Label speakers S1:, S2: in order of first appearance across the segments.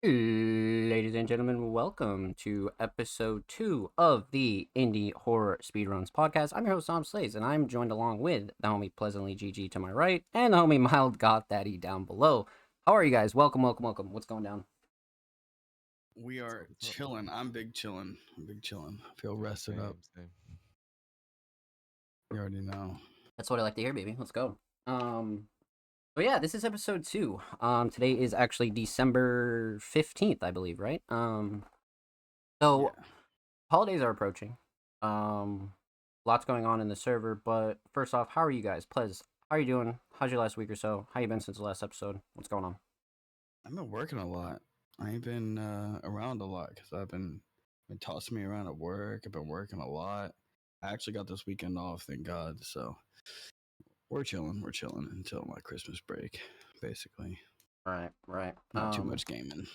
S1: Ladies and gentlemen, welcome to episode 2 of the Indie Horror Speedruns podcast. I'm your host, Tom Slays, and I'm joined along with the homie Pleasantly GG to my right and the homie Mild Goth Daddy down below. How are you guys? Welcome. What's going down?
S2: We are chilling. I'm big chilling. I feel rested up.
S3: Same.
S2: You already know.
S1: That's what I like to hear, baby. Let's go. But yeah, this is episode 2. Today is actually December 15th, I believe, right? So
S2: Yeah.
S1: holidays are approaching. Lots going on in the server, but first off, how are you guys? Plez, how are you doing? How's your last week or so? How you been since the last episode? What's going on?
S2: I've been working a lot. I ain't been around a lot because I've been tossing me around at work. I've been working a lot. I actually got this weekend off, thank God. So we're chilling. We're chilling until my Christmas break, basically.
S1: Right.
S2: Not too much gaming.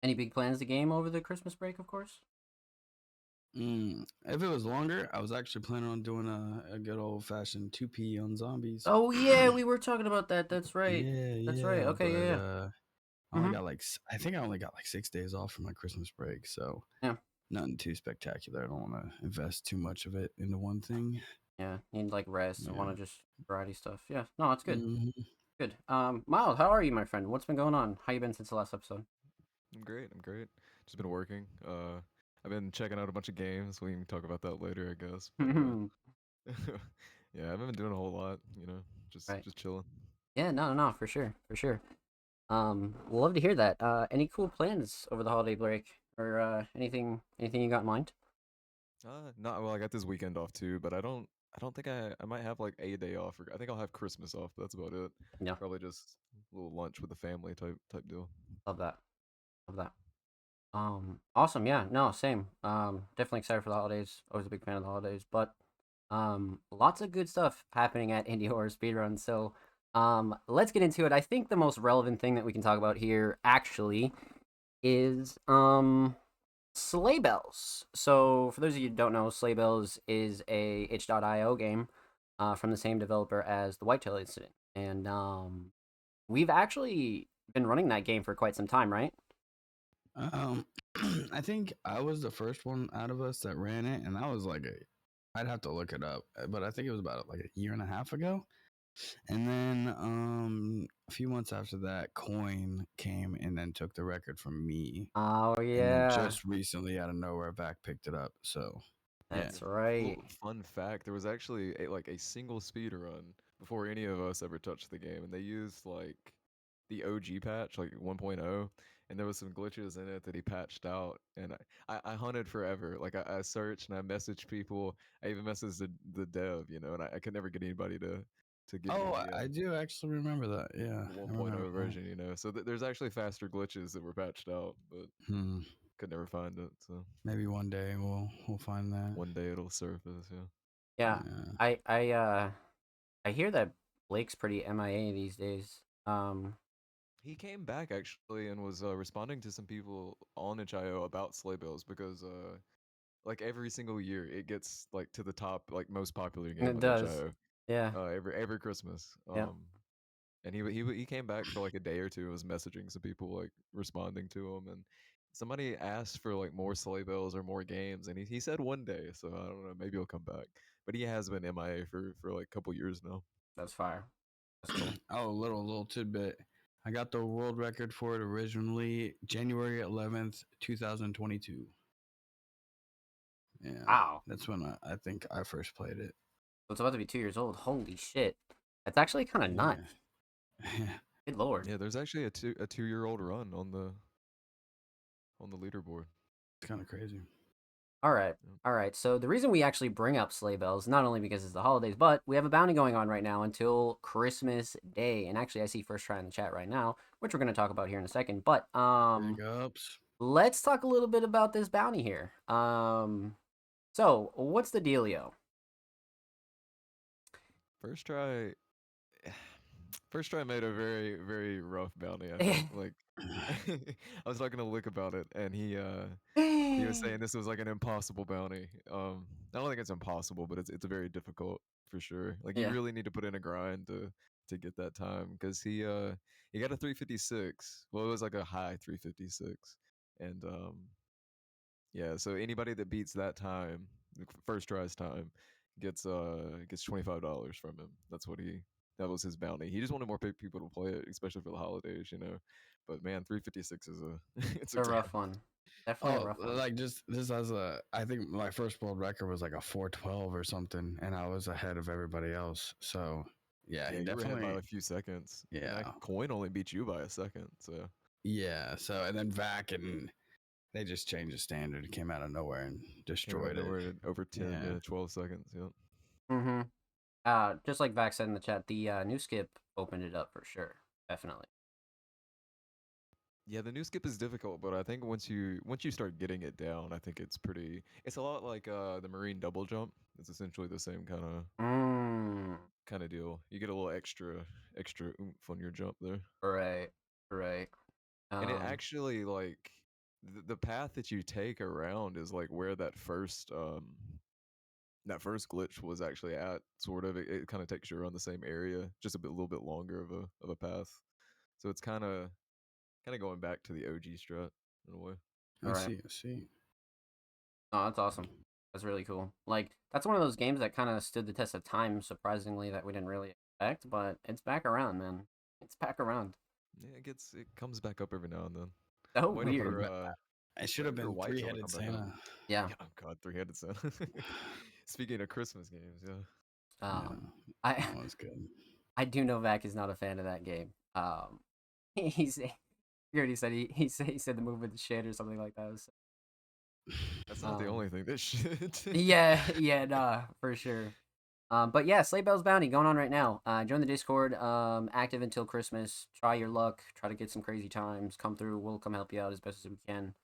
S1: Any big plans to game over the Christmas break, of course?
S2: If it was longer, I was actually planning on doing a good old fashioned 2P on zombies.
S1: Oh yeah, we were talking about that. That's right. That's right.
S2: Yeah.
S1: Okay,
S2: But
S1: yeah.
S2: I only got I think I only got like 6 days off for my Christmas break, so
S1: Yeah.
S2: nothing too spectacular. I don't want to invest too much of it into one thing.
S1: Yeah. Need like rest and
S2: Yeah.
S1: want to just variety stuff. Yeah. No, it's good.
S2: hmm
S1: Good. Miles, how are you, my friend? What's been going on? How you been since the last episode?
S3: I'm great. Just been working. I've been checking out a bunch of games. We can talk about that later, I guess. But yeah, I haven't been doing a whole lot. Just
S1: Right.
S3: just chilling.
S1: Yeah. No. For sure. Love to hear that. Any cool plans over the holiday break or anything you got in mind?
S3: Not well. I got this weekend off too, but I don't think I might have like a day off. Or I think I'll have Christmas off. But that's about it.
S1: Yeah.
S3: Probably just a little lunch with the family type deal.
S1: Love that. Love that. Awesome. Yeah. No. Same. Definitely excited for the holidays. Always a big fan of the holidays, but lots of good stuff happening at Indie Horror Speedrun. So, let's get into it. I think the most relevant thing that we can talk about here actually is Sleigh Bells. So, for those of you who don't know, Sleigh Bells is a itch.io game from the same developer as the Whitetail Incident. And we've actually been running that game for quite some time, right?
S2: Um, I think I was the first one out of us that ran it, and that was like I'd have to look it up, but I think it was about like a year and a half ago. And then a few months after that, Coin came and then took the record from me.
S1: Oh,
S2: And then
S1: yeah.
S2: just recently, out of nowhere, Vac picked it up. So yeah.
S1: That's right.
S3: Well, fun fact: there was actually a single speed run before any of us ever touched the game, and they used like the OG patch, like 1.0, and there was some glitches in it that he patched out. And I hunted forever. Like I searched and I messaged people. I even messaged the dev, and I could never get anybody to give me
S2: Oh,
S3: the
S2: I do actually remember that. Yeah,
S3: the
S2: I remember
S3: 1.0
S2: that.
S3: version. So there's actually faster glitches that were patched out, but
S2: Hmm.
S3: could never find it. So
S2: Maybe one day we'll find that.
S3: one day it'll surface. Yeah.
S1: Yeah.
S2: Yeah.
S1: I hear that Blake's pretty MIA these days.
S3: He came back actually and was responding to some people on itch.io about sleigh bells because like every single year it gets like to the top like most popular game
S1: It
S3: on
S1: does.
S3: itch.io
S1: Yeah.
S3: every Christmas.
S1: Yeah.
S3: And he came back for like a day or two and was messaging some people like responding to him, and somebody asked for like more sleigh bells or more games, and he said one day, so I don't know, maybe he'll come back, but he has been MIA for like a couple years now.
S1: That's fire. That's cool.
S2: Oh, little tidbit. I got the world record for it originally January 11th, 2022. Yeah,
S1: Wow.
S2: that's when I think I first played it.
S1: So it's about to be 2 years old. Holy shit. That's actually kind of nuts.
S2: Yeah.
S1: Good lord.
S3: Yeah, there's actually a 2 year old run on the leaderboard.
S2: It's kind of crazy.
S1: All right.
S3: Yeah.
S1: All right. So the reason we actually bring up sleigh bells, not only because it's the holidays, but we have a bounty going on right now until Christmas Day. And actually, I see First Try in the chat right now, which we're going to talk about here in a second. But
S2: Big ups.
S1: let's talk a little bit about this bounty here. So what's the dealio?
S3: First try First try made a very, very rough bounty, I think. Like I was talking to Lick about it, and He was saying this was like an impossible bounty. I don't think it's impossible, but it's very difficult for sure. Like you
S1: Yeah.
S3: really need to put in a grind to get that time because he got a 356. Well, it was like a high 356, and yeah. So anybody that beats that time, first tries time, gets $25 from him. That was his bounty. He just wanted more people to play it, especially for the holidays, you know. But man, 356 is a it's
S1: It's
S3: a
S1: a
S3: tough.
S1: rough one. Definitely a
S2: Oh,
S1: rough one.
S2: like just as I think my first world record was like a 412 or something, and I was ahead of everybody else. So yeah,
S3: Yeah,
S2: he
S3: you were ahead by
S2: definitely
S3: a few seconds, and
S2: yeah
S3: that coin only beat you by a second. So
S2: yeah. So and then Vac and they just changed the standard. It came out of nowhere and
S3: came out of
S2: destroyed it.
S3: nowhere at over 10,
S2: Yeah.
S3: yeah, 12 seconds. Yeah,
S1: Mm-hmm. Just like Vax said in the chat, the new skip opened it up for sure. Definitely.
S3: yeah. The new skip is difficult, but I think once you start getting it down, I think it's pretty. It's a lot like the Marine double jump. It's essentially the same
S1: Mm.
S3: kind of deal. You get a little extra oomph on your jump there,
S1: Right. Right.
S3: and it
S1: Um.
S3: actually like the path that you take around is like where that first glitch was actually at. Sort of, it kind of takes you around the same area, just little bit longer of a path. So it's kind of going back to the OG strat in a way.
S1: All
S2: I
S1: right.
S2: see. I see.
S1: Oh, that's awesome. That's really cool. Like that's one of those games that kind of stood the test of time. Surprisingly, that we didn't really expect, but it's back around, man. It's back around.
S3: Yeah, it comes back up every now and then.
S1: So
S3: I'm waiting
S2: Should have
S1: weird.
S3: for
S2: been, it should have
S3: waiting for
S2: been
S3: White Tail to
S2: three-headed
S3: come back out.
S2: Santa.
S1: Yeah.
S3: Yeah, oh god, three-headed son. Speaking of Christmas games, yeah.
S2: Yeah,
S1: Um. I
S2: that was good.
S1: I do know Vac is not a fan of that game. He's he already said he said the movement is shit or something like that. So,
S3: That's not the only thing that should.
S1: yeah, nah, for sure. But yeah, Sleigh Bells Bounty going on right now. Join the Discord. Active until Christmas. Try your luck. Try to get some crazy times. Come through. We'll come help you out as best as we can,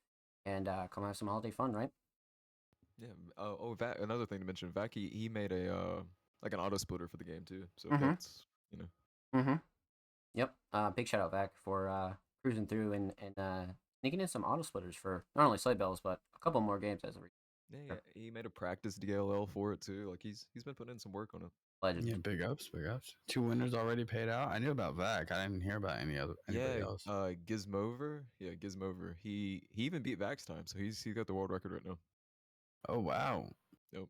S1: and come have some holiday fun. Right?
S3: Yeah. Another thing to mention, Vac he made a like an auto splitter for the game too. So if
S1: Mm-hmm.
S3: that's
S1: Mm-hmm. Yep. Big shout out Vac for cruising through and sneaking in some auto splitters for not only Sleigh Bells but a couple more games as a
S3: yeah, he made a practice DLL for it too. Like he's been putting in some work on it.
S1: legend.
S2: Yeah, big ups, big ups. 2 winners already paid out. I knew about Vac. I didn't hear about anybody
S3: Yeah,
S2: else.
S3: Gizmover. Yeah, Gizmover. He even beat Vax time, so he's got the world record right now.
S2: Oh wow.
S3: Yep.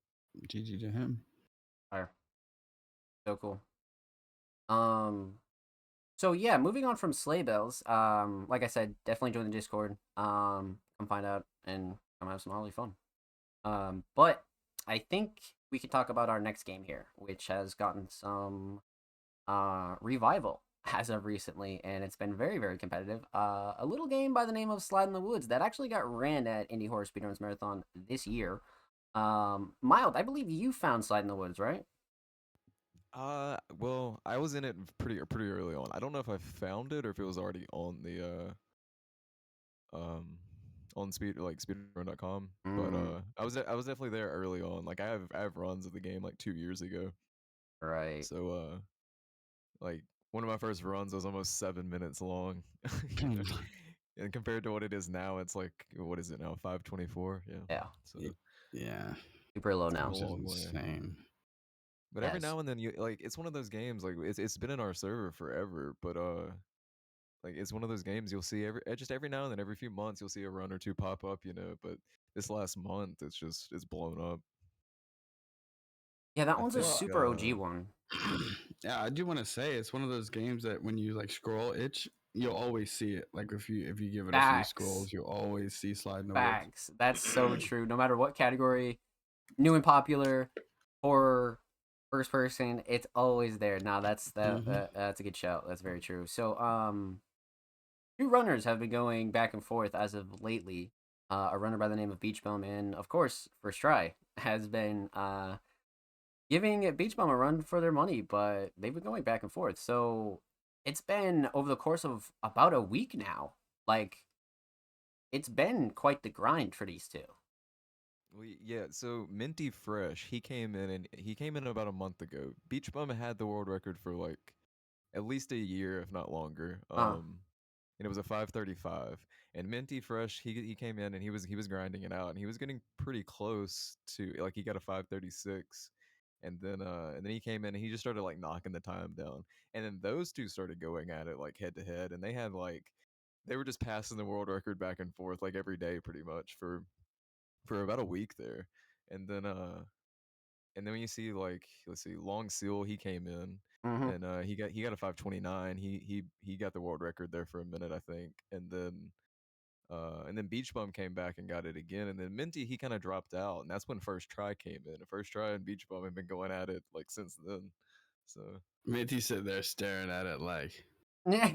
S2: GG to him.
S1: Fire. So cool. Um. So yeah, moving on from sleigh bells. Like I said, definitely join the Discord. Come find out and come have some holiday fun. But I think we could talk about our next game here, which has gotten some revival as of recently, and it's been very, very competitive. A little game by the name of Slide in the Woods that actually got ran at Indie Horror Speedruns Marathon this year. Mild, I believe you found Slide in the Woods, right?
S3: Well, I was in it pretty early on. I don't know if I found it or if it was already on the on speedrun.com, but
S1: Mm,
S3: I was definitely there early on. Like I have runs of the game like 2 years ago.
S1: right.
S3: So like one of my first runs was almost 7 minutes long. You know? And compared to what it is now, it's like what is it now? 5:24. Yeah.
S1: Yeah.
S3: So
S2: Yeah,
S1: Super low
S3: it's come
S1: now.
S3: a
S2: this is
S3: long way.
S2: insane.
S3: But every
S1: Yes.
S3: now and then you like it's one of those games like it's been in our server forever, but like it's one of those games you'll see just every now and then every few months you'll see a run or two pop up, you know, but this last month it's blown up.
S1: Yeah, that
S3: I
S1: one's a
S3: think
S2: Well,
S1: super OG one.
S2: yeah, I do want to say it's one of those games that when you like scroll itch, you'll always see it. Like if you give it a few
S1: Facts.
S2: scrolls, you'll always see Slide in the Woods.
S1: Facts. That's so true. No matter what category, new and popular, horror, first person, it's always there. Now
S2: Hmm.
S1: that's a good shout. That's very true. So two runners have been going back and forth as of lately. A runner by the name of Beach Bum and of course First Try has been giving Beach Bum a run for their money, but they've been going back and forth. So it's been over the course of about a week now. Like it's been quite the grind for these two.
S3: yeah, so Minty Fresh, he came in about a month ago. Beach Bum had the world record for like at least a year, if not longer.
S1: Uh,
S3: and it was a 5:35. And Minty Fresh, he came in and he was grinding it out, and he was getting pretty close to like he got a 5:36. And then he came in and he just started like knocking the time down. And then those two started going at it like head to head, and they were just passing the world record back and forth like every day pretty much for about a week there. And then when you see like let's see, Long Seal, he came in
S1: Hmm.
S3: and he got a 5:29. He got the world record there for a minute, I think. And then Beach Bum came back and got it again. And then Minty, he kind of dropped out, and that's when First Try came in. And First Try and Beach Bum have been going at it like since then. So
S2: Minty sitting there staring at it like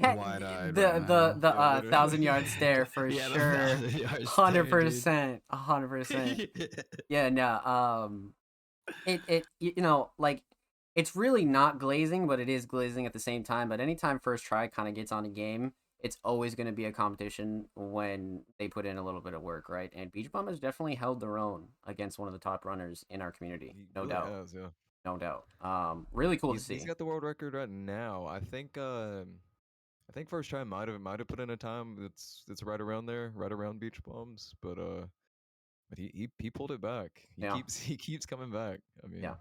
S2: wide eyed right
S1: the
S2: now.
S1: the
S3: yeah, literally.
S1: 1,000 yard stare for
S2: Yeah, the
S1: sure.
S2: 1,000 yard
S1: Hundred
S2: stare, dude.
S1: percent, 100%. Yeah, no. Like it's really not glazing, but it is glazing at the same time. But anytime First Try kind of gets on a game, it's always going to be a competition when they put in a little bit of work, right? And Beach Bum has definitely held their own against one of the top runners in our community,
S3: He
S1: no
S3: really
S1: doubt,
S3: has, yeah.
S1: no doubt. Really cool to
S3: He's
S1: see.
S3: got the world record right now. I think First Try might have put in a time that's right around there, right around Beach Bums, but he pulled it back. He
S1: Yeah,
S3: keeps he keeps coming back. I
S1: yeah,
S3: mean,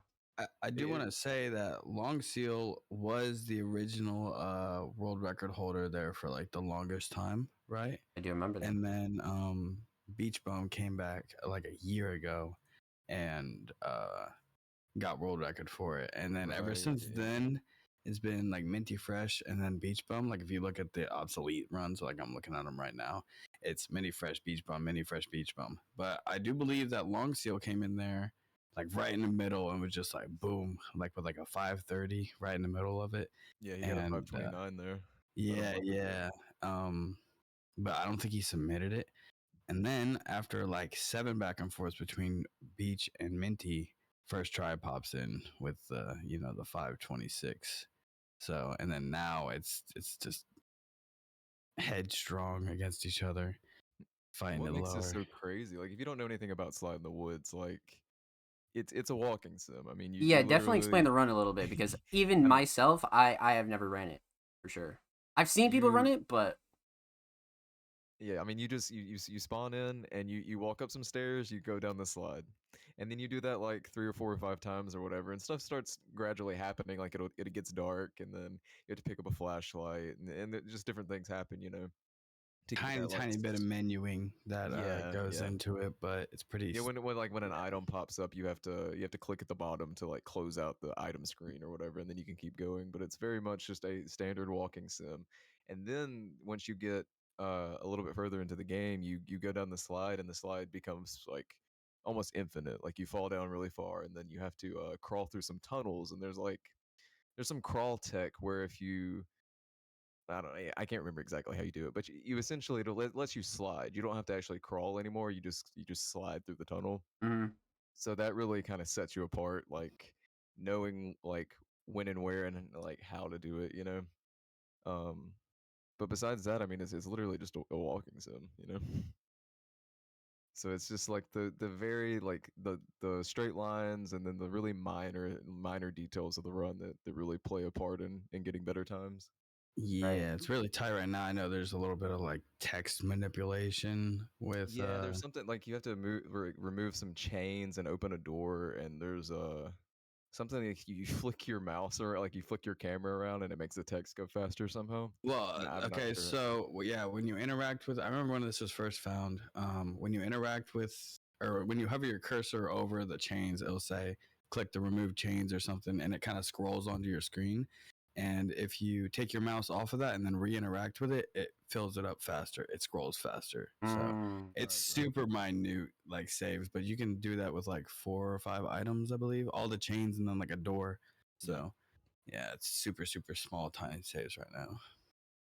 S2: I do want
S3: it,
S2: to say that Long Seal was the original world record holder there for like the longest time, right?
S1: I do remember that.
S2: And then Beach Bum came back like a year ago and got world record for it. And then ever
S3: right,
S2: since
S3: yeah.
S2: then, it's been like Minty Fresh and then Beach Bum. Like if you look at the obsolete runs, like I'm looking at them right now, it's Minty Fresh Beach Bum, Minty Fresh Beach Bum. But I do believe that Long Seal came in there like right in the middle and was just like boom, like with like a 5:30 right in the middle of it.
S3: Yeah, he got a
S2: And
S3: 5:29 there about a
S2: yeah,
S3: month ago.
S2: yeah. Um, but I don't think he submitted it. And then after like 7 back and forths between Beach and Minty, First Try pops in with the the 5:26. So and then now it's just headstrong against each other, fighting
S3: What
S2: it
S3: makes this
S2: lower.
S3: so crazy? Like, if you don't know anything about Slide in the Woods, like it's a walking sim. I mean, you
S1: Yeah, definitely explain
S3: literally,
S1: the run a little bit because even
S3: I mean,
S1: myself, I have never ran it for sure. I've seen people run
S3: you
S1: it, but
S3: yeah, I mean, you just you spawn in and you walk up some stairs, you go down the slide, and then you do that like 3 or 4 or 5 times or whatever, and stuff starts gradually happening. Like it gets dark, and then you have to pick up a flashlight, and just different things happen, to get
S2: Tiny
S3: that like
S2: tiny bit of menuing that
S3: yeah,
S2: goes
S3: yeah.
S2: into it, but it's pretty.
S3: Yeah, when an item pops up, you have to click at the bottom to like close out the item screen or whatever, and then you can keep going. But it's very much just a standard walking sim. And then once you get a little bit further into the game, you go down the slide, and the slide becomes like almost infinite. Like you fall down really far, and then you have to crawl through some tunnels. And there's some crawl tech where if you I don't know. I can't remember exactly how you do it, but you essentially lets you slide. You don't have to actually crawl anymore. You just slide through the tunnel.
S1: mm,
S3: So that really kind of sets you apart, like knowing like when and where and like how to do it. Um, but besides that, I mean, it's literally just a walking sim. So it's just like the very like the straight lines and then the really minor details of the run that really play a part in getting better times.
S1: right.
S2: Yeah, it's really tight right now. I know there's a little bit of like text manipulation with
S3: Yeah, there's something like you have to remove some chains and open a door, and there's something like you flick your mouse or like you flick your camera around, and it makes the text go faster somehow.
S2: well,
S3: I'm not
S2: okay,
S3: sure.
S2: so yeah, when you interact with, I remember when this was first found. When you interact with, or when you hover your cursor over the chains, it'll say click the remove chains or something, and it kind of scrolls onto your screen. And if you take your mouse off of that and then re-interact with it, it fills it up faster. It scrolls faster. So
S1: Mm,
S2: it's
S3: Right, right.
S2: super minute, like saves, but you can do that with like 4 or 5 items, I believe. All the chains and then like a door.
S3: Yeah.
S2: So yeah, it's super, super small, tiny saves right now.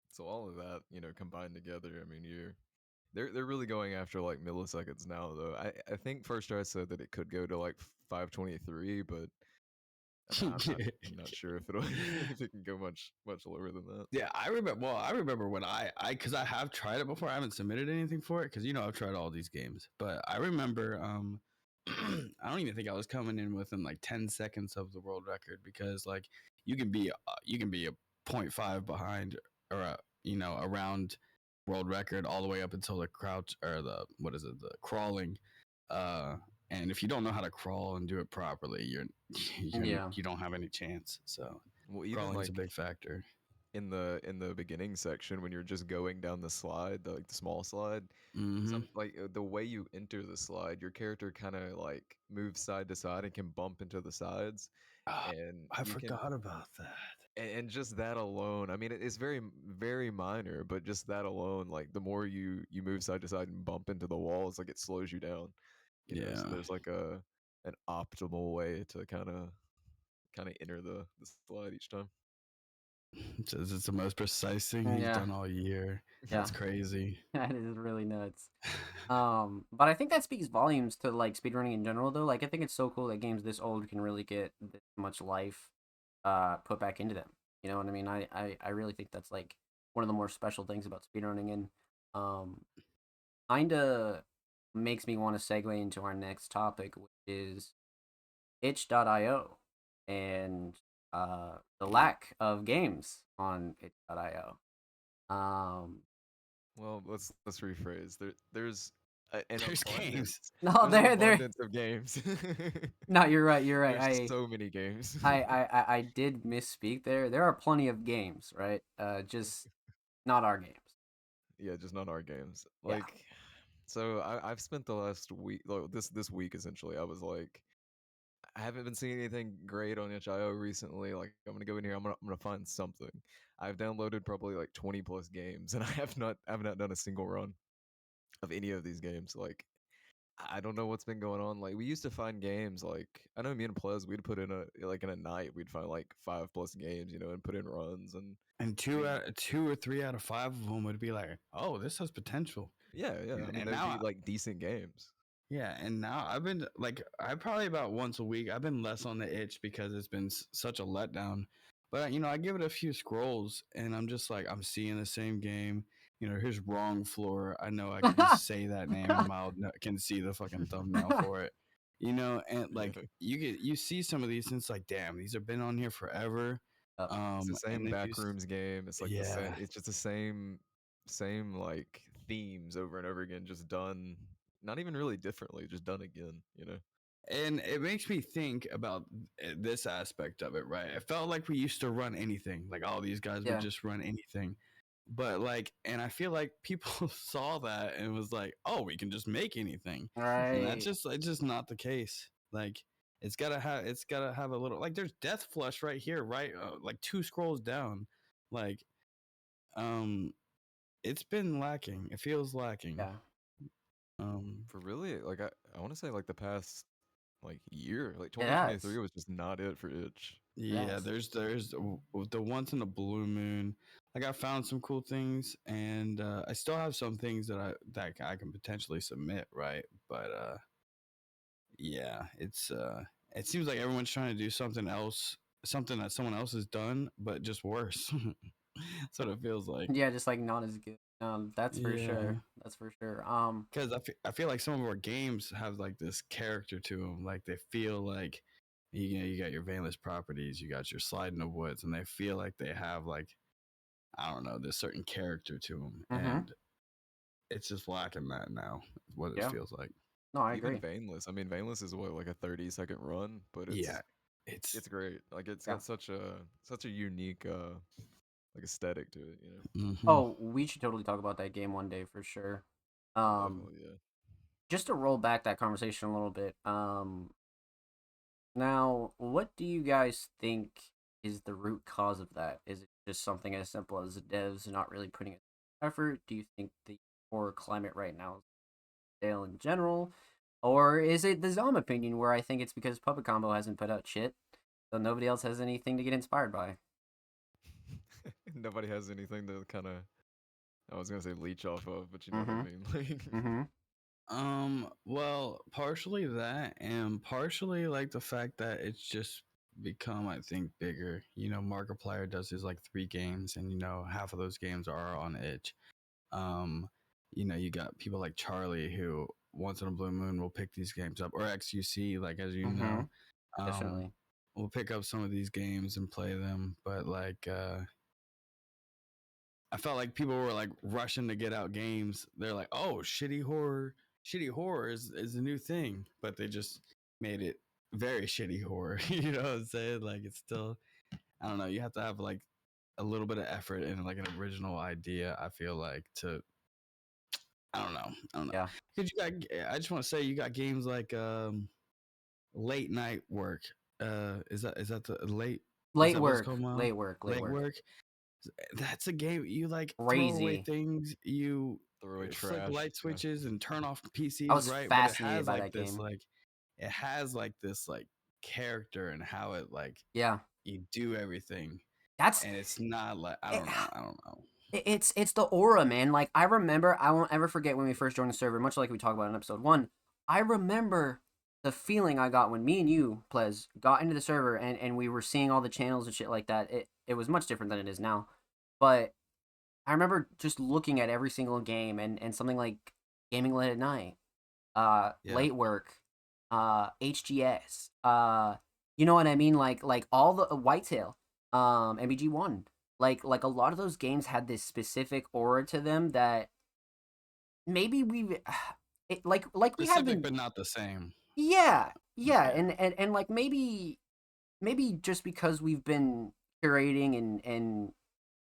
S3: So all of that, combined together, I mean, they're really going after like milliseconds now, though. I think First Try said that it could go to like 523, but I'm not sure if it'll if it can go much lower than that.
S2: Yeah, I remember. Well, I remember when because I have tried it before. I haven't submitted anything for it because I've tried all these games. But I remember, I don't even think I was coming in within like 10 seconds of the world record because like you can be a point 0.5 behind or around world record all the way up until the crouch or the the crawling. Uh, and if you don't know how to crawl and do it properly,
S1: Yeah.
S2: you don't have any chance. So
S3: Well, even
S2: crawling's a
S3: like
S2: big factor.
S3: in the beginning section when you're just going down the slide, like the small slide,
S2: Mm-hmm.
S3: the way you enter the slide, your character kind of like moves side to side and can bump into the sides,
S2: Oh,
S3: and
S2: I
S3: you can
S2: forgot about that.
S3: and just that alone, I mean, it's very minor, but just that alone, like the more you move side to side and bump into the walls, like it slows you down, you know. So
S2: Yeah,
S3: there's like a an optimal way to kind of enter the slide each time.
S2: it's the most precise thing he's
S1: Yeah.
S2: done all year.
S1: Yeah.
S2: That's crazy.
S1: That is really nuts. But I think that speaks volumes to like speedrunning in general though. Like I think it's so cool that games this old can really get this much life put back into them. You know what I mean? I really think that's like one of the more special things about speedrunning, and um kinda makes me want to segue into our next topic, which is itch.io and the lack of games on itch.io. Um
S3: Well, let's rephrase. There's an
S2: There's games.
S3: abundance.
S1: no,
S3: There's an
S1: there
S3: abundance of games.
S1: no, you're right, you're right.
S3: There's so many games.
S1: I did misspeak there. There are plenty of games, right? Just not our games.
S3: Yeah, just not our games.
S1: Yeah.
S3: Like, so I've spent the last week, like, this week essentially. I was like, I haven't been seeing anything great on itch.io recently. Like, I'm gonna go in here. I'm gonna find something. I've downloaded probably like 20 plus games, and I've not done a single run of any of these games. Like, I don't know what's been going on. Like, we used to find games. Like, I know me and Plez, we'd put in in a night, we'd find like 5 plus games, you know, and put in runs. And
S2: And
S3: we,
S2: two or three out of five of them would be like, oh, this has potential.
S3: yeah. I mean,
S2: And
S3: they'd be
S2: now,
S3: like decent games.
S2: yeah, and now I've been like, I probably about once a week. I've been less on the itch because it's been such a letdown. But I give it a few scrolls, and I'm just like, I'm seeing the same game. Here's wrong floor. I know I could just say that name, and can see the fucking thumbnail for it. And like
S3: Yeah.
S2: you see some of these, and it's like, damn, these have been on here forever.
S1: Uh,
S3: It's the
S2: And
S3: same
S2: then
S3: backrooms game. It's like the same.
S2: yeah,
S3: It's just the same like themes over and over again, just done. Not even really differently, just done again. You know.
S2: and it makes me think about this aspect of it, right? It felt like we used to run anything. Like all these guys would
S1: yeah.
S2: just run anything. But like, and I feel like people saw that and was like, "Oh, we can just make anything," and
S1: Right.
S2: it's just not the case. Like, it's gotta have a little like there's Death Flush right here, right? Like two scrolls down. Like, um, it's been lacking. It feels lacking.
S1: Yeah.
S2: Um,
S3: For really, like I want to say like the past like year, like
S1: It
S3: 2023
S1: has.
S3: was just not it for itch.
S1: It
S2: yeah,
S1: has.
S2: there's the once in a blue moon. Like I found some cool things, and I still have some things that I can potentially submit, right? But yeah, it seems like everyone's trying to do something else, something that someone else has done, but just worse. That's what it feels like.
S1: Yeah, just like not as good. That's for
S2: Yeah,
S1: sure. That's for sure.
S2: because I feel like some of our games have like this character to them. Like they feel like you got your vanless properties, you got your slide in the woods, and they feel like they have like I don't know this certain character to them,
S1: Mm-hmm.
S2: and it's just lacking that now. What it
S1: Yeah.
S2: feels like.
S1: No, I
S3: Even
S1: agree.
S3: Vaneless. I mean, Vaneless is what like a 30-second run, but
S2: Yeah, it's
S3: it's great. Like it's
S1: Yeah.
S3: got such a unique like aesthetic to it. You know.
S2: hmm
S1: Oh, we should totally talk about that game one day for sure.
S3: Oh,
S1: Um,
S3: definitely, yeah.
S1: just to roll back that conversation a little bit. Now, what do you guys think is the root cause of that? Is it just something as simple as the devs not really putting in effort? Do you think the poor climate right now is stale in general? Or is it the Zom opinion where I think it's because Puppet Combo hasn't put out shit, so nobody else has anything to get inspired by?
S3: Nobody has anything to kind of. I was gonna say leech off of, but you know what I
S1: Mm-hmm.
S3: mean. Like,
S1: Mm-hmm.
S2: Well, partially that, and partially like the fact that it's just become, I think, bigger. Markiplier does his like 3 games, and half of those games are on itch. Um, you got people like Charlie who once in a blue moon will pick these games up, or XUC, like as you
S1: Mm-hmm.
S2: know, um,
S1: Definitely.
S2: will pick up some of these games and play them. But like, I felt like people were like rushing to get out games. They're like, oh, shitty horror is a new thing, but they just made it very shitty horror. You know what I'm saying? Like it's still, I don't know. You have to have like a little bit of effort and like an original idea. I feel like to, I don't know, I don't know.
S1: Yeah.
S2: Because you got, I just want to say you got games like late night work. Is that the late? Is
S1: Late
S2: that what it's
S1: work,
S2: called, Mom?
S1: late work, late
S2: Late
S1: work.
S2: work. That's a game you like throw away
S1: Crazy.
S2: things, you
S3: Throw away
S2: flick
S3: trash.
S2: light
S3: Yeah.
S2: switches and turn off
S1: I
S2: PCs,
S1: was
S2: right? But
S1: fascinated by that game.
S2: it has like this like character and how it like
S1: Yeah.
S2: you do everything,
S1: That's
S2: and it's not like
S1: it,
S2: I don't know.
S1: it's the aura, man. Like I remember, I won't ever forget when we first joined the server. Much like we talked about in episode 1, I remember the feeling I got when me and you, Plez, got into the server and we were seeing all the channels and shit like that. It was much different than it is now, but I remember just looking at every single game and something like Gaming Late at Night,
S2: Yeah,
S1: Late Work, HGS, you know what I mean? Like all the Whitetail, MBG1. Like a lot of those games had this specific aura to them that maybe we like we
S2: specific
S1: haven't.
S2: but not the same.
S1: Yeah, yeah,
S2: Yeah,
S1: and like maybe just because we've been curating and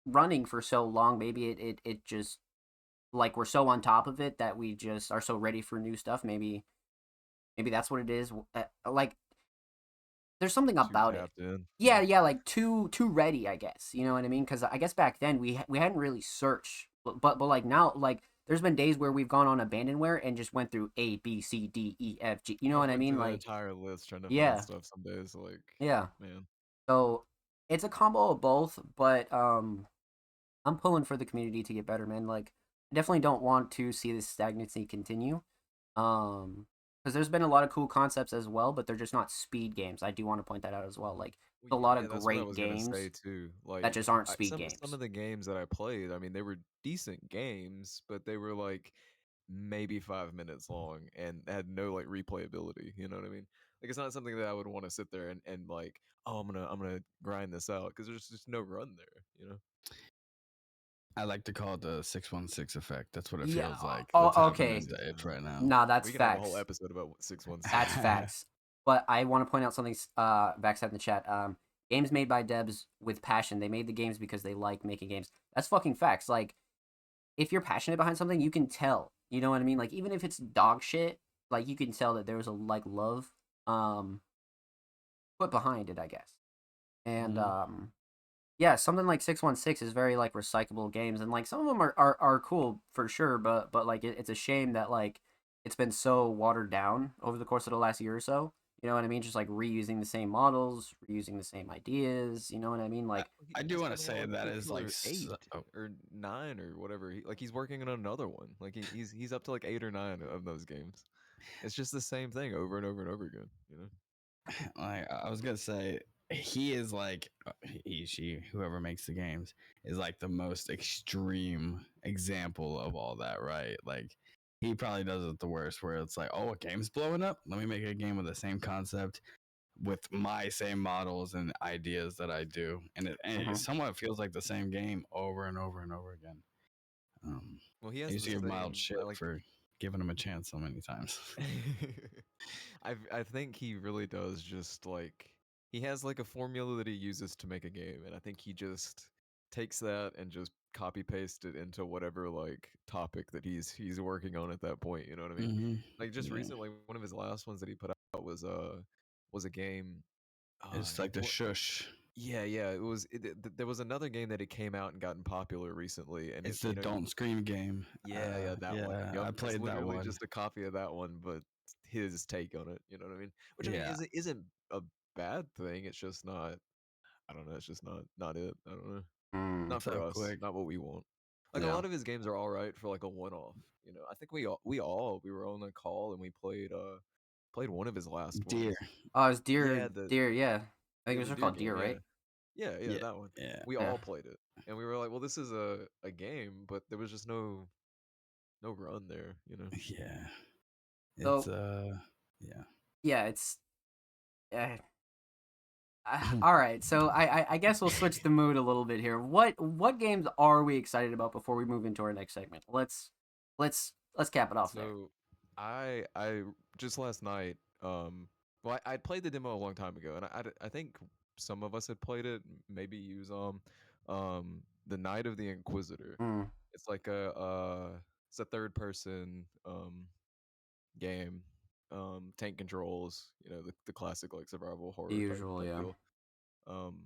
S1: running for so long, maybe it just like we're so on top of it that we just are so ready for new stuff. Maybe that's what it is. Like there's something
S3: Too
S1: about it.
S3: tapped in.
S1: Yeah, yeah, like too ready, I guess. You know what I mean? Because I guess back then we hadn't really searched, but like now, like there's been days where we've gone on abandonware and just went through A B C D E F G. You know
S3: I
S1: what I
S3: went
S1: mean?
S3: through that
S1: Like
S3: entire list trying to find
S1: yeah,
S3: stuff some days. Like,
S1: yeah.
S3: man.
S1: So it's a combo of both, but I'm pulling for the community to get better, man. Like I definitely don't want to see this stagnancy continue. Because there's been a lot of cool concepts as well, but they're just not speed games. I do want to point that out as well. Like
S3: Well,
S1: a lot
S3: yeah,
S1: of
S3: that's what I
S1: great
S3: was gonna
S1: games
S3: say too.
S1: that
S3: Like,
S1: just aren't speed
S3: some
S1: games.
S3: of the games that I played, I mean, they were decent games, but they were like maybe 5 minutes long and had no like replayability. You know what I mean? Like, it's not something that I would want to sit there and like, oh, I'm gonna grind this out because there's just no run there. You know?
S2: I like to call it the 616 effect. That's what it
S1: Yeah.
S2: feels like. That's
S1: Oh,
S2: happening
S1: okay.
S2: to it right now.
S1: Nah, that's
S3: We can have a whole
S1: facts.
S3: episode about 616.
S1: That's facts. But I want to point out something. Vax had in the chat. Games made by devs with passion. They made the games because they like making games. That's fucking facts. Like, if you're passionate behind something, you can tell. You know what I mean? Like, even if it's dog shit, like you can tell that there was a like love um put behind it, I guess. And
S2: Mhm.
S1: yeah, something like 616 is very like recyclable games, and like some of them are cool for sure, but like it's a shame that like it's been so watered down over the course of the last year or so. You know what I mean? Just like reusing the same models, reusing the same ideas. You know what I mean? Like
S2: I do
S3: He's
S2: want to
S3: coming
S2: say
S3: along with
S2: that
S3: like
S2: is like
S3: Killer 8 or 9 or whatever. He's working on another one. Like he's up to like 8 or 9 of those games. It's just the same thing over and over and over again. You know?
S2: like I was gonna say he is like he she whoever makes the games is like the most extreme example of all that, right? Like he probably does it the worst, where it's like, oh, a game's blowing up, let me make a game with the same concept with my same models and ideas that I do, and it
S1: mhm.
S2: somewhat feels like the same game over and over and over again. um
S3: Well, he
S2: I
S3: has
S2: used
S3: the
S2: to give mild
S3: same
S2: shit
S3: like.
S2: for giving him a chance so many times.
S3: I think he really does just like he has like a formula that he uses to make a game, and I think he just takes that and just copy paste it into whatever like topic that he's working on at that point. You know what I mean?
S2: Hmm.
S3: Like just
S2: Yeah,
S3: recently, one of his last ones that he put out was a game.
S2: it's like the
S3: What?
S2: shush.
S3: Yeah, yeah. It was. There was another game that it came out and gotten popular recently, and
S2: It's
S3: it
S2: the Don't Scream game.
S3: yeah, yeah, that one.
S2: Yeah,
S3: Yep,
S2: I
S3: it's
S2: played that
S3: literally
S2: one.
S3: just a copy of that one, but his take on it. You know what I mean? Which I mean
S2: Yeah,
S3: isn't a bad thing. It's just not. I don't know. It's just not it. I don't know.
S1: Mm.
S3: Not
S2: so
S3: for us.
S2: quick.
S3: Not what we want. Like a
S2: Yeah,
S3: lot of his games are all right for like a one off. You know, I think we were on a call and we played one of his last
S2: deer.
S3: ones.
S1: Oh, it's
S3: Yeah,
S1: deer. Yeah, I think
S3: yeah,
S1: it
S3: the
S1: was
S3: deer
S1: called
S3: game.
S1: Deer,
S3: Yeah,
S1: right?
S3: yeah,
S2: Yeah,
S3: that one.
S2: yeah,
S3: We
S1: Yeah.
S3: all played it, and we were like, well, this is a game, but there was just no run there. You know.
S2: yeah. It's
S1: So
S2: yeah.
S1: yeah, it's. Uh, All right, so I guess we'll switch the mood a little bit here. What games are we excited about before we move into our next segment? Let's cap it off there.
S3: So I just last night, well, I played the demo a long time ago, and I think some of us had played it. Maybe use the Night of the Inquisitor.
S1: Mm,
S3: It's like it's a third person game, tank controls, the classic like survival
S1: the
S3: horror type
S1: usual,
S3: type
S1: yeah.
S3: deal. Um,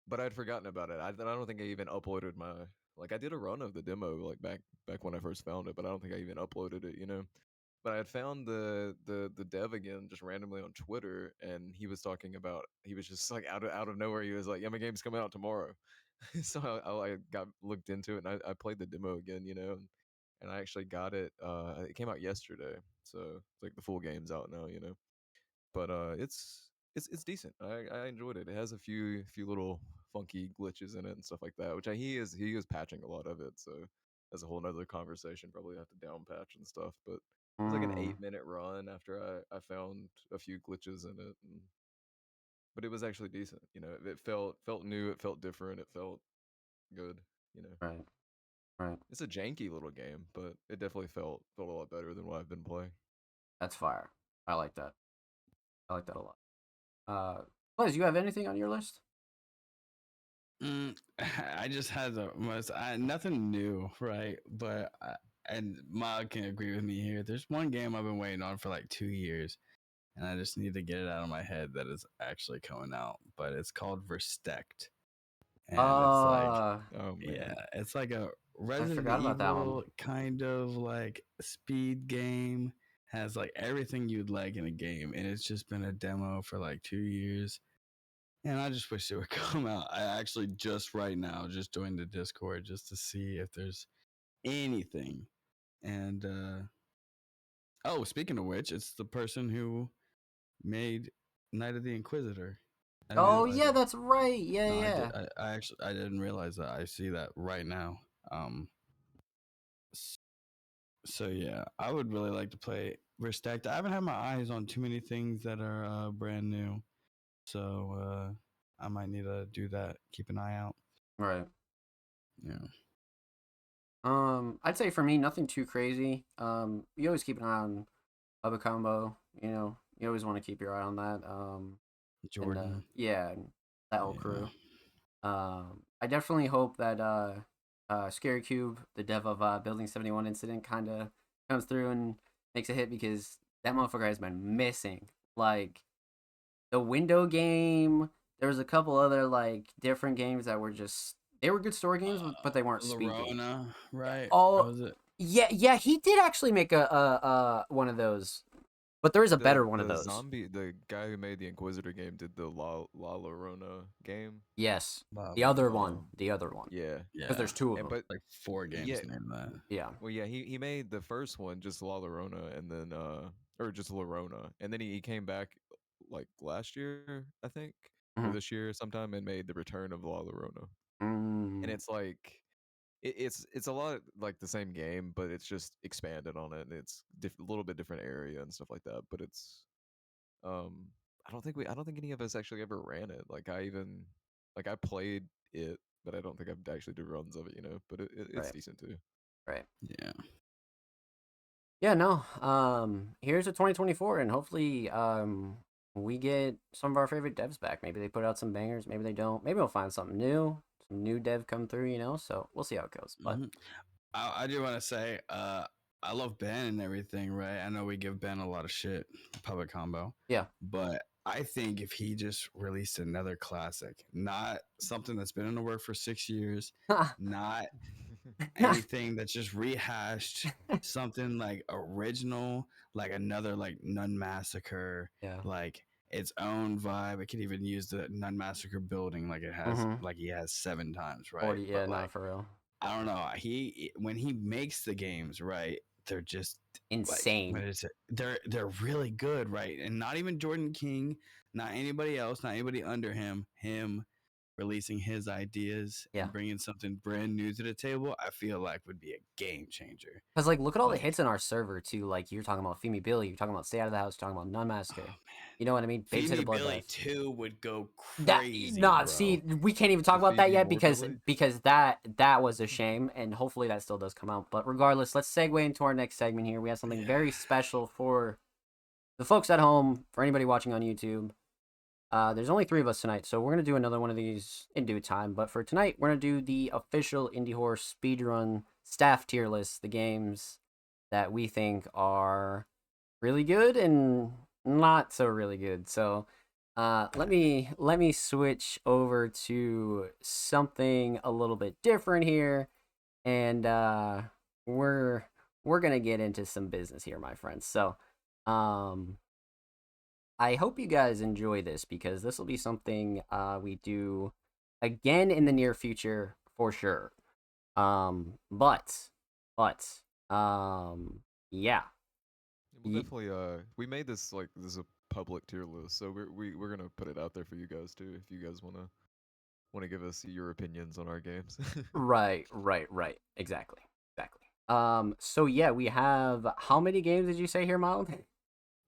S3: but I'd forgotten about it. I don't think I even uploaded my like I did a run of the demo like back when I first found it, but I don't think I even uploaded it. But I had found the dev again just randomly on Twitter, and he was talking about he was just like out of nowhere. He was like, "Yeah, my game's coming out tomorrow." So I got looked into it, and I played the demo again, and I actually got it. It came out yesterday, so it's like the full game's out now. But it's decent. I enjoyed it. It has a few little funky glitches in it and stuff like that, which he is patching a lot of it. So that's a whole nother conversation. Probably have to down patch and stuff. But it was like an
S1: Mm,
S3: 8-minute run after I found a few glitches in it, but it was actually decent. It felt new. It felt different. It felt good.
S1: right, right.
S3: It's a janky little game, but it definitely felt a lot better than what I've been playing.
S1: That's fire. I like that. I like that a lot. Liz, you have anything on your list?
S2: Mm, I just had the most nothing new, right? But and Miles can agree with me here. There's one game I've been waiting on for like 2 years, and I just need to get it out of my head that is actually coming out. But it's called Verstect, and it's like,
S1: Uh,
S3: Oh
S2: yeah,
S3: man,
S2: it's like a
S1: I
S2: Resident
S1: forgot about that one.
S2: Evil kind of like speed game. Has like everything you'd like in a game, and it's just been a demo for like 2 years. And I just wish it would come out. I actually just right now just joined the Discord just to see if there's anything. And oh, speaking of which, it's the person who made Night of the Inquisitor. I
S1: Oh
S2: did. I
S1: yeah,
S2: did.
S1: that's right. Yeah,
S2: No, I did.
S1: yeah.
S2: I actually I didn't realize that. I see that right now. S- So yeah, I would really like to play Verstacked. I haven't had my eyes on too many things that are brand new, so I might need to do that. Keep an eye out.
S1: Right.
S2: Yeah.
S1: I'd say for me, nothing too crazy. You always keep an eye on Bubba Combo. You always want to keep your eye on that. And
S2: Jordan.
S1: yeah, and that whole
S2: Yeah.
S1: crew. I definitely hope that Scary Cube, the dev of Building 71 Incident, kind of comes through and makes a hit because that motherfucker has been missing. Like the window game, there was a couple other like different games that were just they were good story games, but they weren't speed games.
S2: Lorona, right?
S1: Oh,
S2: Was it?
S1: yeah, he did actually make a one of those, but there is a
S3: the
S1: better one of
S3: the
S1: those.
S3: zombie the guy who made the Inquisitor game did the La Llorona game.
S1: Yes,
S2: Blah,
S1: the
S2: blah,
S1: other
S2: blah.
S1: one,
S3: Um,
S1: the other one,
S3: yeah,
S1: because
S2: Yeah.
S1: there's two of
S3: and
S1: them.
S3: but
S2: Like four
S3: yeah,
S2: games named that.
S1: Yeah.
S3: well, yeah, he made the first one just La Llorona, and then or just Llorona, and then he came back like last year, I think, or
S1: Mhm.
S3: this year sometime, and made the Return of La Llorona, and
S1: Mm,
S3: it's like it's a lot like the same game, but it's just expanded on it, and it's a little bit different area and stuff like that. But it's um, I don't think any of us actually ever ran it. Like I played it, but I don't think I've actually did runs of it. But it's
S1: right,
S3: decent too.
S1: right.
S2: Yeah.
S1: Yeah, no. Here's a 2024, and hopefully, we get some of our favorite devs back. Maybe they put out some bangers. Maybe they don't. Maybe we'll find something new. Some new dev come through. So we'll see how it goes. But
S2: Hmm. I do want to say, I love Ben and everything, right? I know we give Ben a lot of shit, public combo,
S1: yeah,
S2: but I think if he just released another classic, not something that's been in the work for 6 years, not anything that's just rehashed, something like original, like another like Nun Massacre,
S1: yeah.
S2: like its own vibe. It could even use the Nun Massacre building like it has,
S1: Mm-hmm.
S2: like he has 7 times, right?
S1: 40. Yeah,
S2: But
S1: not
S2: like
S1: for real.
S2: I don't know, he when he makes the games, right? They're just like what
S1: Insane.
S2: is it? They're really good, right? And not even Jordan King, not anybody else, not anybody under him. Him releasing his ideas
S1: Yeah.
S2: and bringing something brand new to the table, I feel like would be a game changer.
S1: Because like, look at all the
S2: Like,
S1: hits in our server too. Like you're talking about Femi Billy, you're talking about Stay Out of the House, you're talking about Nun
S2: oh
S1: Massacre.
S2: man,
S1: You know what I mean?
S2: Feed
S1: Babysitter
S2: Me Billy
S1: Bloodbath.
S2: 2 would go
S1: That
S2: crazy,
S1: nah,
S2: bro.
S1: see, we can't even talk
S3: The
S1: about
S3: Feed
S1: that
S3: Me
S1: yet
S3: More
S1: because
S3: Billy?
S1: that was a shame, and hopefully that still does come out. But regardless, let's segue into our next segment here. We have something
S2: Yeah.
S1: very special for the folks at home, for anybody watching on YouTube. There's only 3 of us tonight, so we're gonna do another one of these in due time. But for tonight, we're gonna do the official Indie Horror Speedrun staff tier list, the games that we think are really good and not so really good. So let me switch over to something a little bit different here, and we're gonna get into some business here, my friends. So um I hope you guys enjoy this because this will be something we do again in the near future for sure. But yeah.
S3: We'll definitely we made this like this is a public tier list, so we're gonna put it out there for you guys too if you guys wanna give us your opinions on our games.
S1: Right. Exactly. So yeah, we have how many games did you say here, Mild?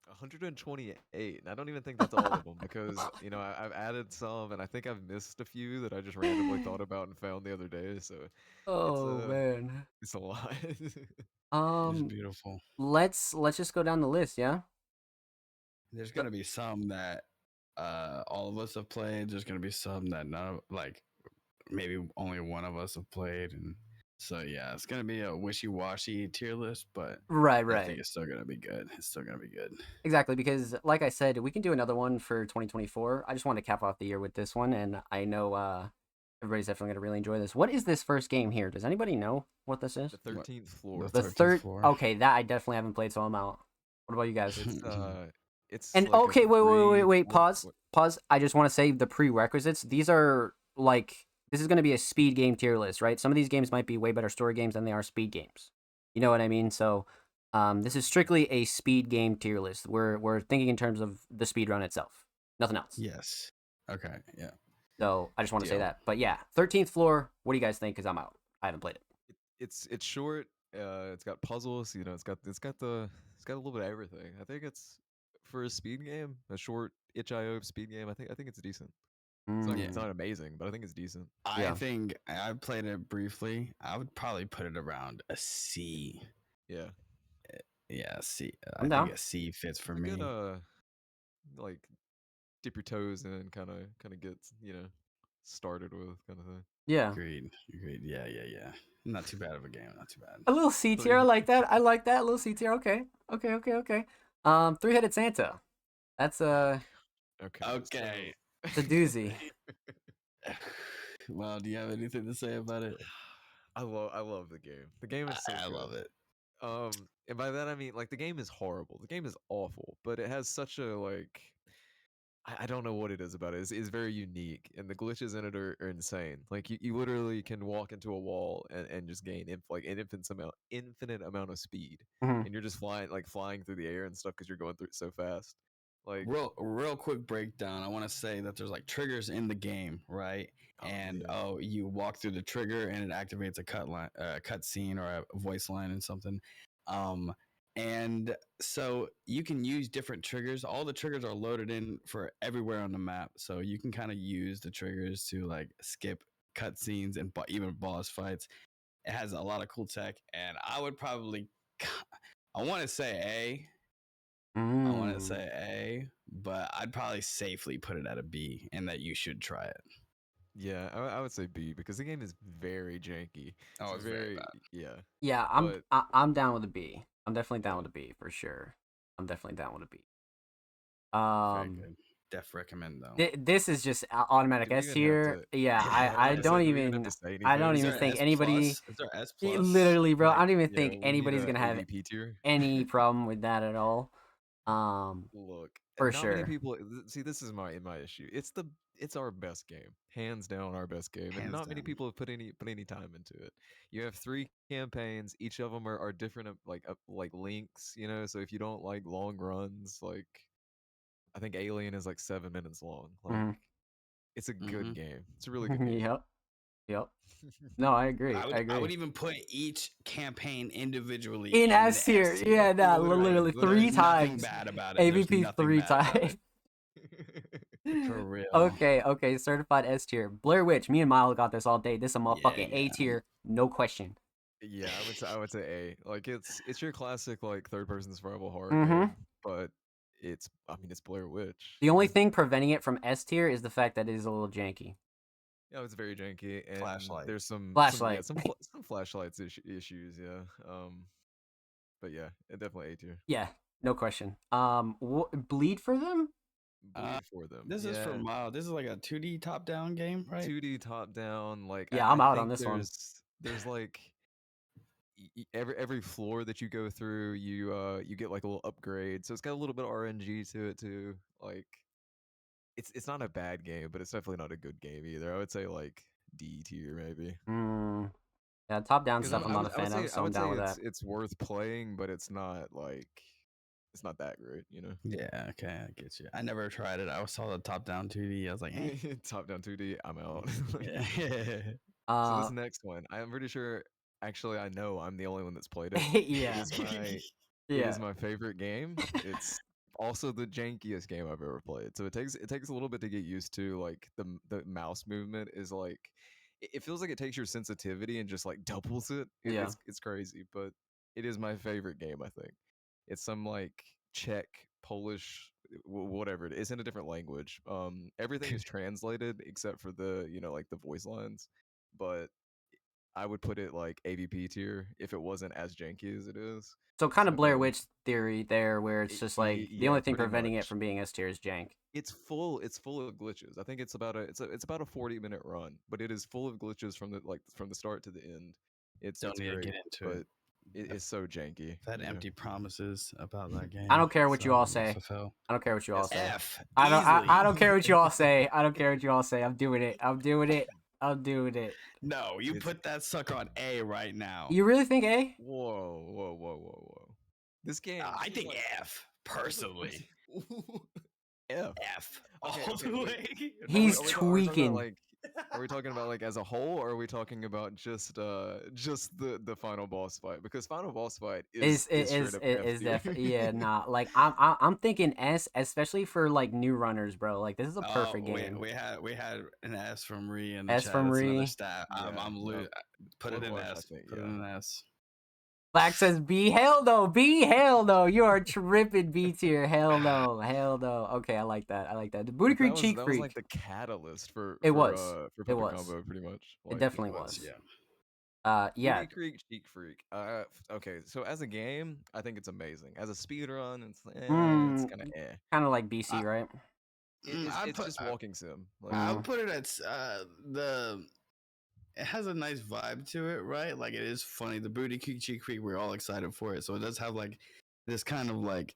S3: 128, and I don't even think that's all of them because I've added some, and I think I've missed a few that I just randomly thought about and found the other day. So it's
S1: Oh man.
S3: it's a lot.
S2: It's
S1: Um
S2: beautiful.
S1: let's just go down the list, yeah?
S2: There's
S1: So,
S2: gonna be some that all of us have played. There's gonna be some that none of, like, maybe only one of us have played, and so yeah, it's gonna be a wishy-washy tier list, but I think
S1: right.
S2: it's still gonna be good. It's still gonna be good.
S1: Exactly, because like I said, we can do another one for 2024. I just wanted to cap off the year with this one, and I know everybody's definitely gonna really enjoy this. What is this first game here? Does anybody know what this is?
S3: The
S2: What?
S3: 13th
S2: The
S3: floor.
S1: The
S2: 13th
S1: third.
S2: floor.
S1: Okay, that I definitely haven't played, so I'm out. What about you guys?
S3: It's
S1: And
S3: like a
S1: okay, wait.
S3: three.
S1: Pause. I just want to say the prerequisites. These are like this is gonna be a speed game tier list, right? Some of these games might be way better story games than they are speed games. You know what I mean? So this is strictly a speed game tier list. We're thinking in terms of the speed run itself, nothing else.
S2: Yes. Okay. Yeah.
S1: So I just want to say
S2: Deal.
S1: that. But yeah, 13th floor. What do you guys think? Because I'm out. I haven't played it.
S3: It's short. It's got puzzles. It's got a little bit of everything. I think it's for a speed game, a short itch.io speed game. I think it's decent. It's
S1: Mm,
S3: not amazing, but I think it's decent.
S2: I
S1: yeah,
S2: think I played it briefly. I would probably put it around a C.
S3: Yeah,
S2: Yeah, C. I
S1: I'm
S2: think
S1: down.
S2: a C fits for
S3: it's a good
S2: me.
S3: like dip your toes in and kind of get started with kind of thing.
S1: Yeah,
S2: Agreed. Agreed. Yeah. Not too bad of a game. Not too bad.
S1: a little C tier. I
S3: Three.
S1: like that. I like that. A little C tier. Okay. Three-headed Santa. That's
S3: Okay,
S2: Okay.
S1: it's a doozy.
S2: Well, do you have anything to say about it?
S3: I love the game. The game is so
S2: I
S3: good.
S2: love it.
S3: And by that I mean like the game is horrible. The game is awful, but it has such a like I don't know what it is about it. It's very unique, and the glitches in it are insane. Like you literally can walk into a wall and just gain like an infinite amount of speed,
S1: Mhm.
S3: and you're just flying through the air and stuff because you're going through it so fast. Like
S2: Real quick breakdown. I want to say that there's like triggers in the game, right?
S3: oh
S2: And
S3: yeah,
S2: you walk through the trigger and it activates a cut scene or a voice line and something. Um, and so you can use different triggers. All the triggers are loaded in for everywhere on the map, so you can kind of use the triggers to like skip cutscenes and even boss fights. It has a lot of cool tech, and I would probably, I want to say A. I want to
S1: Mm.
S2: say A, but I'd probably safely put it at a B, and that you should try it.
S3: yeah. I would say B because the game is very janky.
S2: Oh,
S3: It's
S2: it's very
S3: very
S2: bad.
S3: yeah,
S1: Yeah,
S3: but
S1: I'm down with a B. I'm definitely down
S3: yeah,
S1: with a B for sure. I'm definitely down with a B.
S2: Very
S1: Um,
S2: good. Def recommend though.
S1: this is just automatic
S3: do we
S1: S
S3: even have
S1: tier.
S3: to?
S1: Yeah,
S3: Yeah, I was
S1: I
S3: gonna say,
S1: don't
S3: do we even have
S1: even
S3: to say
S1: I
S3: anything?
S1: don't
S2: Is
S1: even
S2: there an
S1: think
S2: S
S1: anybody
S2: plus? Is there S plus?
S1: literally, bro. I
S2: Like,
S1: don't even
S3: Yeah,
S1: think
S3: we need
S1: anybody's
S3: a
S1: gonna have
S3: AVP tier.
S1: any problem with that at all.
S3: Look,
S1: For
S3: not many
S1: sure.
S3: people see. This is my issue. It's our best game, hands down our best game, and
S2: hands
S3: not many
S2: down.
S3: people have put any time into it. You have 3 campaigns. Each of them are different, like links. So if you don't like long runs, like I think Alien is like 7 minutes long. Like
S1: Mhm.
S3: It's a
S2: Mm-hmm.
S3: good game. It's a really good game.
S1: Yep. Yep. No, I agree.
S2: I
S1: I
S2: would
S1: agree.
S2: even put each campaign individually
S1: In
S2: in
S1: S
S2: the S
S1: tier,
S2: tier.
S1: yeah, nah, literally
S2: There's
S1: three
S2: nothing
S1: times.
S2: bad about it. There's
S1: AVP
S2: nothing
S1: three
S2: bad about
S1: times.
S2: it. For real.
S1: Okay, certified S tier. Blair Witch. Me and Mile got this all day. This is a motherfucking A
S2: Yeah.
S1: tier, no question.
S3: Yeah, I would say A. Like it's your classic like third person survival horror
S1: Mm-hmm.
S3: game, but it's Blair Witch.
S1: The
S3: You
S1: only
S3: know?
S1: thing preventing it from S tier is the fact that it is a little janky.
S3: Yeah, it's very janky, and
S2: Flashlight.
S3: there's
S1: Flashlight.
S3: some flashlights issues. Yeah, but yeah, it definitely A tier.
S1: Yeah, no question. Bleed for them?
S3: Bleed for them.
S2: This is for
S3: Yeah,
S2: Mild. This is like a 2D top down game, right?
S3: 2D top down. Like
S1: Yeah, I'm
S3: I
S1: out on
S3: think
S1: this one.
S3: there's like every floor that you go through, you get like a little upgrade. So it's got a little bit of RNG to it too. Like it's not a bad game, but it's definitely not a good game either. I would say like D tier maybe.
S1: Mm, yeah, top down
S3: Because
S1: stuff I'm not a fan of,
S3: I
S1: so I'm
S3: would
S1: down
S3: say
S1: with that.
S3: it's worth playing, but it's not like it's not that great, you know.
S2: Yeah, okay, I get you. I never tried it. I saw the top down 2D. I was like, eh.
S3: Top down 2D, I'm out.
S2: Yeah.
S3: So this
S1: Uh,
S3: next one, I'm pretty sure. Actually, I know I'm the only one that's played it. It
S1: yeah,
S3: is my it
S1: yeah.
S3: is my favorite game. It's also the jankiest game I've ever played. So it takes a little bit to get used to. Like the mouse movement is like it feels like it takes your sensitivity and just like doubles it.
S1: Yeah.
S3: It's crazy, but it is my favorite game. I think it's some like Czech, Polish, whatever it is. It's in a different language. Everything is translated except for the like the voice lines, but I would put it like AVP tier if it wasn't as janky as it is.
S1: So kind of
S3: So
S1: Blair Witch theory there, where it's just like the
S3: yeah,
S1: only thing
S3: pretty
S1: preventing it
S3: much.
S1: from being S tier is jank.
S3: It's full of glitches. I think it's about a 40-minute run, but it is full of glitches from the start to the end.
S2: Don't
S3: It's
S2: need to get
S3: great,
S2: into
S3: but
S2: it.
S3: it is so janky.
S2: I've had
S3: You know?
S2: empty promises about that
S1: I
S2: game.
S1: don't care what
S2: So
S1: you all
S2: I'm gonna
S1: say.
S2: fulfill.
S1: I don't care what you all
S3: Yes,
S1: say.
S2: F.
S1: I
S2: Easily.
S1: don't care what you all say. I don't care what you all say. I'm doing it. I'm doing it. I'm doing it.
S2: No, you
S3: It's
S2: put that sucker on A right now.
S1: You really think A?
S3: whoa. This game.
S2: I
S3: this is
S2: think
S3: like,
S2: F, personally.
S3: F.
S2: F.
S3: Okay,
S2: All
S3: okay,
S2: the
S3: wait.
S2: way.
S1: He's
S3: Are we talking about
S1: tweaking.
S3: like? Are we talking about like as a whole, or are we talking about just the final boss fight? Because final boss fight is straight up F
S1: Is
S3: tier.
S1: definitely yeah, nah. Like I'm thinking S, especially for like new runners, bro. Like this is a perfect game.
S2: We had an S from Ree in the
S1: S
S2: chat.
S1: from
S2: That's another
S1: Ree.
S2: stat.
S3: Yeah, no,
S2: Put it in
S3: one I
S2: S.
S3: think
S2: Put it
S3: yeah.
S2: in S.
S1: Black says B. Hell no, B. Hell no. You are tripping B tier. Hell no. Hell no. Okay, I like that. I like that. The Booty
S3: Like
S1: Creek Cheek
S3: that was like
S1: Freak.
S3: the catalyst
S1: It was.
S3: for
S1: It
S3: perfect
S1: was.
S3: combo, pretty much.
S1: It
S3: Like
S1: definitely
S2: Was,
S1: was.
S2: yeah.
S1: Yeah.
S3: Booty Creek Cheek Freak. Okay, so as a game, I think it's amazing. As a speed run, it's
S1: Mm,
S3: kind of eh.
S1: kind of like BC,
S2: I,
S1: right?
S3: It's just walking sim. Like
S2: I
S1: Mm.
S2: would put it at the. It has a nice vibe to it, right? Like it is funny. The Booty Cheek Creek, we're all excited for it. So it does have like this kind of like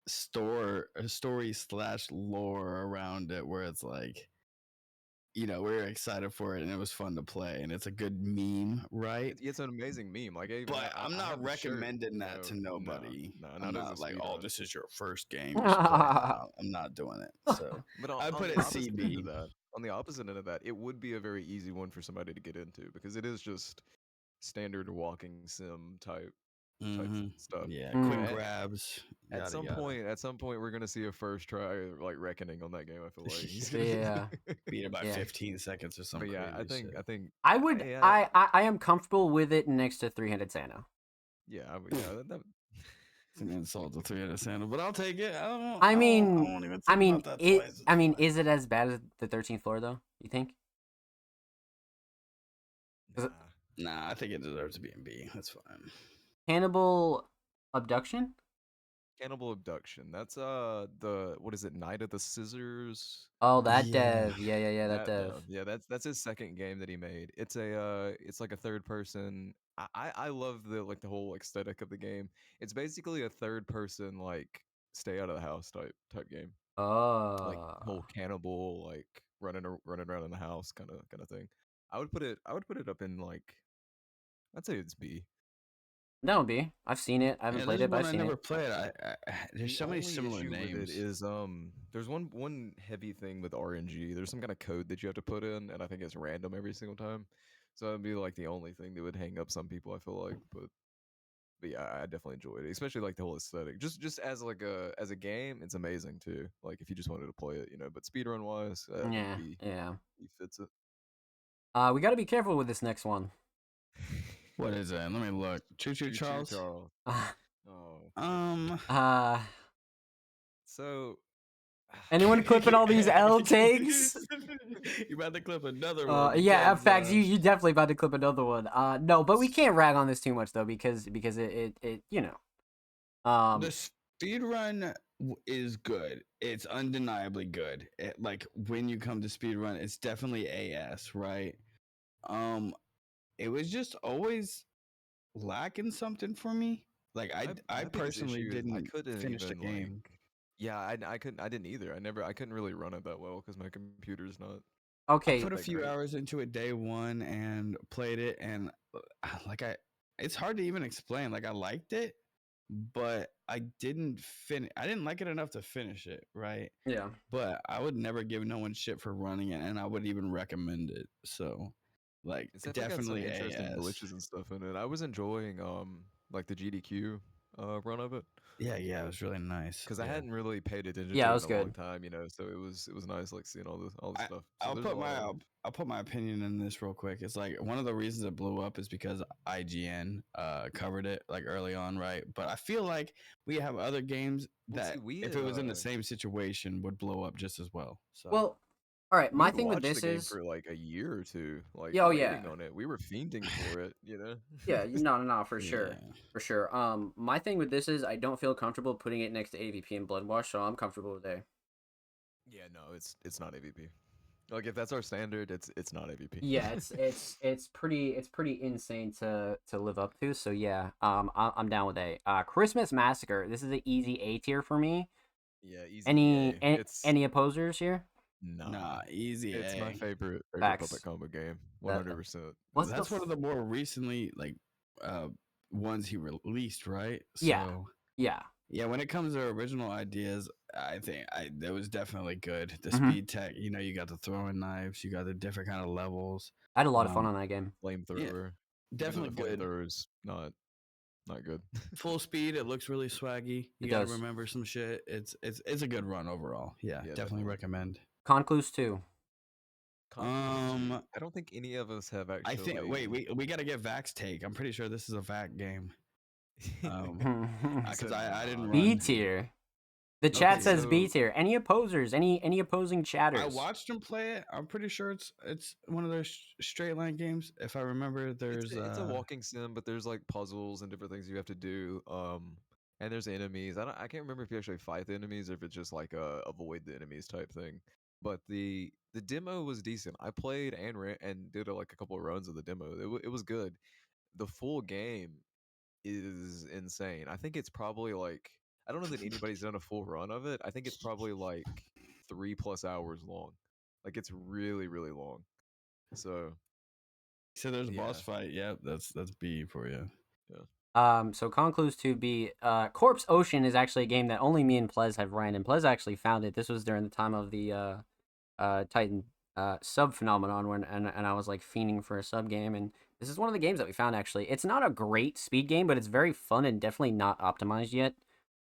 S2: story slash lore around it, where it's like, we're excited for it and it was fun to play and it's a good meme, right?
S3: it's an amazing meme. Like
S2: But I'm
S3: I
S2: not
S3: have the shirt.
S2: recommending
S3: You
S2: that
S3: know,
S2: to nobody.
S3: no,
S2: I'm
S3: not as a
S2: not like,
S3: speed
S2: oh,
S3: run.
S2: this is your first game you should play. No, I'm not doing it. So
S3: But
S2: I
S3: on
S2: put
S3: the
S2: it
S3: opposite end of
S2: CB.
S3: that, it would be a very easy one for somebody to get into because it is just standard walking sim type
S2: Mm-hmm.
S3: stuff.
S2: Yeah,
S3: You know,
S2: quick
S1: Mm.
S2: grabs. Yada yada.
S3: at some point, we're gonna see a first try like reckoning on that game. I feel like.
S1: Yeah.
S2: Beat it by
S1: Yeah.
S2: 15 seconds or some
S3: But yeah,
S2: crazy shit.
S1: I would.
S3: yeah,
S1: I am comfortable with it next to 300 Santa.
S3: yeah, that
S2: It's an insult to 300 sandal, but I'll take it.
S1: I
S2: I
S1: mean,
S2: won't even think about that twice. It's fine.
S1: is it as bad as the 13th floor though? You think?
S3: nah.
S2: Nah, I think it deserves to be in B. That's fine.
S1: Cannibal Abduction?
S3: Cannibal Abduction. That's the what is it? Night of the Scissors.
S1: Oh, that
S2: Yeah.
S1: dev. Yeah, that dev.
S3: Yeah, that's his second game that he made. It's like a third person. I love the like the whole aesthetic of the game. It's basically a third person like stay out of the house type game. Like whole
S1: Oh.
S3: cannibal like running around in the house kind of thing. I would put it up in like I'd say it's B.
S1: That would be. I've seen it. I haven't
S2: Yeah,
S1: played
S2: there's
S1: it, but
S2: one
S1: I've
S2: I
S1: seen
S2: never
S1: it.
S2: played. There's
S3: The
S2: so many
S3: only
S2: similar
S3: issue with it
S2: names.
S3: is there's one heavy thing with RNG. There's some kind of code that you have to put in, and I think it's random every single time. So that'd be like the only thing that would hang up some people. I feel like, but yeah, I definitely enjoyed it, especially like the whole aesthetic. Just as like a game, it's amazing too. Like if you just wanted to play it, you know. But speedrun wise, I think
S1: Yeah, yeah.
S3: he fits it.
S1: We got to be careful with this next one.
S2: What is it? Let me look. Choo Choo
S3: Choo choo
S2: Charles.
S3: Charles. Oh,
S1: uh,
S3: so
S1: anyone clipping all these L takes?
S2: You about to clip another one
S1: Yeah,
S2: because
S1: facts. You definitely about to clip another one. No, but we can't rag on this too much though because it you know.
S2: the speed run is good. It's undeniably good. Like when you come to speed run, it's definitely AS, right? Um, it was just always lacking something for me. Like I
S3: my biggest
S2: personally
S3: issue is I
S2: didn't
S3: couldn't
S2: finish the
S3: even like.
S2: game.
S3: Yeah, I couldn't. I didn't either. I couldn't really run it that well because my computer's
S2: I
S1: Okay.
S2: put a
S3: that
S2: few
S3: great.
S2: hours into it day one and played it, and like it's hard to even explain. Like I liked it, but I didn't finish. I didn't like it enough to finish it, right?
S1: Yeah.
S2: But I would never give no one shit for running it, and I would even recommend it. So, like,
S3: It's definitely got some
S2: definitely
S3: interesting
S2: AS.
S3: glitches and stuff in it. I was enjoying like the GDQ run of it
S2: Yeah, it was really nice.
S3: because I
S2: Yeah.
S3: hadn't really paid attention
S1: Yeah,
S3: to
S1: it
S3: it
S1: was
S3: in a long
S1: good.
S3: time, you know. So it was nice like seeing all the
S2: I,
S3: stuff. So
S2: I'll
S3: there's a
S2: put
S3: lot
S2: my
S3: of
S2: I'll put my opinion in this real quick. It's like one of the reasons it blew up is because IGN covered it like early on, right? But I feel like we have other games
S3: well, see,
S2: that if it was in the same situation would blow up just as well. So
S1: Well, all right.
S3: we
S1: My
S3: had
S1: thing with
S3: watched the
S1: this
S3: game
S1: is,
S3: for like a year or two, like
S1: yeah, oh yeah,
S3: waiting on it. We were fiending for it, you know.
S1: yeah. No, for
S2: yeah,
S1: sure, for sure. My thing with this is I don't feel comfortable putting it next to AVP and Bloodwash, so I'm comfortable with there.
S3: Yeah, no, it's not AVP. Like if that's our standard, it's not AVP.
S1: Yeah, it's pretty insane to live up to. So yeah, I'm down with A. Christmas Massacre. This is an easy A tier for me.
S3: Yeah, easy
S1: Any
S3: EA.
S1: any,
S3: It's
S1: any opposers here?
S3: nah.
S2: nah, easy
S3: It's my
S2: A.
S3: favorite puppet
S1: Facts.
S3: combo game.
S1: That
S3: 100%.
S1: what's the
S2: That's one of the more recently like uh ones he released, right?
S1: yeah,
S2: So
S1: yeah.
S2: yeah, when it comes to original ideas, I think that was definitely good. The
S1: Mm-hmm.
S2: speed tech, you got the throwing knives, you got the different kind of levels.
S1: I had a lot of fun
S2: Um,
S1: on that game.
S2: yeah,
S3: Flamethrower. Even though
S2: definitely
S3: the
S2: good.
S3: flamethrower is not good.
S2: Full speed, it looks really swaggy. You
S1: It
S2: got to
S1: does.
S2: remember some shit. It's a good run overall. Yeah,
S3: Yeah,
S2: definitely
S3: definitely.
S2: recommend.
S1: Concluse 2.
S3: Concluse 2.
S2: Um,
S3: I don't think any of us have
S2: I think wait,
S3: actually.
S2: we got to get Vac's take. I'm pretty sure this is a Vac game.
S3: He
S2: Because
S3: said,
S2: I
S3: nah.
S2: didn't
S1: B
S2: run.
S1: tier. The
S2: Okay,
S1: chat says B
S3: So
S1: tier. Any opposers? Any opposing
S2: I
S1: chatters?
S2: watched him play it. I'm pretty sure it's one of those straight line games. If I remember,
S3: it's
S2: there's
S3: a walking sim, but there's like puzzles and different things you have to do. And there's enemies. I can't remember if you actually fight the enemies or if it's just like a avoid the enemies type thing. But the demo was decent. I played and did like a couple of runs of the demo. It was good. The full game is insane. I think it's probably like I don't know that anybody's done a full run of it. I think it's probably like 3+ hours long. Like it's really really long. So
S2: so there's a
S3: yeah,
S2: boss fight. Yep, that's B for you.
S3: yeah.
S1: So concludes to be Corpse Ocean is actually a game that only me and Plez have ran, and Plez actually found it. This was during the time of the Titan sub phenomenon when and I was like fiending for a sub game, and this is one of the games that we found actually. It's not a great speed game, but it's very fun and definitely not optimized yet.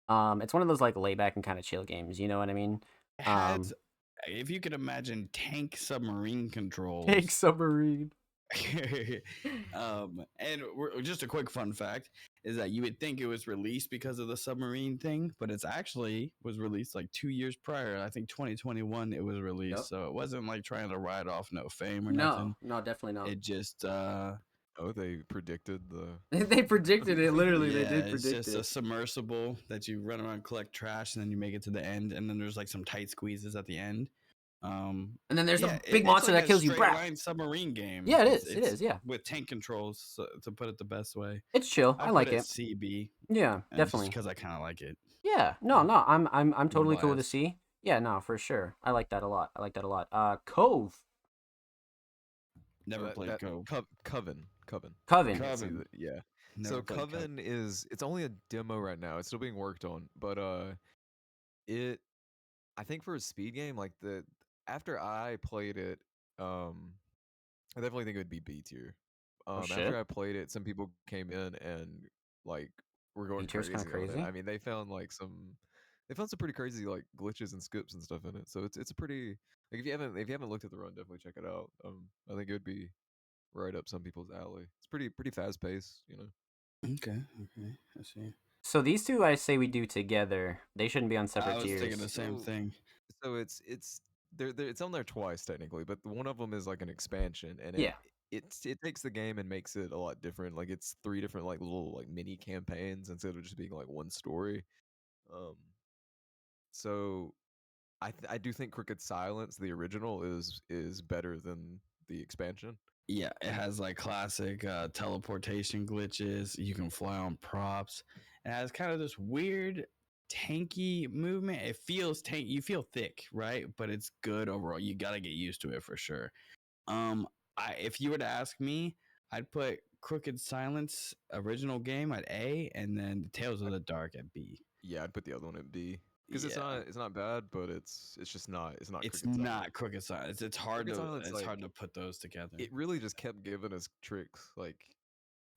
S1: It's one of those like layback and kind of chill games, you know what I mean?
S2: It has, if you could imagine, tank submarine
S1: Take
S2: controls.
S1: submarine.
S2: And just a quick fun fact is that you would think it was released because of the submarine thing, but it's actually was released like 2 years prior. I think 2021 it was
S1: Yep.
S2: released, so it wasn't like trying to ride off no fame or
S1: No,
S2: nothing.
S1: no, definitely not.
S2: It just
S3: Oh, they predicted the.
S1: They predicted it. Literally, they
S2: yeah,
S1: did
S2: it's
S1: predict
S2: just a
S1: it.
S2: submersible that you run around, collect trash, and then you make it to the end, and then there's like some tight squeezes at the end.
S1: And then there's
S2: Yeah,
S1: a big
S2: it's
S1: monster
S2: like
S1: that
S2: a
S1: kills you,
S2: straight
S1: brah.
S2: line submarine game.
S1: Yeah, it
S2: It's
S1: is. It is. Yeah,
S2: with tank controls, to put it the best way.
S1: it's chill.
S2: I
S1: I
S2: put
S1: like
S2: it
S1: it.
S2: CB,
S1: Yeah,
S2: and just
S1: definitely.
S2: because I kind of like it.
S1: Yeah, no, I'm totally cool with the
S2: Biased.
S1: C. Yeah, no, for sure. I like that a lot. I like that a lot. Cove.
S2: Never played
S3: That
S2: Cove.
S3: Coven.
S1: Coven.
S3: Can't see
S2: Coven.
S3: that. Yeah.
S2: Never
S3: So
S2: played Coven.
S3: Coven it's only a demo right now. It's still being worked on, but it I think for a speed game like the after I played it, I definitely think it would be B tier.
S1: Oh
S3: After
S1: shit.
S3: I played it, some people came in and like were
S1: B
S3: going
S1: tier's kind of
S3: crazy on it.
S1: crazy.
S3: I mean, they found some pretty crazy like glitches and skips and stuff in it. So it's a pretty like if you haven't looked at the run, definitely check it out. I think it would be right up some people's alley. It's pretty fast paced, you know.
S2: Okay. I see.
S1: So these two, I say we do together. They shouldn't be on
S2: I
S1: separate
S2: was thinking the
S1: tiers.
S2: same
S3: So
S2: thing.
S3: it's it's on there twice technically, but one of them is like an expansion, and
S1: Yeah.
S3: it takes the game and makes it a lot different. Like it's three different like little like mini campaigns instead of just being like one story. Um, so I do think Crooked Silence, the original, is better than the expansion.
S2: Yeah, it has like classic teleportation glitches. You can fly on props. It has kind of this weird tanky movement. It feels tank. You feel thick, right? But it's good overall. You gotta get used to it for sure. If you were to ask me, I'd put Crooked Silence original game at A, and then Tales of
S3: I,
S2: the Dark at B.
S3: yeah, I'd put the other one at B because
S2: Yeah,
S3: it's not bad, but it's just it's not
S2: it's
S3: Crooked
S2: not
S3: Silence.
S2: Crooked Silence.
S3: Crooked Silence
S2: It's hard
S3: like
S2: to put those together.
S3: it really just kept giving us tricks. Like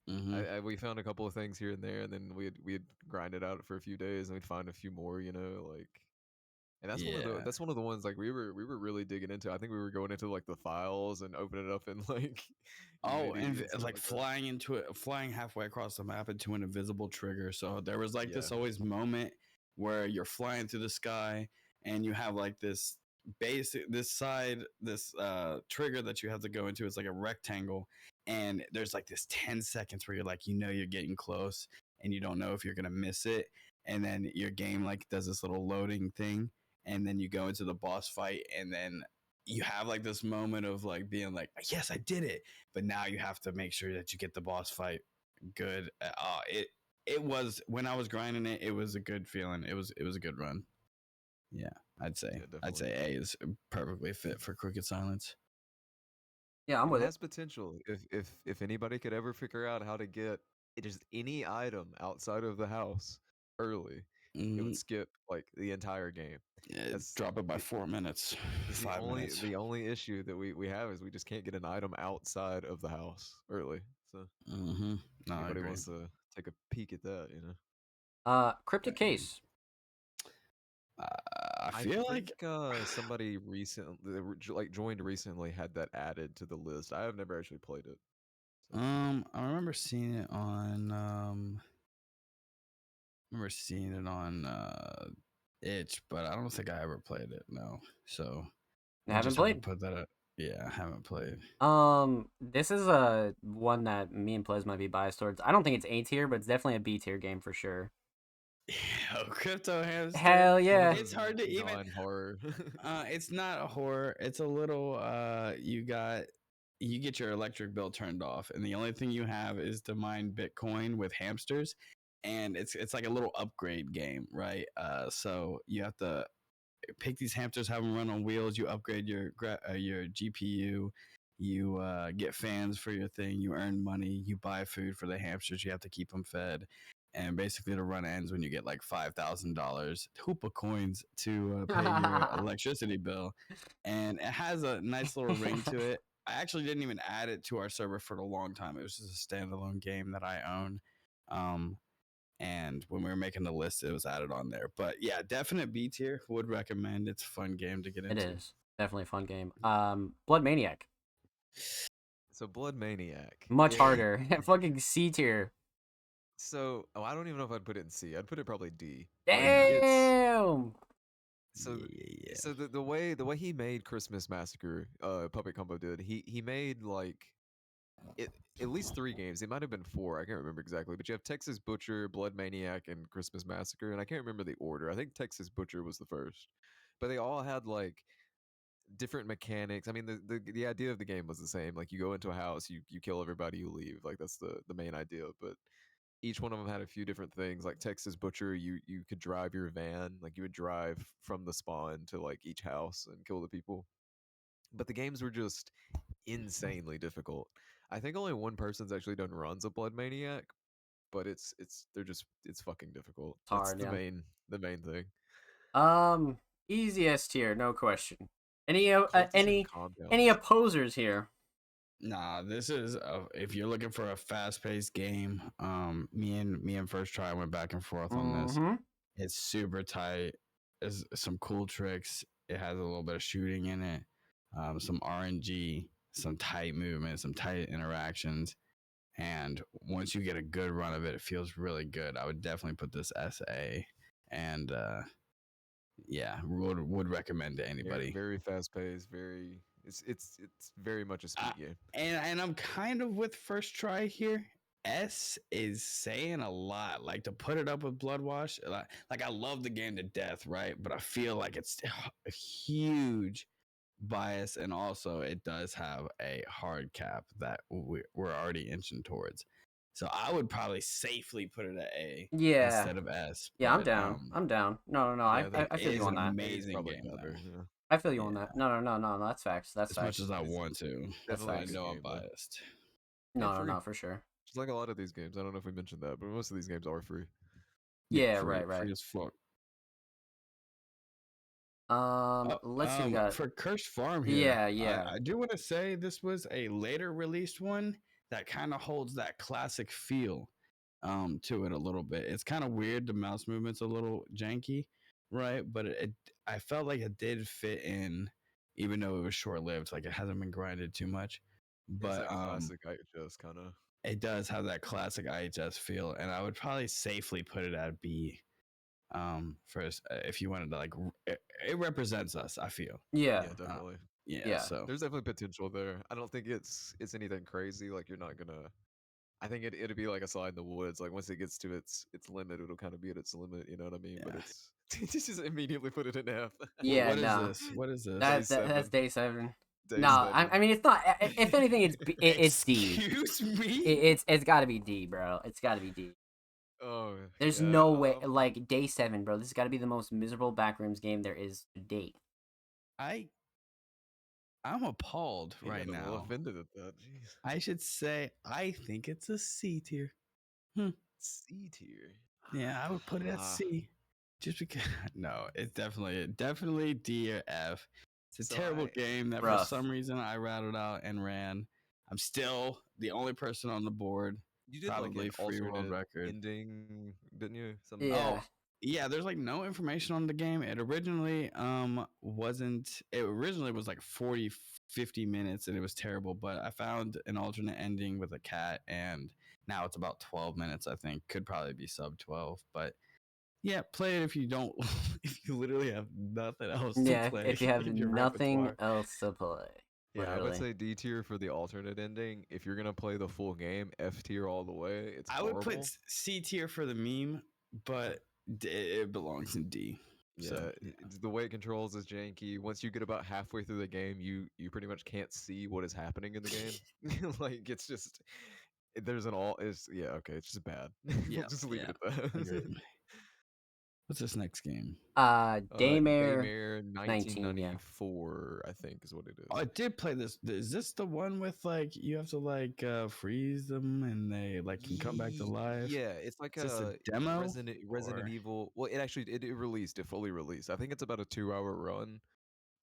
S2: Mm-hmm.
S3: we found a couple of things here and there, and then we'd grind it out for a few days, and we'd find a few more, you know, like. And
S2: Yeah.
S3: that's one of the ones like we were really digging into. I think we were going into like the files and opening it up in like
S2: Oh,
S3: Unity
S2: and
S3: and stuff
S2: like
S3: like that.
S2: flying halfway across the map into an invisible trigger. So there was like
S3: Yeah,
S2: this always moment where you're flying through the sky and you have like this trigger that you have to go into. It's like a rectangle, and there's like this 10 seconds where you're getting close and you don't know if you're gonna miss it, and then your game like does this little loading thing, and then you go into the boss fight, and then you have like this moment of like being like, yes, I did it, but now you have to make sure that you get the boss fight good. It was, when I was grinding it, it was a good feeling. It was a good run. Yeah,
S3: yeah,
S2: I'd
S3: definitely.
S2: say A is perfectly fit for Crooked Silence.
S1: Yeah, I'm
S3: It
S1: with it.
S3: has potential. If anybody could ever figure out how to get it just any item outside of the house early, it would
S2: Mm,
S3: skip like the entire game.
S2: yeah,
S3: That's
S2: drop it by
S3: the
S2: 4 minutes, 5 minutes.
S3: the only issue that we have is we just can't get an item outside of the house early. So
S2: Mm-hmm. No, I
S3: anybody
S2: agree.
S3: wants to take a peek at that, you know.
S2: I
S1: Cryptic
S2: agree.
S1: Case.
S2: I
S3: I
S2: feel
S3: think
S2: like
S3: somebody recently like joined recently had that added to the list. I have never actually played it. So
S2: I remember seeing it on itch, but I don't think I ever played it. No, so
S1: I
S2: we'll
S1: haven't
S2: just have to
S1: played.
S2: put that up. Yeah, I haven't played.
S1: This is a one that me and Plez might be biased towards. I don't think it's A tier, but it's definitely a B tier game for sure.
S2: Yo, Crypto Hamster.
S1: Hell
S3: it's one of
S1: yeah.
S2: It's
S3: those
S2: hard to even.
S3: non-horror.
S2: It's not a horror. It's a little. You get your electric bill turned off, and the only thing you have is to mine Bitcoin with hamsters, and it's like a little upgrade game, right? So you have to pick these hamsters, have them run on wheels. You upgrade your GPU. You get fans for your thing. You earn money. You buy food for the hamsters. You have to keep them fed. And basically, the run ends when you get like $5,000 hoop of coins to pay your electricity bill. And it has a nice little ring to it. I actually didn't even add it to our server for a long time. It was just a standalone game that I own. Um, and when we were making the list, it was added on there. But yeah, definite B tier. Would recommend. It's a fun game to get
S1: It
S2: into.
S1: is definitely a fun game. Blood Maniac.
S3: So Blood Maniac.
S1: Much harder. Fucking C tier.
S3: So I don't even know if I'd put it in C. I'd put it probably D. Like it's
S1: Damn.
S3: so
S2: Yeah.
S3: the way he made Christmas Massacre, Puppet Combo did. He made like it at least three games. It might have been four. I can't remember exactly. But you have Texas Butcher, Blood Maniac, and Christmas Massacre, and I can't remember the order. I think Texas Butcher was the first, but they all had like different mechanics. I mean, the idea of the game was the same. Like you go into a house, you kill everybody, you leave. Like that's the main idea. But each one of them had a few different things. Like Texas Butcher, you could drive your van. Like you would drive from the spawn to like each house and kill the people. But the games were just insanely difficult. I think only one person's actually done runs of Blood Maniac, but it's fucking difficult.
S1: It's
S3: That's
S1: hard, yeah.
S3: the main thing.
S1: Easy S tier, no question. Any
S3: Cultists and
S1: any
S3: compounds.
S1: opposers here?
S2: Nah, this is if you're looking for a fast-paced game. Me and First Try went back and forth on this.
S1: Mm-hmm.
S2: It's super tight. There's some cool tricks. It has a little bit of shooting in it, some RNG, some tight movement, some tight interactions. And once you get a good run of it, it feels really good. I would definitely put this SA, and yeah, would recommend to
S3: Very,
S2: anybody.
S3: very fast paced. Very. It's very much a
S2: I,
S3: speed game.
S2: and I'm kind of with First Try here. S is saying a lot. Like to put it up with Bloodwash, like I love the game to death, right? But I feel like it's a huge bias, and also it does have a hard cap that we're already inching towards. So I would probably safely put it at A
S1: Yeah.
S2: instead of S.
S1: Yeah, I'm
S2: But
S1: down. I'm down. No. I,
S3: Yeah, I
S1: I
S3: think
S1: I
S2: it
S1: feel you
S2: is
S1: on
S2: an
S1: that.
S3: A is
S2: amazing
S3: probably
S2: game
S3: better.
S2: though.
S3: Yeah.
S1: I feel you on
S2: Yeah,
S1: that. No. That's facts. That's
S2: as much
S1: facts.
S2: as I
S3: It's
S2: want to,
S1: That's
S3: definitely a
S2: I
S1: facts.
S3: good
S2: know I'm
S3: game though.
S2: biased.
S3: And
S1: No,
S3: free.
S1: for sure.
S3: Just like a lot of these games. I don't know if we mentioned that, but most of these games are free.
S2: Yeah,
S1: Yeah,
S2: free,
S1: right.
S2: free as fuck.
S1: Let's see. We got.
S2: For Cursed Farm here,
S1: Yeah.
S2: I do want to say this was a later released one that kind of holds that classic feel to it a little bit. It's kind of weird. The mouse movement's a little janky, right? But I felt like it did fit in, even though it was short lived. Like it hasn't been grinded too much,
S3: It's
S2: but
S3: that classic IHS kind of.
S2: it does have that classic IHS feel, and I would probably safely put it at B. First, if you wanted to it represents us. I feel.
S1: Yeah.
S3: Yeah, definitely.
S2: Yeah,
S1: Yeah.
S2: so
S3: There's definitely potential there. I don't think it's anything crazy. Like you're not gonna. I think it'd be like a slide in the woods. Like once it gets to its limit, it'll kind of be at its limit. You know what I mean? But
S2: yeah.
S3: it's just immediately put it in F.
S1: Yeah.
S2: What is
S1: No.
S2: this? What is this?
S3: Day
S1: That's
S3: seven.
S1: day 7.
S3: Day
S1: No,
S3: seven.
S1: I mean it's not. If anything, it's D.
S2: Excuse me.
S1: It's got to be D, bro. It's got to be D.
S3: Oh
S1: There's
S3: yeah.
S1: no way. Like day 7, bro. This has got to be the most miserable backrooms game there is to date.
S2: I'm appalled
S3: He
S2: right
S3: got a little
S2: now.
S3: offended at that. Jeez.
S2: I should say I think it's a C tier.
S3: C tier.
S2: Yeah, I would put it at C. Just because no, it's definitely D or F. It's a
S3: So
S2: terrible game that
S1: Rough.
S2: for some reason I rattled out and ran. I'm still the only person on the board.
S3: You did
S2: Probably
S3: like an
S2: free world
S3: alternate
S2: record.
S3: ending, didn't you? Something.
S1: Yeah.
S2: Oh, yeah, there's like no information on the game. It originally wasn't it originally was like 40 50 minutes and it was terrible, but I found an alternate ending with a cat and now it's about 12 minutes, I think. Could probably be sub 12, but yeah, play it if you don't if you literally have nothing else to
S1: Yeah.
S2: play
S1: If you have
S2: in your
S1: nothing
S2: repertoire.
S1: else to play.
S3: Yeah, I would
S1: Literally.
S3: say D tier for the alternate ending. If you're gonna play the full game, F tier all the way. It's
S2: I would
S3: horrible.
S2: put C tier for the meme, but it belongs in D.
S3: Yeah,
S2: So, yeah.
S3: the way it controls is janky. Once you get about halfway through the game, you pretty much can't see what is happening in the game. Like it's just there's an all is yeah okay it's just bad.
S2: Yeah,
S3: We'll just leave
S2: yeah.
S3: it at that.
S2: Agreed. What's this next game?
S1: Daymare
S3: Daymare
S1: 19. Yeah.
S3: 1994 I think is what it is.
S2: Oh, I did play this. Is this the one with like you have to like freeze them and they like can come back to life?
S3: Yeah, it's like
S2: Is this a
S3: a
S2: demo?
S3: Resident
S2: Or-
S3: Evil. Well, it released, it fully released. I think it's about a 2 hour run,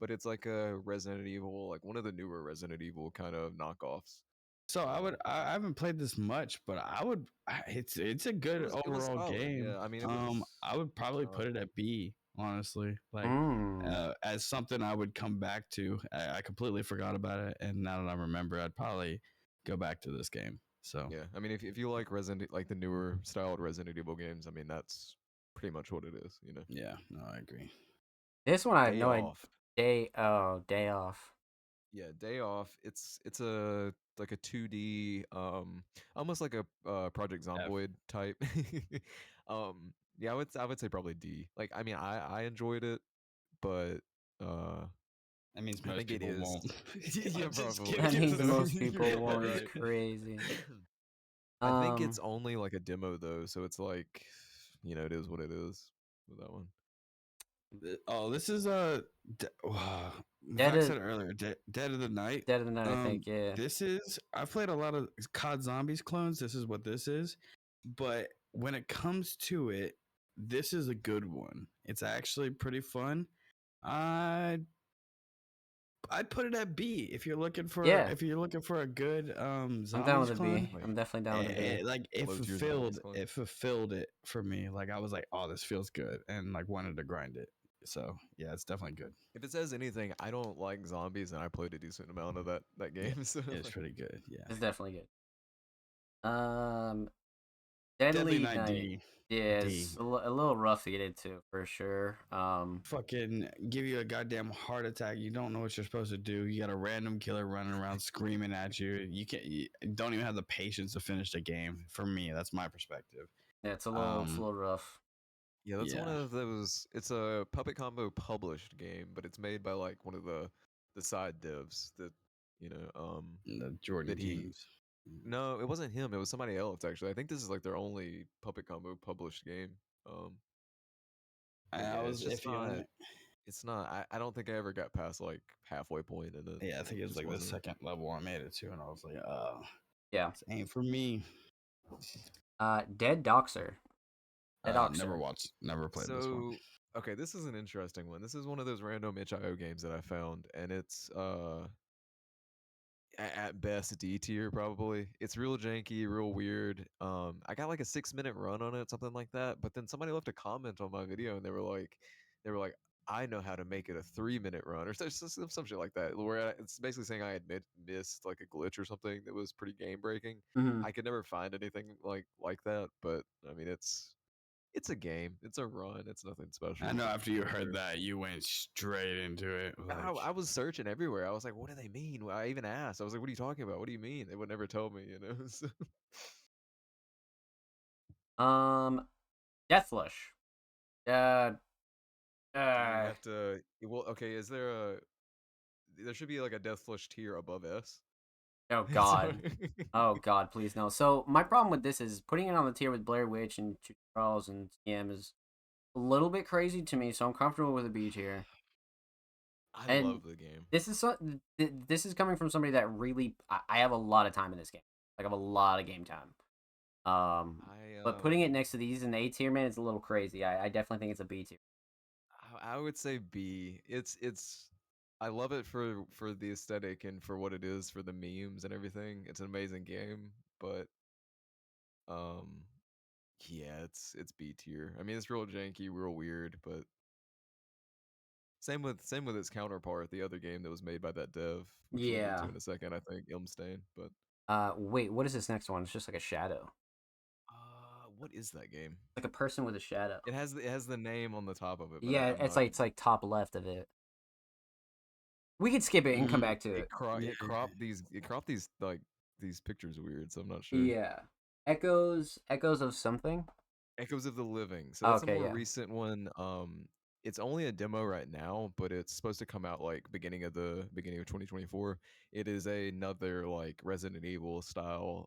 S3: but it's like a Resident Evil, like one of the newer Resident Evil kind of knockoffs.
S2: So I haven't played this much, but it's a
S3: It
S2: good
S3: was
S2: overall
S3: solid.
S2: game.
S3: Yeah, I mean it was
S2: I would probably put
S3: solid.
S2: it at B, honestly. Like
S1: Mm.
S2: as something I would come back to. I completely forgot about it, and now that I remember, I'd probably go back to this game. So
S3: Yeah, I mean if you like Resident like the newer styled Resident Evil games, I mean that's pretty much what it is, you know.
S2: yeah, no, I agree.
S1: This one I have
S3: Day
S1: no idea.
S3: Off.
S1: Day off.
S3: Yeah, Day Off. It's a like a 2D almost like a Project Zomboid type. Yeah, I would say probably D. Like I mean I enjoyed it, but
S2: That means
S3: I
S2: most
S3: think it
S2: people
S3: is
S2: won't.
S3: yeah,
S2: I'm just
S3: probably.
S1: That
S2: kidding.
S1: means most
S3: You're
S1: people
S3: probably
S1: won't. It's
S3: right.
S1: crazy.
S3: I think it's only like a demo though, so it's like it is what it is with that one.
S2: Oh, this is a
S1: Dead
S2: Vac
S1: of
S2: said earlier, Dead of the Night.
S1: Dead of the Night, I think. Yeah.
S2: I've played a lot of COD Zombies clones. This is what this is. But when it comes to it, this is a good one. It's actually pretty fun. I I'd put it at B if you're looking for
S1: Yeah.
S2: a good
S1: I'm down
S2: zombies
S1: with a B.
S2: clone.
S3: Like
S1: I'm definitely down with a B.
S2: Like it
S3: low tier zombies clone.
S2: fulfilled it for me. Like I was like, oh, this feels good, and like wanted to grind it. So yeah, it's definitely good.
S3: If it says anything, I don't like zombies, and I played a decent amount of that
S2: Yeah,
S3: game. So
S2: it's
S3: like,
S2: pretty good. Yeah,
S1: It's definitely good.
S2: Deadly
S1: Deadly
S2: Night
S1: Night.
S2: D.
S1: Yeah,
S2: D.
S1: it's a little rough to get into for sure.
S2: Fucking give you a goddamn heart attack. You don't know what you're supposed to do. You got a random killer running around screaming at you. You don't even have the patience to finish the game. For me, that's my perspective.
S1: Yeah, it's a
S2: Um,
S1: little rough.
S3: yeah, that's one
S2: yeah,
S3: of those. It's a Puppet Combo published game, but it's made by like one of the side devs that you know
S2: the Jordan
S3: that he.
S2: teams.
S3: No, it wasn't him. It was somebody else actually. I think this is like their only Puppet Combo published game. Um, but
S2: I
S3: yeah, it's
S2: was
S3: just
S2: iffy on
S3: not.
S2: it.
S3: It's not. I don't think I ever got past like halfway point in it.
S2: Yeah, I think it
S3: It
S2: was
S3: just
S2: like the
S3: wasn't.
S2: second level I made it to, and I was like, oh,
S1: Yeah.
S2: this ain't for me.
S1: Dead Doxer. Dead Doxer.
S2: Never played this one.
S3: So okay, this is an interesting one. This is one of those random itch.io games that I found, and it's at best D tier probably. It's real janky, real weird. I got like a 6 minute run on it, something like that. But then somebody left a comment on my video, and they were like, I know how to make it a 3 minute run, or some shit like that. Where it's basically saying I had missed like a glitch or something that was pretty game breaking.
S1: Mm-hmm.
S3: I could never find anything like that, but I mean it's a game. It's a run. It's nothing special.
S2: I know after you
S3: For
S2: heard
S3: sure.
S2: that, you went straight into it. Like,
S3: I was searching everywhere. I was like, "What do they mean?" Well, I even asked. I was like, "What are you talking about? What do you mean?" They would never tell me. You know. So,
S1: Death Flush. Uh,
S3: do you
S1: uh,
S3: have to? Well, okay. Is there a? There should be like a Death Flush tier above S.
S1: oh
S3: So,
S1: God. Oh God, please no. So my problem with this is putting it on the tier with Blair Witch and Two Charles and TM is a little bit crazy to me, so I'm comfortable with a B tier.
S3: I
S1: And
S3: love the game.
S1: this is coming from somebody that really I have a lot of time in this game. Like I have a lot of game time.
S3: I
S1: But putting it next to these in the A tier, man, it's a little crazy. I definitely think it's a B tier.
S3: I would say B. It's. I love it for the aesthetic and for what it is for the memes and everything. It's an amazing game, but um yeah, it's B tier. I mean, it's real janky, real weird, but same with its counterpart, the other game that was made by that dev, which we'll get to
S1: Yeah.
S3: in a second. I think Ilmstain, but
S1: Wait, what is this next one? It's just like a shadow.
S3: what is that game?
S1: Like a person with a shadow.
S3: It has the name on the top of it, but
S1: Yeah,
S3: I'm not.
S1: it's like top left of it. We could skip it and come
S2: mm,
S1: back to
S3: It
S1: it.
S3: cro-
S2: yeah,
S3: it cropped these like these pictures weird, so I'm not sure.
S1: Yeah. Echoes of something.
S3: Echoes of the Living. So that's a
S1: Okay,
S3: more
S1: yeah.
S3: recent one. It's only a demo right now, but it's supposed to come out like beginning of 2024. It is another like Resident Evil style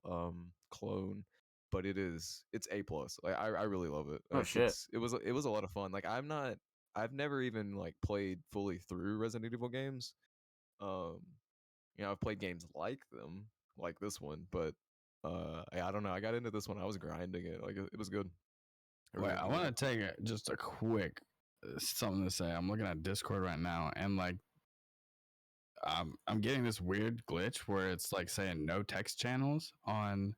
S3: clone, but it's A plus. Like I really love it.
S1: Oh
S3: Like
S1: shit.
S3: it was a lot of fun. Like I've never even like played fully through Resident Evil games. Um, I've played games like them, like this one, but I don't know. I got into this one. I was grinding it. Like it was good. I
S2: Wait,
S3: really
S2: I
S3: enjoyed
S2: want
S3: it.
S2: to take just a quick something to say. I'm looking at Discord right now, and like, I'm getting this weird glitch where it's like saying no text channels on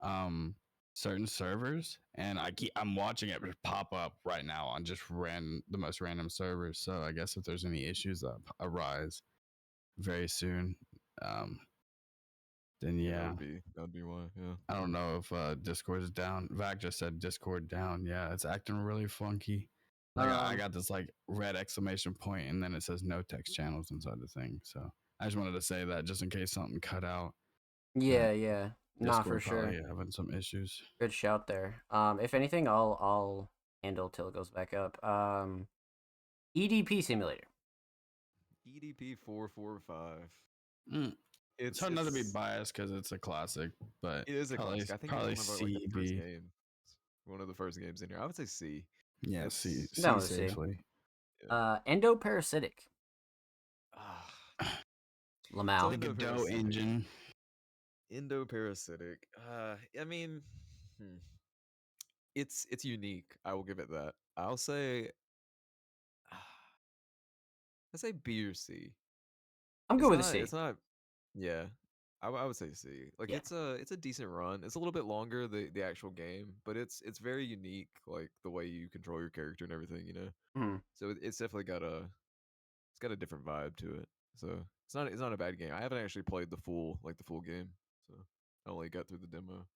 S2: um certain servers, and I'm watching it pop up right now on just the most random servers. So I guess if there's any issues that arise very soon, um, then
S3: Yeah, that
S2: yeah.
S3: would be that would be why. Yeah.
S2: I don't know if Discord is down. Vac just said Discord down. Yeah, it's acting really funky. Like I
S1: Um
S2: got this like red exclamation point, and then it says no text channels inside the thing. So I just wanted to say that just in case something cut out. That
S1: yeah. Nah, for
S2: Discord probably
S1: sure.
S2: having some issues.
S1: Good shout there. If anything, I'll handle till it goes back up. EDP simulator.
S3: EDP 445.
S2: Mm, it's
S3: It's
S2: hard not to be
S3: it's
S2: biased because it's a classic, but
S3: it is a
S2: probably
S3: classic. I think it was
S2: probably
S3: one of our like the first
S2: CB.
S3: games. One of the first games in here. I would say C.
S2: Yeah,
S3: It's
S1: Down
S2: C
S1: with a C.
S2: safely.
S3: yeah.
S1: Endoparasitic.
S3: So
S1: Lamau.
S2: The Godot
S3: endoparasitic.
S2: engine.
S3: Endoparasitic. I mean, hmm, it's unique. I will give it that. I'll say, I say B or C.
S1: I'm good
S3: It's
S1: with a
S3: not.
S1: C.
S3: It's not. Yeah, I would say C. Like
S1: Yeah.
S3: it's a decent run. It's a little bit longer the actual game, but it's very unique. Like the way you control your character and everything.
S1: Hmm.
S3: So it's definitely got a different vibe to it. So it's not a bad game. I haven't actually played the full game. So I only got through the demo.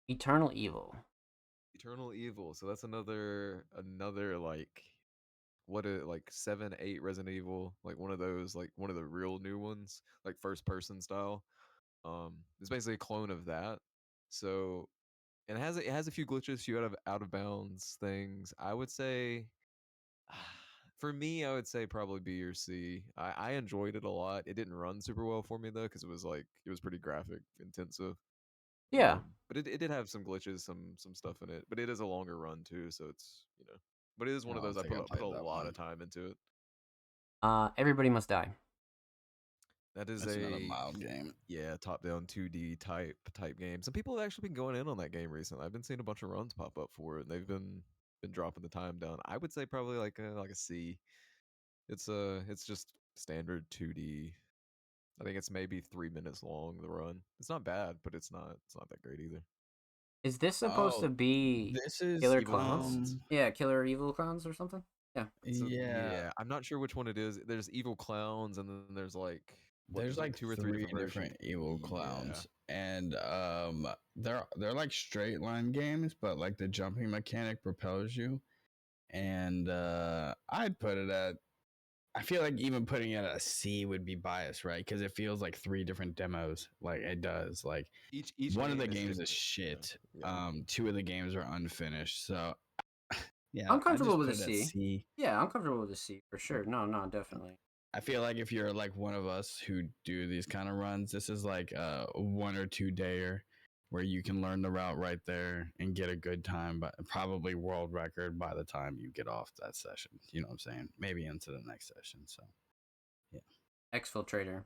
S1: Eternal Evil.
S3: Eternal Evil. So that's another like what a like 7, 8 Resident Evil, like one of those, like one of the real new ones, like first person style. It's basically a clone of that. So and it has a few glitches, few out of bounds things. I would say for me, I would say probably B or C. I enjoyed it a lot. It didn't run super well for me though, because it was pretty graphic intensive.
S1: Yeah.
S3: But it did have some glitches, some stuff in it. But it is a longer run too, so it's. But it is
S2: I
S3: one of
S2: don't
S3: those I
S2: think
S3: put
S2: I
S3: put a
S2: played that
S3: lot
S2: one.
S3: of time into it.
S1: Everybody Must Die.
S3: That is
S2: That's another
S3: a
S2: mild game.
S3: yeah, top down 2D type game. Some people have actually been going in on that game recently. I've been seeing a bunch of runs pop up for it, and they've been dropping the time down. I would say probably like a C. It's just standard 2D. I think it's maybe 3 minutes long. The run. It's not bad, but it's not that great either.
S1: Is this supposed
S2: Oh,
S1: to be
S2: this is
S1: Killer
S3: Evil
S1: Clowns?
S3: Clowns.
S1: Yeah, Killer Evil Clowns or something? Yeah.
S3: So
S2: yeah.
S3: yeah, I'm not sure which one it is. There's Evil Clowns, and then there's like what?
S2: There's
S3: There's like
S2: like
S3: two or three
S2: three
S3: different versions.
S2: different evil
S3: Yeah,
S2: clowns, and they're like straight line games, but like the jumping mechanic propels you. And I'd put it at. I feel like even putting it at a C would be biased, right? Because it feels like three different demos. Like it does. Like
S3: each
S2: one of the
S3: game is
S2: games is
S3: different. Yeah,
S2: shit.
S3: yeah.
S2: Two of the games are unfinished. So yeah,
S1: I'm
S2: I
S1: comfortable
S2: just
S1: with
S2: put
S1: a
S2: it at
S1: C.
S2: C.
S1: Yeah, I'm comfortable with a C for sure. No, no, definitely.
S2: I feel like if you're like one of us who do these kind of runs, this is like a 1 or 2 dayer where you can learn the route right there and get a good time, but probably world record by the time you get off that session. You know what I'm saying? Maybe into the next session. So yeah,
S1: Exfiltrator.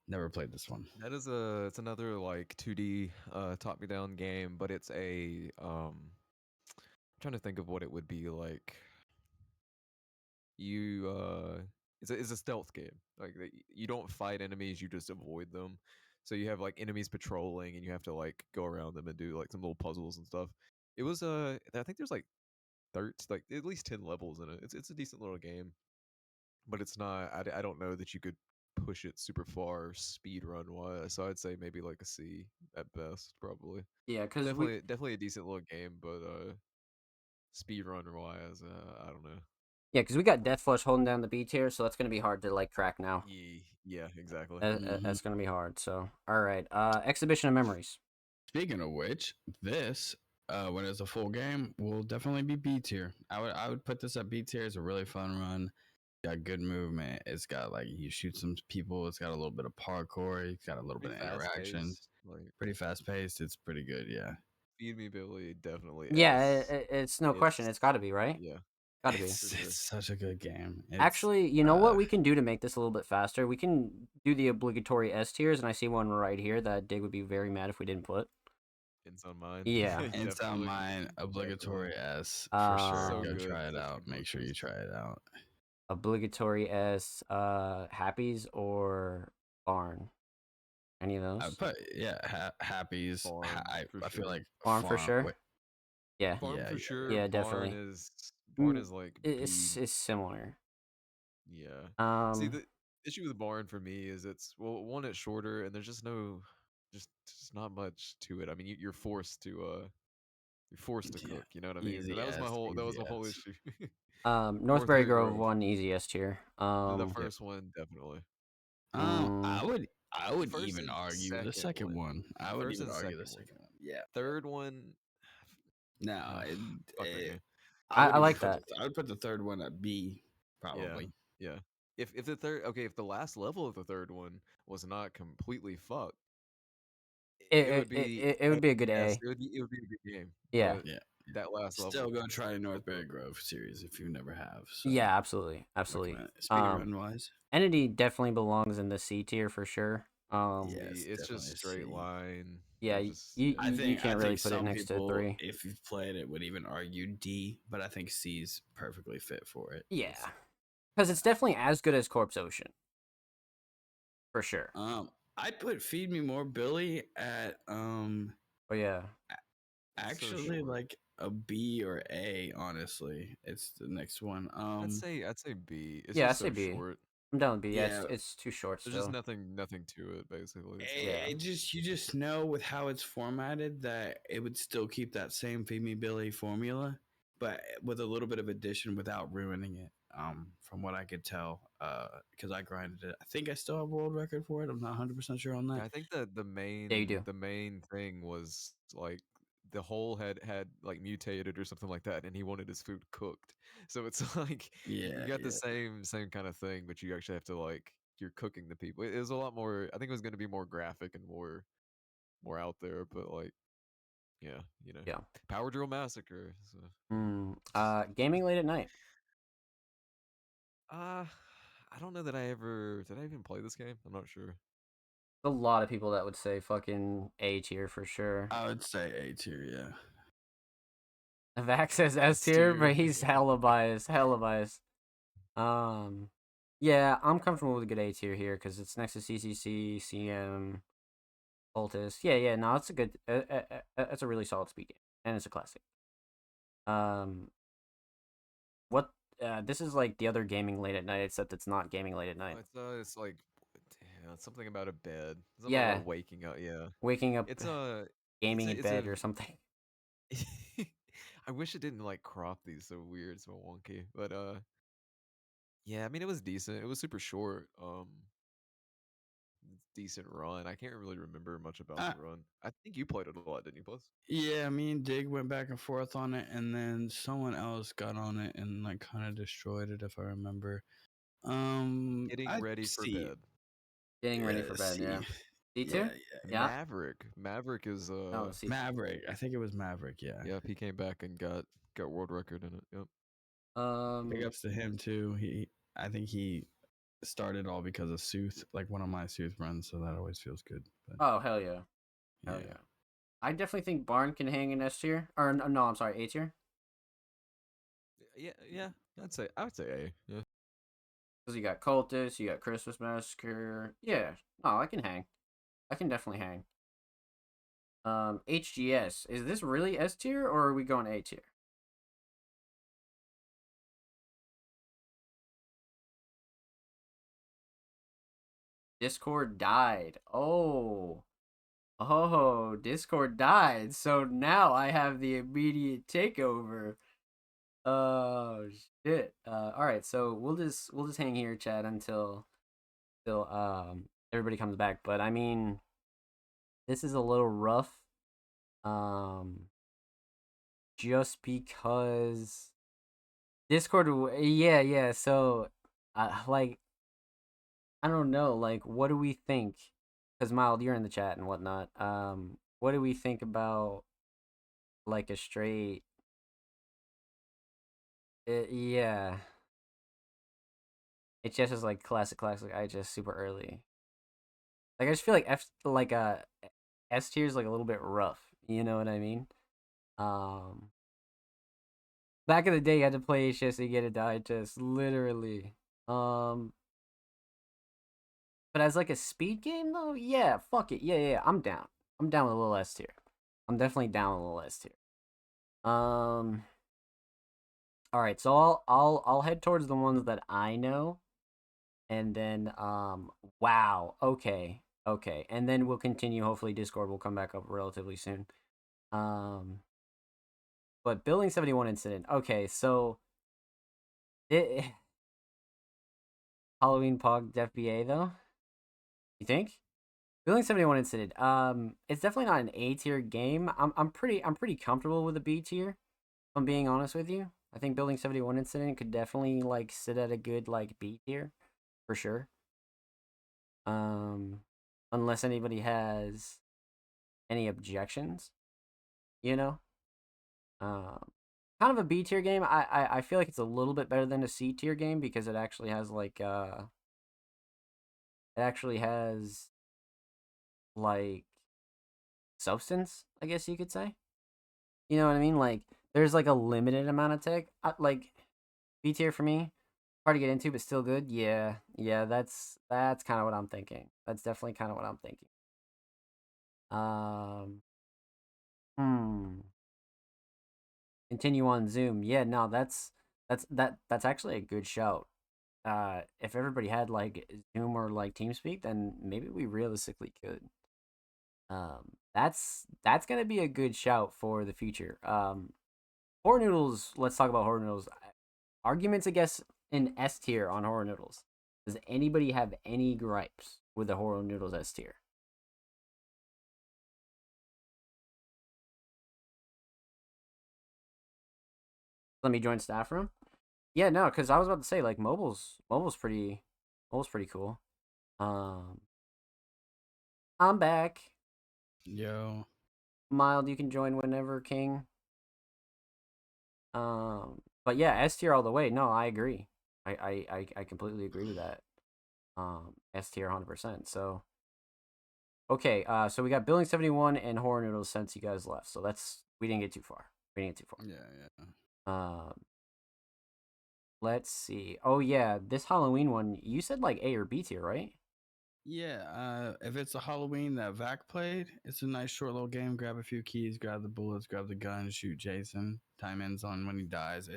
S2: never played this one.
S3: It's another like 2D top down game, but it's I'm trying to think of what it would be like. You it's a stealth game. Like you don't fight enemies, you just avoid them. So you have like enemies patrolling, and you have to like go around them and do like some little puzzles and stuff. It was I think there's like 30, like at least 10 levels in it. It's a decent little game, but it's not. I don't know that you could push it super far speed run wise. So I'd say maybe like a C at best, probably.
S1: Yeah, because we
S3: Definitely a decent little game, but speed run wise, I don't know.
S1: yeah, because we got Death Flush holding down the B tier, so that's gonna be hard to like crack now.
S3: Yeah, exactly.
S2: Mm-hmm.
S1: That's gonna be hard. So all right, Exhibition of Memories.
S2: Speaking of which, this when it's a full game will definitely be B tier. I would put this at B tier. It's a really fun run. Got good movement. It's got like you shoot some people. It's got a little bit of parkour. It's got a little bit
S3: Pretty
S2: of
S3: fast
S2: interaction.
S3: paced. Like
S2: Pretty fast paced. It's pretty good. Yeah.
S3: Feed Me Billy, definitely
S1: Yeah,
S3: S.
S1: it's no question.
S3: It's
S1: It's got to be right.
S3: yeah,
S1: Got to be.
S3: for
S2: It's
S3: sure.
S2: such a good game. It's
S1: Actually, you know what we can do to make this a little bit faster? We can do the obligatory S tiers, and I see one right here that Dig would be very mad if we didn't put.
S3: It's on mine.
S1: Yeah.
S2: it's on
S3: Definitely.
S2: mine.
S3: Definitely.
S2: Obligatory S for sure.
S3: So
S1: Um,
S2: Go
S3: good.
S2: try it
S3: Such
S2: out.
S3: good
S2: Make sure you
S3: glitches.
S2: try it out.
S1: obligatory S, Happies or Barn. Any of
S2: I
S1: those?
S2: put Happy's.
S3: Farm for
S2: I feel
S3: sure.
S2: like
S1: Barn for sure.
S2: Wait,
S1: Yeah,
S3: Farm for
S2: yeah.
S3: sure.
S1: yeah,
S3: Barn
S1: definitely.
S3: is Barn is like B.
S1: It's similar.
S3: Yeah. See,
S1: Um,
S3: the issue with Barn for me is it's well, one, it's shorter, and there's just not much to it. I mean, you're forced to
S2: Yeah.
S3: cook. You know what I mean?
S2: Easy S.
S3: That was
S2: Easy
S3: my whole
S2: S.
S3: issue.
S1: Northbury
S3: Northbury
S1: Grove
S3: Grove.
S1: one easy S tier.
S3: The
S2: Yep.
S3: first one definitely.
S1: Mm,
S2: I would
S3: First
S2: even
S3: and
S2: argue the
S3: second
S2: second
S3: one.
S2: one. I would
S3: First
S2: even
S3: and
S2: argue the
S3: second one.
S2: second one. Yeah.
S3: Third one.
S2: No,
S3: Fuck that game.
S2: I would
S1: I
S2: even
S1: like
S2: put
S1: that.
S2: I would put the third one at B,
S3: Yeah,
S2: probably.
S3: yeah. If the third if the last level of the third one was not completely fucked, it would be
S1: It
S3: A.
S1: would be a good
S3: Yes,
S1: A.
S3: it would be a good game.
S1: Yeah.
S3: But
S2: Yeah.
S3: that last
S2: Still
S3: level.
S2: go try North Berry Grove series if you never have. So
S1: Yeah, absolutely, absolutely.
S2: recommend it. Speedrun wise,
S1: Entity definitely belongs in the C tier for sure.
S2: yeah,
S3: See,
S2: it's
S3: it's just
S2: definitely a
S3: straight
S2: C.
S3: line.
S1: Yeah,
S3: There's
S1: you
S3: just
S1: you,
S3: yeah.
S1: you
S2: I
S1: can't really
S2: think
S1: put it
S2: some
S1: next to
S2: people,
S1: 3.
S2: if you've played it, would even argue D, but I think C's perfectly fit for it.
S1: Yeah, because it's definitely as good as Corpse Ocean for sure.
S2: I'd put Feed Me More Billy at
S1: Oh yeah,
S3: It's so
S2: actually
S3: short.
S2: like a B or A. Honestly, it's the next one.
S3: I'd say B. It's
S1: yeah, I
S3: just
S1: say
S3: so
S1: B.
S3: short.
S1: I'm down with B. Yeah,
S2: Yeah,
S1: it's too short
S3: There's just
S1: still.
S3: nothing to it basically. It's like
S1: Yeah,
S2: it just you just know with how it's formatted that it would still keep that same Feed Me Billy formula, but with a little bit of addition without ruining it. From what I could tell, because I grinded it. I think I still have a world record for it. I'm not 100% sure on that.
S3: yeah, I think that the
S1: yeah, you
S3: main
S1: do.
S3: the main thing was like the hole had like mutated or something like that, and he wanted his food cooked. So it's like you
S2: Yeah,
S3: got the
S2: yeah.
S3: same kind of thing, but you actually have to like you're cooking the people. It was a lot more. I think it was going to be more graphic and more out there, but like yeah,
S1: Yeah.
S3: Power Drill Massacre. So
S1: Gaming late at night.
S3: uh, I don't know that I ever did. I even play this game? I'm not sure.
S1: A lot of people that would say fucking A tier for sure.
S2: I would say A tier. Yeah.
S1: Vax says S
S3: S
S1: tier, but
S3: tier.
S1: he's hella biased. Hella biased. Yeah, I'm comfortable with a good A tier here because it's next to CCC, CM, Cultist. Yeah, yeah, no, it's a good, it's a really solid speed game, and it's a classic. Um, what? This is like the other gaming late at night, except it's not gaming late at night.
S3: It's like yeah, it's something about a bed. Something
S1: Yeah,
S3: about waking up. Yeah,
S1: waking up,
S3: it's
S1: gaming in
S3: it's
S1: bed
S3: a.
S1: or something.
S3: I wish it didn't like crop these so weird, so wonky. But yeah, I mean it was decent. It was super short. Decent run. I can't really remember much about
S2: Uh,
S3: the run. I think you played it a lot, didn't you, Plus?
S2: yeah, me and Dig went back and forth on it, and then someone else got on it and like kind of destroyed it, if I remember.
S3: Getting
S2: I
S3: ready for
S2: see.
S3: bed.
S1: Getting ready for
S2: Yeah,
S1: bed. Yeah.
S2: C.
S1: D
S2: Yeah,
S1: tier.
S2: yeah,
S1: Yeah.
S2: yeah.
S3: Maverick. Maverick is
S1: No, C tier.
S2: Maverick. I think it was Maverick. Yeah.
S3: yep, he came back and got world record in it. Yep.
S2: Big
S1: Um.
S2: ups to him too. I think he started all because of Sooth, like one of my Sooth runs, so that always feels good. But
S1: Oh hell yeah. Hell
S2: yeah,
S1: yeah. I definitely think Barn can hang in S tier. Or no, I'm sorry, A tier.
S3: Yeah. I would say A. Yeah.
S1: Because you got Cultist, you got Christmas Massacre. Yeah. No, I can hang. I can definitely hang. HGS. Is this really S tier or are we going A tier? Discord died. Oh, Discord died. So now I have the immediate takeover. Oh shit. All right. So we'll just hang here, chat, until everybody comes back. But I mean, this is a little rough. Um, just because Discord. Yeah, yeah. So, like, I don't know. Like, what do we think? Because Mild, you're in the chat and whatnot. What do we think about like a straight? Yeah, it just is like classic. I just super early. Like I just feel like S tier is like a little bit rough. You know what I mean? Um, back in the day, you had to play HS to get a digest, literally. Um, but as like a speed game though, yeah, fuck it, yeah. I'm down. I'm down with a little S tier. I'm definitely down with a little S tier. Um, all right, so I'll head towards the ones that I know, and then wow, okay, and then we'll continue. Hopefully, Discord will come back up relatively soon. Um, but Building 71 incident. Okay, so it Halloween Pog Def BA though. You think? Building 71 incident. It's definitely not an A tier game. I'm pretty comfortable with a B tier. If I'm being honest with you. I think Building 71 incident could definitely like sit at a good like B tier for sure. Um, unless anybody has any objections, you know. Kind of a B tier game. I feel like it's a little bit better than a C tier game because it actually has like substance, I guess you could say. You know what I mean? Like there's like a limited amount of tech. Like B tier for me, hard to get into, but still good. Yeah, yeah, that's kind of what I'm thinking. That's definitely kind of what I'm thinking. Um, hmm. Continue on Zoom. Yeah, no, that's actually a good shout. If everybody had like Zoom or like TeamSpeak, then maybe we realistically could. That's gonna be a good shout for the future. Horror Noodles. Let's talk about Horror Noodles. Arguments, I guess, in S tier on Horror Noodles. Does anybody have any gripes with the Horror Noodles S tier? Let me join staff room. Yeah, no, because I was about to say like mobile's pretty cool. Um, I'm back.
S2: Yo.
S1: Mild, you can join whenever, King. But yeah, S tier all the way. No, I agree. I completely agree with that. S tier 100%. So okay, so we got Building 71 and Horror Noodles since you guys left. So that's we didn't get too far. We didn't get too
S2: Yeah, yeah.
S1: far. Let's see. Oh yeah, this Halloween one, you said like A or B tier, right?
S2: Yeah, if it's a Halloween that Vac played, it's a nice short little game. Grab a few keys, grab the bullets, grab the gun, shoot Jason. Time ends on when he dies.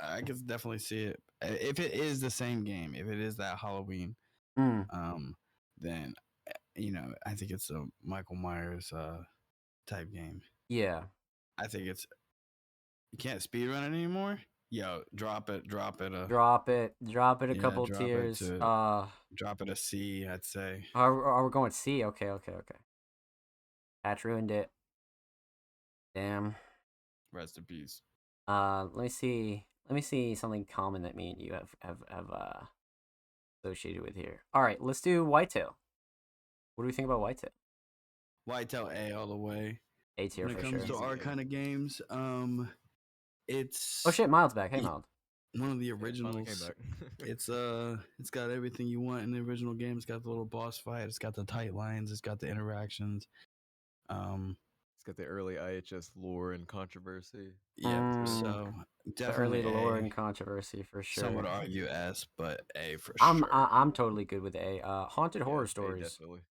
S2: I can definitely see it. If it is the same game, if it is that Halloween,
S1: Mm,
S2: um, then I think it's a Michael Myers type game.
S1: yeah.
S2: I think it's you can't speedrun it anymore. Yo, drop it, drop it.
S1: Drop it a
S2: Yeah,
S1: couple tiers.
S2: drop it a C. I'd say.
S1: Are we going C? Okay, okay, okay. Patch ruined it. Damn.
S2: Rest in peace.
S1: Let me see. Let me see something common that me and you have associated with here. All right, let's do Whitetail. What do we think about Whitetail?
S2: Whitetail A all the way.
S1: A tier
S2: When it
S1: for
S2: comes
S1: sure.
S2: to
S3: Easy
S2: our
S3: A.
S2: kind of games,
S1: Oh
S2: it's
S1: shit, Mild's back. Hey, Mild.
S2: one of the
S3: Yeah, finally came
S2: originals.
S3: back.
S2: It's got everything you want in the original game. It's got the little boss fight. It's got the tight lines. It's got the interactions. Um,
S3: It's got the early IHS lore and controversy.
S2: yep.
S3: It's really
S1: Mm,
S3: good.
S2: So
S1: the
S2: definitely
S1: early lore
S2: A.
S1: and controversy for
S2: Some would
S1: sure.
S2: argue S, but A for
S1: I'm
S2: sure.
S1: I, I'm totally good with A. Haunted
S3: Yeah,
S1: horror
S3: A
S1: stories.
S3: definitely.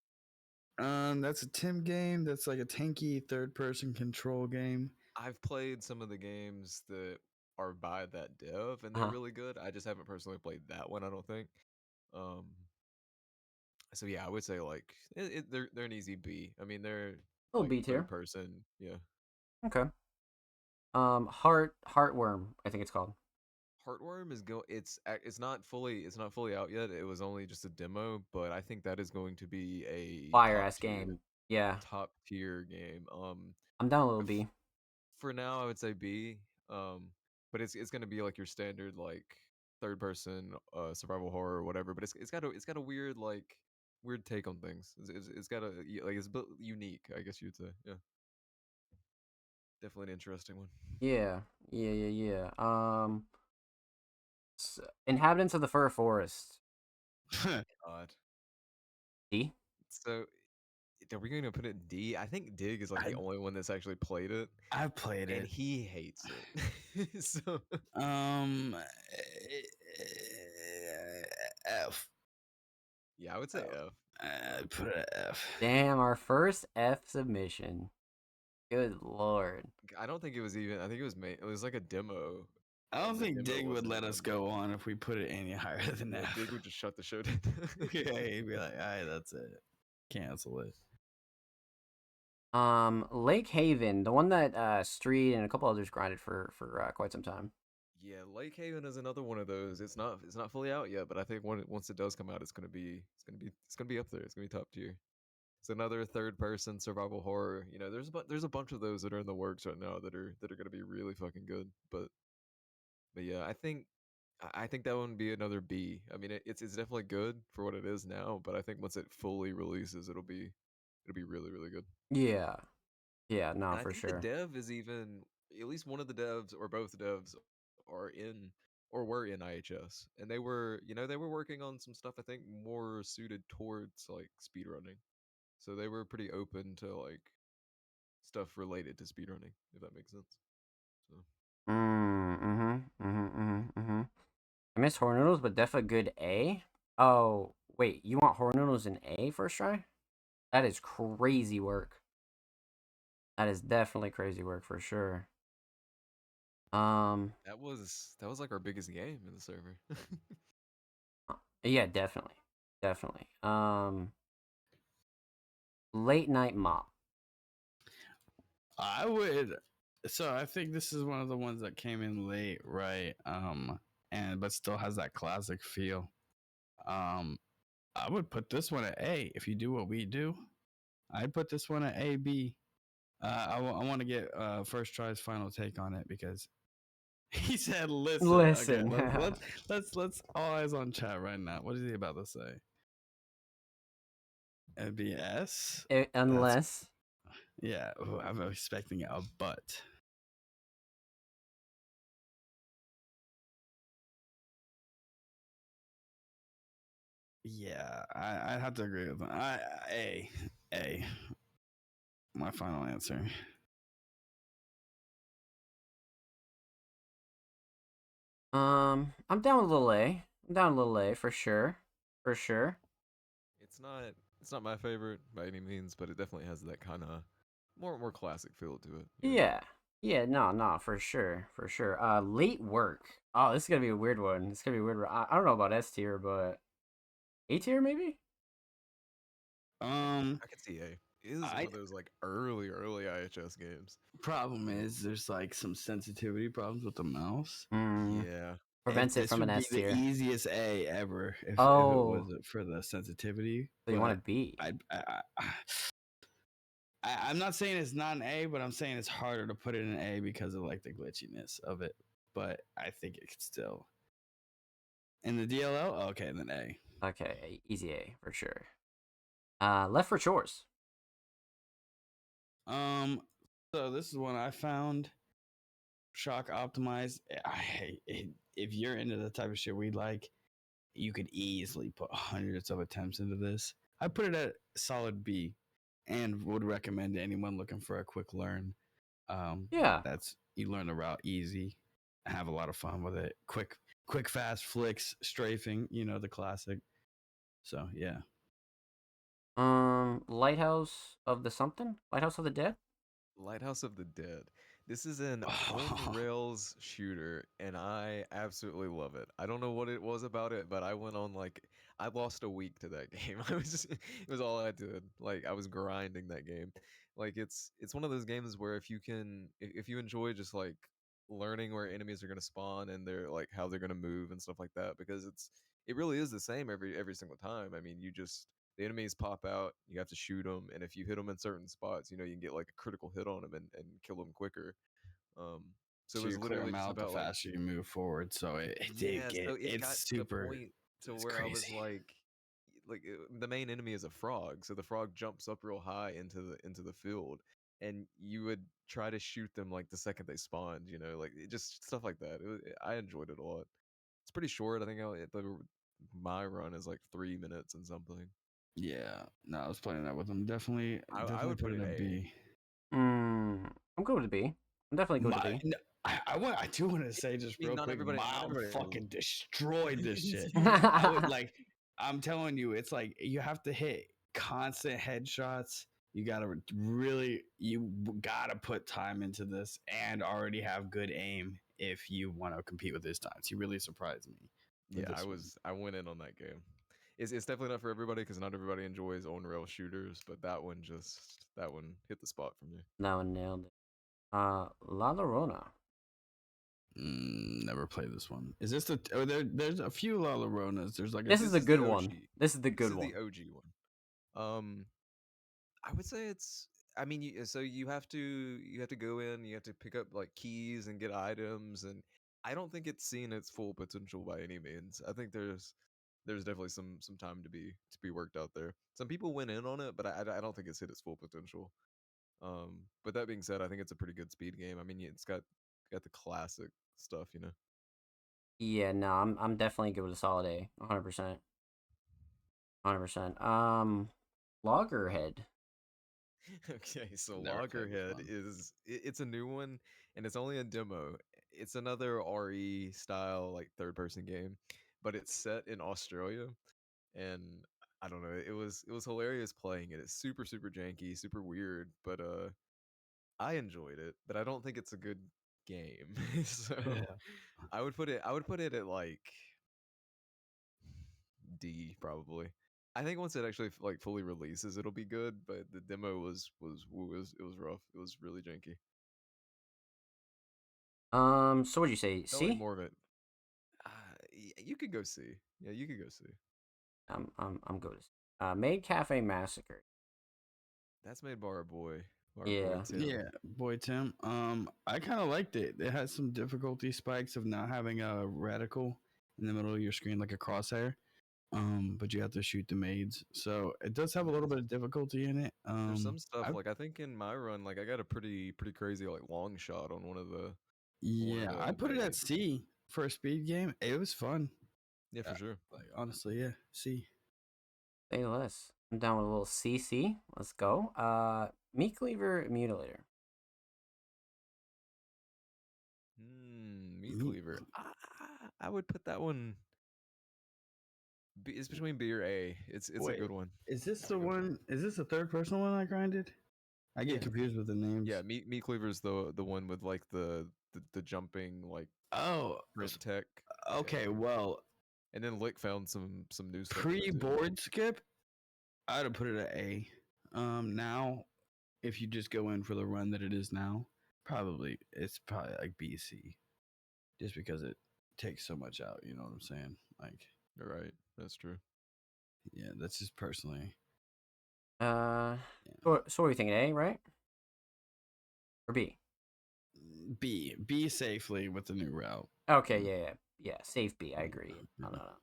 S2: That's a Tim game. That's like a tanky third-person control game.
S3: I've played some of the games that are by that dev, and they're
S1: Uh-huh.
S3: really good. I just haven't personally played that one. I don't think. Um, so yeah, I would say like they're an easy B. I mean, they're
S1: Little
S3: like
S1: B tier.
S3: third person. Yeah,
S1: Okay. Heartworm. I think it's called
S3: Heartworm is go. It's not fully out yet. It was only just a demo, but I think that is going to be a
S1: fire ass game. Yeah,
S3: top tier game.
S1: I'm down a little
S3: f-
S1: B.
S3: for now I would say B. But it's gonna be like your standard like third person survival horror or whatever. But it's got a weird like weird take on things. It's got like it's built unique. I guess you'd say. Yeah, definitely an interesting one.
S1: Yeah, yeah. Inhabitants of the Fur Forest.
S3: God.
S1: D.
S3: So are we going to put it in D? I think Dig is like
S2: I
S3: the only one that's actually played it,
S2: I've played
S3: and
S2: it.
S3: he hates it. So
S2: Um, F.
S3: yeah, I would say F.
S2: I'd put it at F.
S1: Damn, our first F submission. Good lord.
S3: I don't think it was even. I think it was It was like a demo,
S2: I don't
S3: and the
S2: think
S3: demo
S2: Dig would
S3: wasn't
S2: let us
S3: even.
S2: go on if we put it any higher than
S3: Yeah,
S2: F.
S3: Dig would just shut the show down.
S2: Yeah, he'd be like, "All right, that's it, cancel it."
S1: Lake Haven, the one that Street and a couple others grinded for quite some time.
S3: Yeah, Lake Haven is another one of those. It's not fully out yet, but I think once it does come out, it's gonna be up there. It's gonna be top tier. It's another third person survival horror. You know, there's a bunch of those that are in the works right now that are gonna be really fucking good. But yeah, I think that one would be another B. I mean, it's definitely good for what it is now, but I think once it fully releases, it'll be really really good.
S1: Yeah, yeah, no,
S3: And I
S1: for
S3: think the
S1: sure.
S3: dev is even at least one of the devs or both devs are in or were in IHS, and they were, they were working on some stuff I think more suited towards like speedrunning. So they were pretty open to like stuff related to speedrunning, if that makes sense. So
S1: I miss horn noodles, but def a good A. Oh wait, you want horn noodles in A first try? That is crazy work. That is definitely crazy work for sure. Um,
S3: that was like our biggest game in the server.
S1: yeah, definitely, definitely. Late night mop.
S2: I would. So I think this is one of the ones that came in late, right? And but still has that classic feel. Um, I would put this one at A. If you do what we do, I'd put this one at A B. I want to get first try's final take on it because he said, "Listen, okay,
S1: Listen,
S2: let's all eyes on chat right now. What is he about to say? BS? That's
S1: unless
S2: yeah. Ooh, I'm expecting a but. Yeah, I have to agree with him. A, my final answer.
S1: I'm down with a little A. I'm down with a little A for sure, for sure.
S3: it's not it's not my favorite by any means, but it definitely has that kind of more classic feel to it.
S1: Yeah. Yeah, no, for sure, for sure. Late work. Oh, this is gonna be a weird one. It's gonna be a weird one. I don't know about S tier, but A tier maybe?
S2: Um,
S3: I could see A. It is one
S2: I
S3: of those like early IHS games.
S2: problem is there's like some sensitivity problems with the mouse.
S1: Hmm.
S3: Yeah.
S1: Prevents it
S2: This
S1: from an
S2: would be
S1: S
S2: the
S1: tier.
S2: easiest A ever if it was
S1: Oh,
S2: for the sensitivity.
S1: so you want a
S2: But
S1: B?
S2: I'm not saying it's not an A, but I'm saying it's harder to put it in an A because of like the glitchiness of it. But I think it could still in the DLL. Okay, then A.
S1: Okay, easy A for sure. Left for chores.
S2: Um, so this is one I found. Shock optimized. If you're into the type of shit we like, you could easily put hundreds of attempts into this. I put it at solid B, and would recommend to anyone looking for a quick learn.
S1: Yeah.
S2: That's you learn the route easy, have a lot of fun with it. Quick, fast flicks, strafing. You know the classic. So yeah.
S1: Lighthouse of the something? Lighthouse of the Dead?
S3: Lighthouse of the Dead. This is an on rails shooter, and I absolutely love it. I don't know what it was about it, but I went on like I lost a week to that game. It was all I did. Like I was grinding that game. Like it's one of those games where if you enjoy just like learning where enemies are gonna spawn and they're like how they're gonna move and stuff like that, because it really is the same every single time. I mean, the enemies pop out, you have to shoot them, and if you hit them in certain spots, you can get like a critical hit on them and kill them quicker. Um, so it
S2: So
S3: was
S2: you clear
S3: literally
S2: them
S3: just
S2: out the
S3: about like,
S2: faster you move forward. So
S3: yeah. So it
S2: it's
S3: got to the
S2: super.
S3: point to
S2: It's
S3: where I was
S2: crazy.
S3: the main enemy is a frog, so the frog jumps up real high into the field, and you would try to shoot them like the second they spawned. Like just stuff like that. I enjoyed it a lot. It's pretty short. I think my run is like 3 minutes and something.
S2: Yeah, no, I was playing that with them. Definitely,
S3: I
S2: definitely
S3: would
S2: put
S3: put
S2: it
S3: it
S2: at
S3: A.
S2: B.
S1: I'm going to B. I'm definitely going to
S2: My,
S1: B.
S2: no, I do want to say just
S3: I mean,
S2: real
S3: not
S2: quick,
S3: everybody, not
S2: Mild
S3: everybody
S2: fucking destroyed this shit. I would
S1: Yeah.
S2: like, I'm telling you, it's like you have to hit constant headshots. You gotta put time into this and already have good aim if you want to compete with his times. He really surprised me with
S3: Yeah,
S2: this one.
S3: I went in on that game. It's definitely not for everybody because not everybody enjoys on rail shooters, but that one hit the spot for me.
S1: That one nailed it. La Llorona.
S2: Never played this one. Is this the? Oh, there's a few La Lloronas. There's like a.
S1: This is
S3: This
S1: the
S3: is the
S1: good one.
S3: OG.
S1: This is the
S3: This
S1: good
S3: is the
S1: one.
S3: OG one. I would say it's. I mean, so you have to go in, you have to pick up like keys and get items, and I don't think it's seen its full potential by any means. I think there's definitely some time to be worked out there. Some people went in on it, but I don't think it's hit its full potential. But that being said, I think it's a pretty good speed game. I mean, it's got the classic stuff, you know.
S1: Yeah, no, I'm definitely good with a solid A. 100%. 100%. Loggerhead.
S3: Okay, so
S2: Never played this
S3: Loggerhead
S2: one.
S3: it's a new one and it's only a demo. It's another RE style like third person game, but it's set in Australia and I don't know, it was hilarious playing it. It's super janky, super weird, but I enjoyed it, but I don't think it's a good game. So
S2: Yeah.
S3: I would put it at like D probably. I think once it actually like fully releases, it'll be good. But the demo was rough. It was really janky.
S1: So what'd you say?
S3: Felt like
S1: C?
S3: more of it. You could go see. Yeah, you could go see.
S1: I'm good. Maid Cafe Massacre.
S3: That's made by our boy
S1: Yeah.
S3: Tim.
S2: Yeah, boy Tim. I kind of liked it. It has some difficulty spikes of not having a reticle in the middle of your screen like a crosshair. But you have to shoot the maids, so it does have a little bit of difficulty in it.
S3: There's some stuff
S2: I
S3: like I think in my run, like I got a pretty crazy like long shot on one of
S2: yeah, I
S3: the
S2: put it at
S3: maids.
S2: C for a speed game. It was fun.
S3: Yeah, for sure.
S2: Like honestly, yeah, C.
S1: Say less. I'm down with a little CC. Let's go. Meat Cleaver Mutilator.
S3: Meat
S2: Meat.
S3: cleaver. I would put that one. It's between B or A. It's a
S2: Wait,
S3: good one.
S2: is this
S3: It's a
S2: the
S3: good one.
S2: one? Is this the third person one I grinded? I get
S3: Yeah,
S2: confused with the
S3: yeah.
S2: names.
S3: Meat cleaver's the one with like the jumping like
S2: Oh,
S3: print tech. Yeah,
S2: okay. Well,
S3: and then Lick found some new stuff in it
S2: pre
S3: too.
S2: board skip, I'd have put it at A. Now if you just go in for the run that it is now, it's probably like BC, just because it takes so much out. You know what I'm saying? Like,
S3: You're right. That's true.
S2: yeah, that's just personally.
S1: Uh,
S2: Yeah.
S1: so what are you thinking? A, right? Or B?
S2: B safely with the new route.
S1: Okay,
S2: Mm,
S1: yeah. Safe B. I
S2: yeah,
S1: agree.
S2: yeah.
S1: No.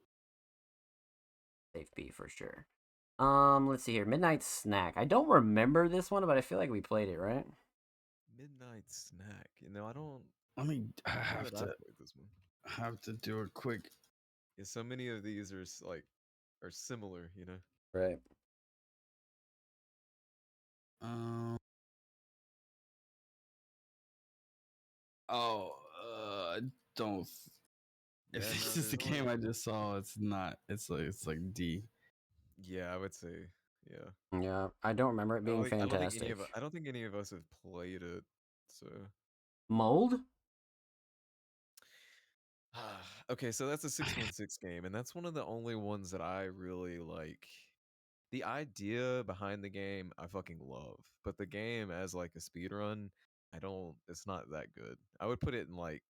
S1: Safe B for sure. Let's see here. Midnight Snack. I don't remember this one, but I feel like we played it, right?
S3: Midnight snack. You know, I don't
S2: I
S3: I don't know
S2: have
S3: that
S2: to
S3: I've played this one.
S2: do a quick.
S3: Yeah, so many of these are are similar. You know.
S1: Right.
S2: Um. Oh. Don't. If
S3: Yeah. No.
S2: this is the
S3: There's
S2: game
S3: only.
S2: I just saw, it's not. It's like D.
S3: Yeah, I would say. Yeah.
S1: Yeah, I don't remember it being fantastic.
S3: I don't think any of us have played it. So
S1: Mold?
S3: okay, so that's a 616 game, and that's one of the only ones that I really like. The idea behind the game, I fucking love, but the game as like a speed run, I don't. It's not that good. I would put it in like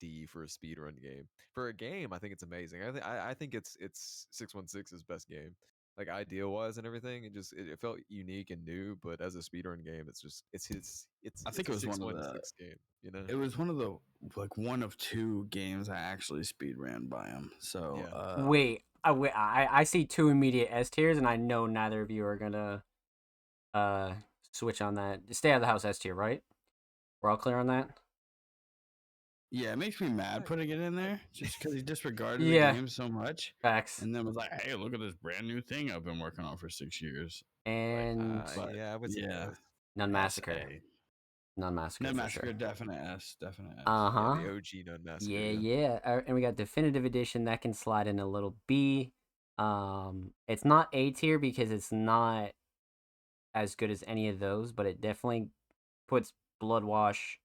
S3: D for a speed run game. For a game, I think it's amazing. I think it's 616's best game. Like idea wise and everything, it felt unique and new. But as a speedrun game,
S2: I
S3: it's
S2: think
S3: a
S2: it was
S3: six one six game. You know?
S2: it was one of the like one of two games I actually speed ran by him. So
S3: Yeah.
S1: I see two immediate S tiers, and I know neither of you are gonna uh switch on that. Stay out of the house S tier, right? We're all clear on that.
S2: yeah, it makes me mad
S3: I,
S2: putting it in
S3: I,
S2: there just because he disregarded the
S1: Yeah,
S2: game so much,
S1: facts.
S2: and then was like, "Hey, look at this brand new thing I've been working on for 6 years." Like,
S1: And
S2: but
S3: yeah, I would say
S2: yeah,
S3: S.
S1: None
S2: S
S1: massacre.
S2: A.
S1: None massacre
S2: No
S1: for sure.
S2: massacre, definite S, definite S.
S1: Uh
S3: Yeah,
S1: huh.
S3: the OG Nun Massacre.
S1: Yeah,
S3: Yeah.
S1: yeah. And we got definitive edition that can slide in a little B. It's not A tier because it's not as good as any of those, but it definitely puts Bloodwash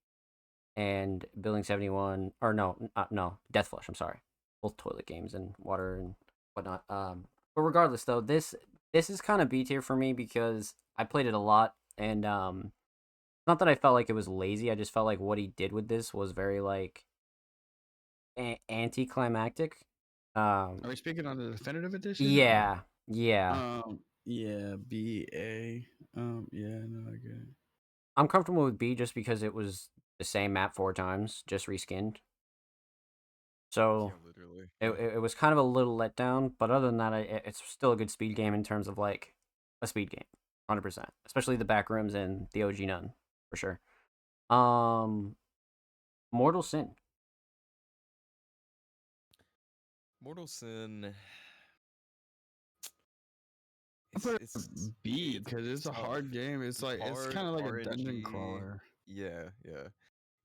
S1: and Building 71, or no, Death Flush. I'm sorry, both toilet games and water and whatnot. But regardless, though, this is kind of B tier for me because I played it a lot, and not that I felt like it was lazy. I just felt like what he did with this was very like anticlimactic.
S2: Are we speaking on the definitive edition or?
S1: Yeah, yeah.
S2: Yeah, BA. Yeah, no, I get it.
S1: I'm comfortable with B just because it was the same map 4 times, just reskinned. So
S3: Yeah, literally.
S1: it,
S3: Yeah.
S1: it, it was kind of a little letdown, but other than that, it's still a good speed game in terms of like a speed game. 100%. Especially the back rooms and the OG Nun, for sure. Mortal Sin.
S3: Mortal Sin.
S2: I put it
S3: It's
S2: B
S3: it's
S2: because it's a
S3: tough.
S2: hard game. It's
S3: It's
S2: like it's
S3: hard
S2: kind of like a dungeon
S3: RNG.
S2: crawler.
S3: Yeah, yeah.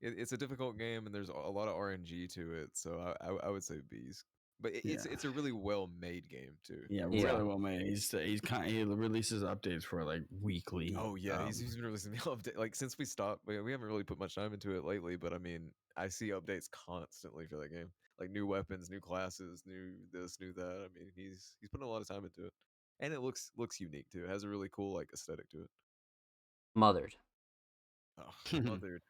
S3: It's a difficult game, and there's a lot of RNG to it. So I would say B's. But
S2: Yeah,
S3: it's a really well made game too.
S2: yeah,
S1: Yeah.
S2: really well made. He's kind he releases updates for like weekly.
S3: Oh yeah, he's been releasing the update. Like since we stopped, we haven't really put much time into it lately. But I mean, I see updates constantly for that game. Like new weapons, new classes, new this, new that. I mean, he's putting a lot of time into it, and it looks unique too. It has a really cool like aesthetic to it.
S1: Mothered.
S3: Oh, mothered.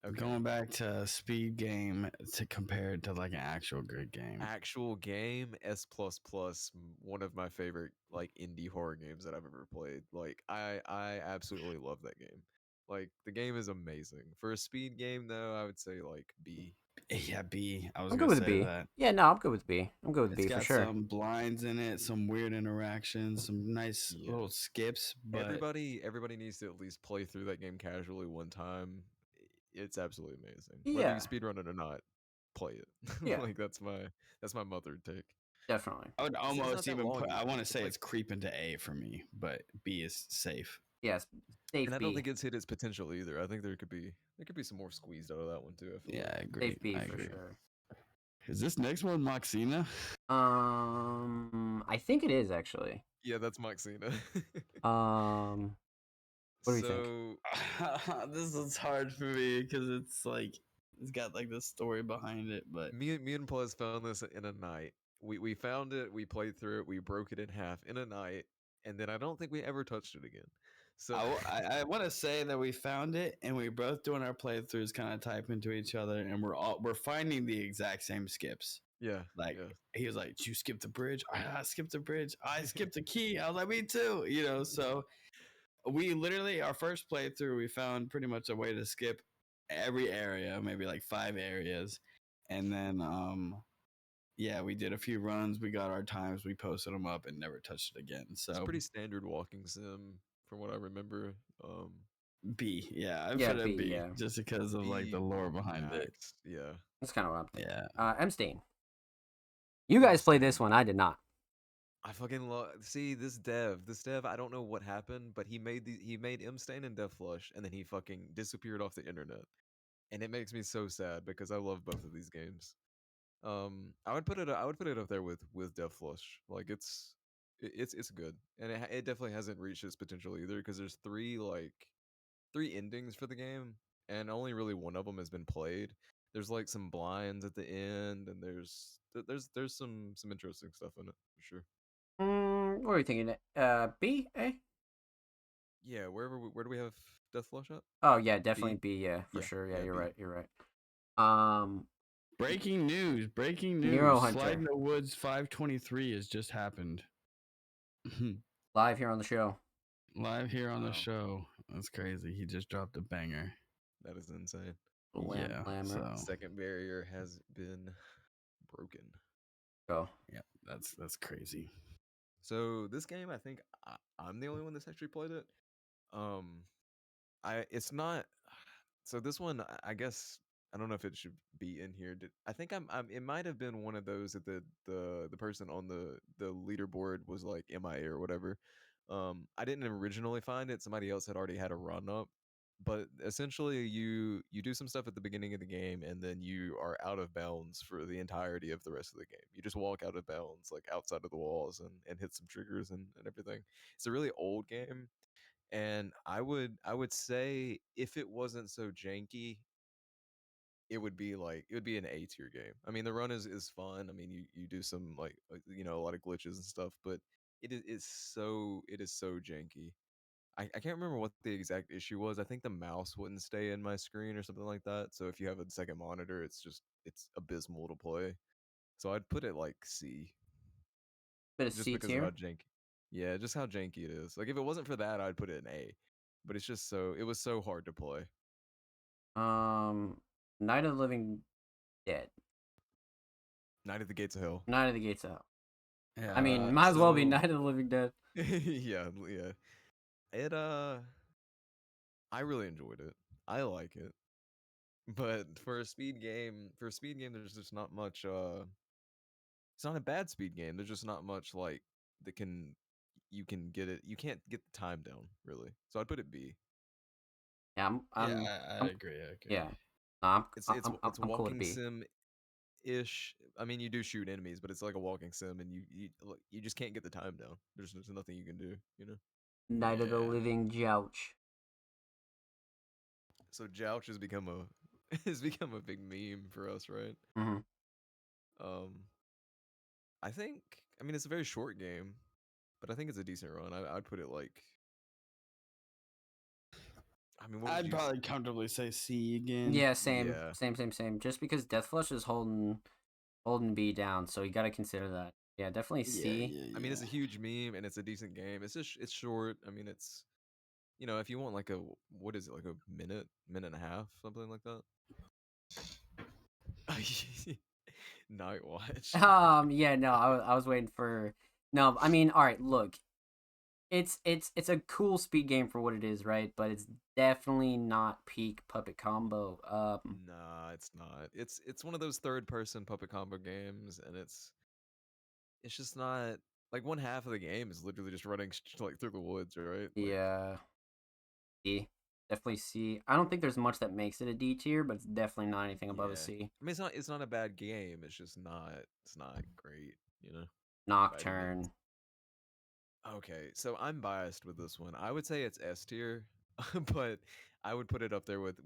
S3: Okay,
S2: Going back to speed game to compare it to like an actual good game.
S3: actual game S plus plus. One of my favorite like indie horror games that I've ever played. Like I absolutely love that game. Like the game is amazing. For a speed game though, I would say like B.
S2: Yeah, B. I was
S1: I'm good
S2: gonna
S1: with
S2: say
S1: B.
S2: that.
S1: Yeah, no, I'm good with B. I'm good with
S2: It's
S1: B for
S2: got
S1: sure.
S2: some blinds in it, some weird interactions, some nice
S3: Yeah.
S2: little skips, but
S3: Everybody needs to at least play through that game casually one time. It's absolutely amazing. Whether you
S1: Yeah.
S3: speedrun it or not, play it.
S1: Yeah,
S3: Like that's my mother take.
S1: definitely.
S2: I would
S3: It's not
S2: almost
S3: that
S2: even
S3: long
S2: put. I
S3: either.
S2: want to say
S3: It's like
S2: it's creeping to A for me, but B is safe.
S1: Yes,
S3: and
S1: safe
S3: I don't
S1: B.
S3: think it's hit its potential either. I think there could be some more squeezed out of that one too, I feel
S2: Yeah,
S3: like.
S2: I agree.
S1: Safe B
S2: I
S1: for
S2: agree.
S1: sure.
S2: Is this next one Moxina?
S1: I think it is actually.
S3: Yeah, that's Moxina.
S1: What do you think?
S3: So
S2: This is hard for me because it's like it's got like the story behind it, but
S3: me and Plus found this in a night. We found it, we played through it, we broke it in half in a night, and then I don't think we ever touched it again. So
S2: I want to say that we found it and we both doing our playthroughs, kind of typing to each other, and we're finding the exact same skips.
S3: yeah,
S2: Like
S3: yeah.
S2: he was like, "Did you skip the bridge? I skipped the bridge. I skipped the key." I was like, "Me too." You know, so we literally our first playthrough, we found pretty much a way to skip every area, maybe like 5 areas, and then yeah, we did a few runs. We got our times. We posted them up and never touched it again.
S3: It's
S2: So
S3: pretty standard walking sim from what I remember.
S2: B, yeah, I
S1: Yeah,
S2: put a
S1: B.
S2: B
S1: Yeah,
S2: just because of like the
S3: B
S2: lore behind it.
S3: max. Yeah.
S1: that's kind of what I'm thinking.
S2: Yeah,
S1: M Stain. You guys played this
S3: Stain.
S1: one. I did not.
S3: I fucking love see this dev. I don't know what happened, but he made M Stain and Death Flush, and then he fucking disappeared off the internet, and it makes me so sad because I love both of these games. I would put it up there with Death Flush. Like it's good, and it definitely hasn't reached its potential either because there's three endings for the game, and only really one of them has been played. There's like some blinds at the end, and there's some interesting stuff in it for sure.
S1: What are you thinking? B, A?
S3: Yeah, where do we have Death Flush at?
S1: Oh yeah, definitely
S3: B.
S1: B. Yeah, for
S3: Yeah,
S1: sure. Yeah,
S3: yeah,
S1: you're
S3: B.
S1: right. You're right. Um,
S2: breaking news! Breaking
S1: Nero
S2: news! Slide in
S1: Hunter
S2: the Woods 523 has just happened.
S1: live here on the show.
S2: Live here on the
S3: Wow,
S2: show. That's crazy. He just dropped a banger.
S3: that is insane.
S1: Lamb,
S2: Yeah.
S1: Lammer.
S2: So
S3: Second barrier has been broken.
S1: Go.
S2: yeah, that's crazy.
S3: So this game, I think I'm the only one that's actually played it. Um, I it's not. So this one, I guess I don't know if it should be in here. I think it might have been one of those that the person on the leaderboard was like MIA or whatever. I didn't originally find it. Somebody else had already had a run up. But essentially, you do some stuff at the beginning of the game, and then you are out of bounds for the entirety of the rest of the game. You just walk out of bounds, like outside of the walls, and hit some triggers and everything. It's a really old game, and I would say if it wasn't so janky, it would be an A tier game. I mean, the run is fun. I mean, you do some like a lot of glitches and stuff, but it is so janky. I can't remember what the exact issue was. I think the mouse wouldn't stay in my screen or something like that. So if you have a second monitor, it's abysmal to play. So I'd put it like C,
S1: Bit of
S3: just
S1: C
S3: because of how
S1: tier.
S3: janky. Yeah, just how janky it is. Like if it wasn't for that, I'd put it in A. But it was so hard to play.
S1: Um, Night of the Living Dead.
S3: Night at the Gates of Hell.
S1: Night of the Gates of Hell. I
S2: Yeah.
S1: mean, might as well be
S2: So
S1: Night of the Living Dead.
S3: Yeah, yeah. It I really enjoyed it. I like it. But for a speed game there's just not much it's not a bad speed game. There's just not much like that can you can get it. You can't get the time down really. So I'd put it B.
S1: Yeah,
S2: Yeah, I
S1: I'm
S2: agree. I agree.
S1: yeah. No,
S3: It's
S1: I'm cool with
S3: walking
S1: B.
S3: sim ish. I mean, you do shoot enemies, but it's like a walking sim, and you just can't get the time down. There's nothing you can do, you know.
S1: Night of the
S2: Yeah.
S1: Living Jouch.
S3: So Jouch has become a has become a big meme for us, right?
S1: Mm-hmm.
S3: Um, I think I mean it's a very short game, but I think it's a decent run. I'd put it like I mean, what would
S2: I'd
S3: you?
S2: probably comfortably say C again.
S1: Yeah, same,
S3: Yeah,
S1: same, same, same. Just because Death Flush is holding B down, so you got to consider that. Yeah, definitely
S2: Yeah,
S1: C.
S2: yeah,
S3: I mean
S2: yeah.
S3: it's a huge meme and it's a decent game. It's just it's short. I mean it's if you want like a what is it like a minute and a half, something like that. Night Watch.
S1: Yeah, no, I was waiting for. No, I mean, all right, look, it's a cool speed game for what it is, right? But it's definitely not peak Puppet Combo.
S3: Nah, it's not. It's one of those third person puppet combo games, and it's just not like one half of the game is literally just running like through the woods, right? Like
S1: Yeah, D, definitely C. I don't think there's much that makes it a D tier, but it's definitely not anything above a
S3: yeah.
S1: C.
S3: I mean, it's not a bad game. It's just not it's not great, by any means.
S1: Nocturne.
S3: Okay, so I'm biased with this one. I would say it's S tier, but I would put it up there with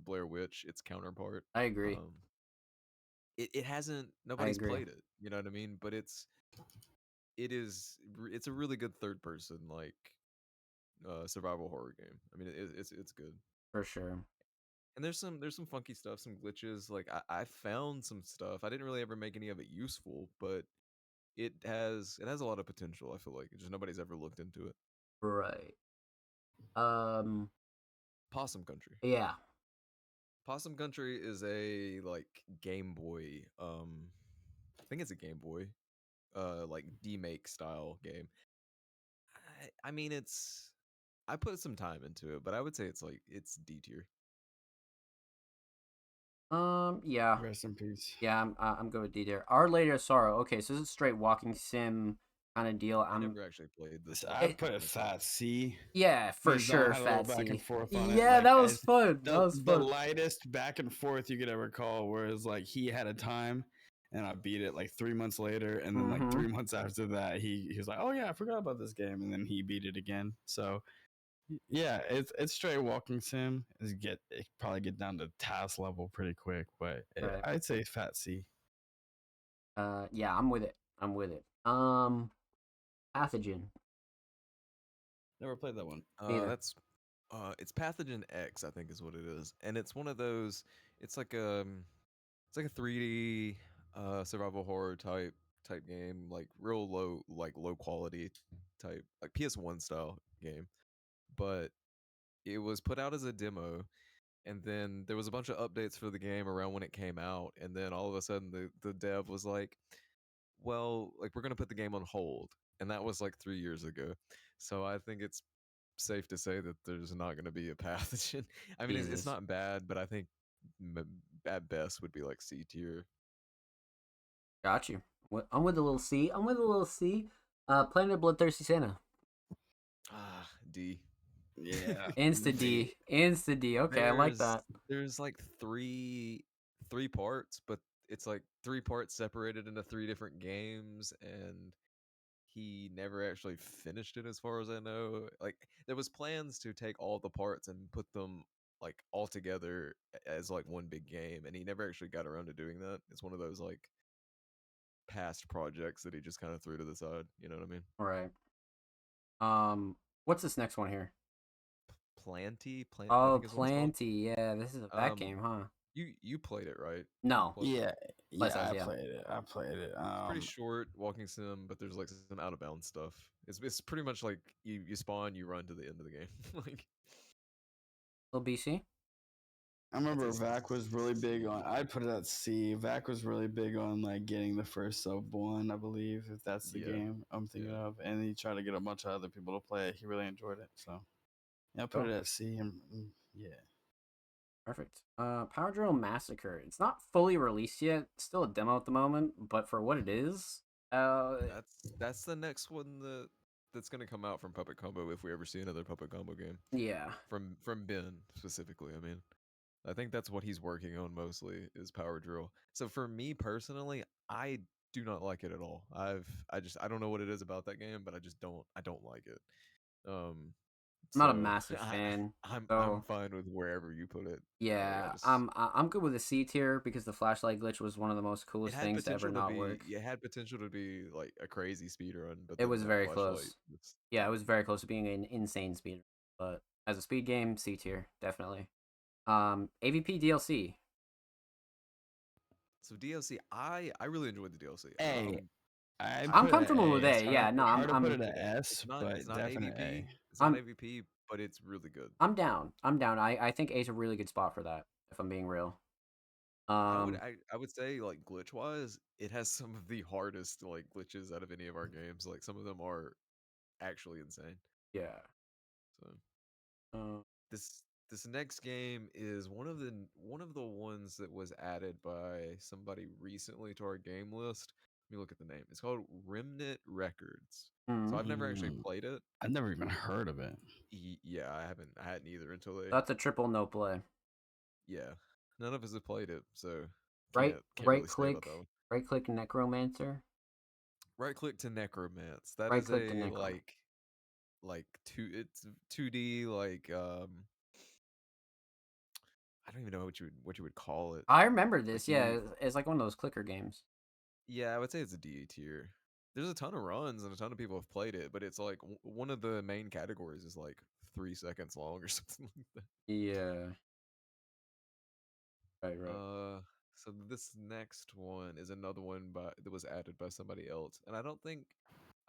S3: Blair Witch, its counterpart.
S1: I agree.
S3: Um, it hasn't
S1: I
S3: nobody's
S1: agree
S3: played it, you know what I mean? But it's a really good third person like survival horror game. I mean, it's good.
S1: for sure.
S3: And there's some funky stuff, some glitches. Like I found some stuff. I didn't really ever make any of it useful, but it has a lot of potential. I feel like just nobody's ever looked into it.
S1: Right. Um.
S3: Possum Country.
S1: Yeah.
S3: Possum Country is a like Game Boy. I think it's a Game Boy. Like demake style game. I mean, I put some time into it, but I would say it's D tier.
S1: Yeah.
S2: Rest in peace.
S1: Yeah. I'm good with D there. Our Lady of Sorrow. Okay, so this is straight walking sim kind of deal.
S3: I never actually played this
S2: So
S3: walking
S2: I'd
S1: It,
S2: put a
S3: simulator.
S2: fat C.
S1: yeah,
S2: Me
S1: for
S2: and Zon
S1: sure.
S2: had a little
S1: Fat
S2: back and
S1: C.
S2: forth on it.
S1: Yeah,
S2: Like
S1: that was fun. That was
S2: the
S1: fun.
S2: lightest back and forth you could ever call, whereas like he had a time and I beat it like 3 months later, and then like
S1: Mm-hmm.
S2: 3 months after that he was like, oh yeah, I forgot about this game, and then he beat it again. So yeah, it's straight walking sim. It probably get down to task level pretty quick, but
S1: Right.
S2: I'd say fat C.
S1: Yeah, I'm with it. I'm with it. Pathogen.
S2: Never played that one.
S1: Neither.
S3: That's it's Pathogen X, I think is what it is, and it's one of those. It's like a 3D survival horror type game, like real low quality type, like PS1 style game. But it was put out as a demo, and then there was a bunch of updates for the game around when it came out, and then all of a sudden the dev was like, well, like we're gonna put the game on hold, and that was like 3 years ago. So I think it's safe to say that there's not going to be a pathogen. I mean, it's
S1: Jesus.
S3: not bad, but I think at best would be like C tier.
S1: Got you. I'm with a little C. I'm with a little C. Planet Bloodthirsty Santa.
S3: Ah, D.
S2: Yeah.
S1: Insta D. Insta D. Okay, I like
S3: there's
S1: that.
S3: there's like three parts, but it's like three parts separated into three different games, and he never actually finished it as far as I know. Like there was plans to take all the parts and put them like all together as like one big game, and he never actually got around to doing that. It's one of those like past projects that he just kind of threw to the side. You know what I mean?
S1: All right. What's this next one here?
S3: Plant, I
S1: Oh,
S3: think is what it's called.
S1: Plenty. Yeah, this is a back
S3: Um,
S1: game, huh?
S3: you played it, right?
S1: No.
S3: Plus,
S2: Yeah,
S1: Plus
S2: yeah,
S1: has,
S2: I
S1: yeah.
S2: played it. I played it.
S3: it's pretty short walking sim, but there's like some out of bounds stuff. It's pretty much like you spawn, you run to the end of the game. Like
S1: Little BC.
S2: I remember
S3: That's
S2: Vac was really big on. I'd put it at C. Vac was really big on like getting the first sub one, I believe, if that's the
S3: yeah,
S2: game I'm thinking
S3: yeah.
S2: of. And he tried to get a bunch of other people to play it. He really enjoyed it. So yeah, I put
S1: Cool.
S2: it at C. And yeah,
S1: Perfect. Power Drill Massacre. It's not fully released yet. It's still a demo at the moment, but for what it is,
S3: That's the next one that's gonna come out from Puppet Combo if we ever see another Puppet Combo game
S1: yeah,
S3: from Ben specifically. I mean, I think that's what he's working on mostly is Power Drill. So for me personally, I do not like it at all. I don't know what it is about that game, but I don't like it. Um,
S1: I'm not a
S3: so
S1: massive fan.
S3: I'm
S1: So
S3: fine with wherever you put it. Like
S1: yeah, I'm good with the C tier because the flashlight glitch was one of the most
S3: it
S1: coolest
S3: had
S1: things to ever
S3: potential to
S1: not
S3: be
S1: work.
S3: it had potential to be like a crazy speed run, but
S1: It
S3: then
S1: was
S3: that
S1: very
S3: flashlight
S1: close.
S3: was
S1: Yeah, it was very close to being an insane speed. But as a speed game, C tier definitely. AVP DLC.
S3: so DLC. I really enjoyed the DLC.
S2: A. I
S3: I
S1: I'm
S2: put it at
S1: comfortable
S2: A.
S1: with
S2: It's
S1: A. Yeah, no,
S2: hard to put it
S3: enjoyed
S2: at
S3: it.
S2: S,
S3: It's
S2: but
S3: not
S2: definite A.
S3: AVP. It's not
S1: I'm
S3: AVP, but it's really good.
S1: I'm down. I'm down. I think A's a really good spot for that. If I'm being real. Um,
S3: I would say like glitch wise, it has some of the hardest like glitches out of any of our games. Like some of them are actually insane.
S1: yeah.
S3: So
S1: Uh,
S3: this next game is one of the ones that was added by somebody recently to our game list. Let me look at the name. It's called Remnant Records. So I've never actually
S2: Mm,
S3: played it.
S2: I've never even heard of it.
S3: Yeah, I hadn't either until they
S1: that's a triple no play.
S3: yeah. None of us have played it, so
S1: Right,
S3: can't really say about that one.
S1: right click Necromancer.
S3: Right click to Necromance. That
S1: Right
S3: is
S1: click to
S3: a
S1: Necromancer.
S3: like it's 2D like I don't even know what you would call it.
S1: I remember
S3: Like
S1: this.
S3: you
S1: Yeah, it's like one of those clicker games.
S3: yeah, I would say it's a D tier. There's a ton of runs and a ton of people have played it, but it's like one of the main categories is like 3 seconds long or something like that.
S1: Yeah. Right. Right.
S3: Uh, so this next one is another one that was added by somebody else, and I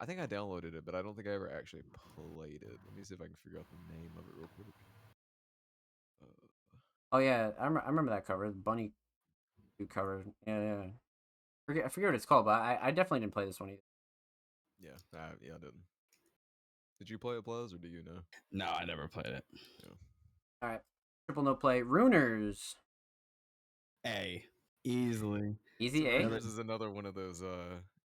S3: think I downloaded it, but I don't think I ever actually played it. Let me see if I can figure out the name of it real quick. Uh,
S1: Oh yeah, I remember that cover. The bunny cover. Yeah. Yeah. I forget what it's called, but I definitely didn't play this one either.
S3: yeah, yeah, I didn't. Did you play it, Plus, or do you know?
S2: No, I never played it.
S3: Yeah.
S1: All right. Triple no play. Runers.
S2: A. Easily.
S3: So
S1: Easy A.
S2: Another
S3: Runers is another one of those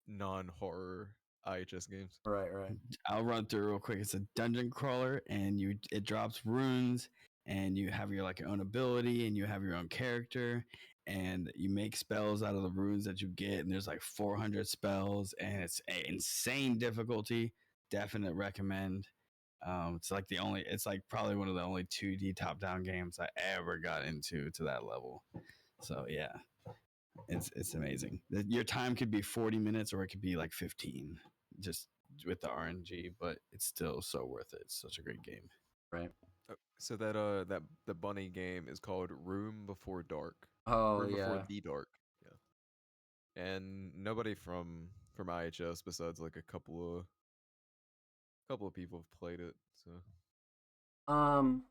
S3: non-horror IHS games.
S1: Right. Right.
S2: I'll run through real quick. It's a dungeon crawler, and it drops runes, and you have your like your own ability, and you have your own character, and you make spells out of the runes that you get. And there's like 400 spells, and it's a insane difficulty. Definite recommend. It's like it's like probably one of the only 2D top down games I ever got into to that level. So yeah, it's amazing. Your time could be 40 minutes or it could be like 15, just with the RNG, but it's still so worth it. It's such a great game.
S1: Right.
S3: So that the bunny game is called Room Before Dark.
S1: Oh
S3: Room Before
S1: yeah.
S3: the Dark. Yeah. And nobody from IHS besides like a couple of people have played it. So
S1: Um.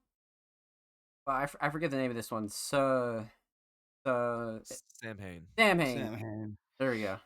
S1: Well, I forget the name of this one. So.
S3: Sam Hain.
S1: Samhain.
S2: Sam Han.
S1: There we go.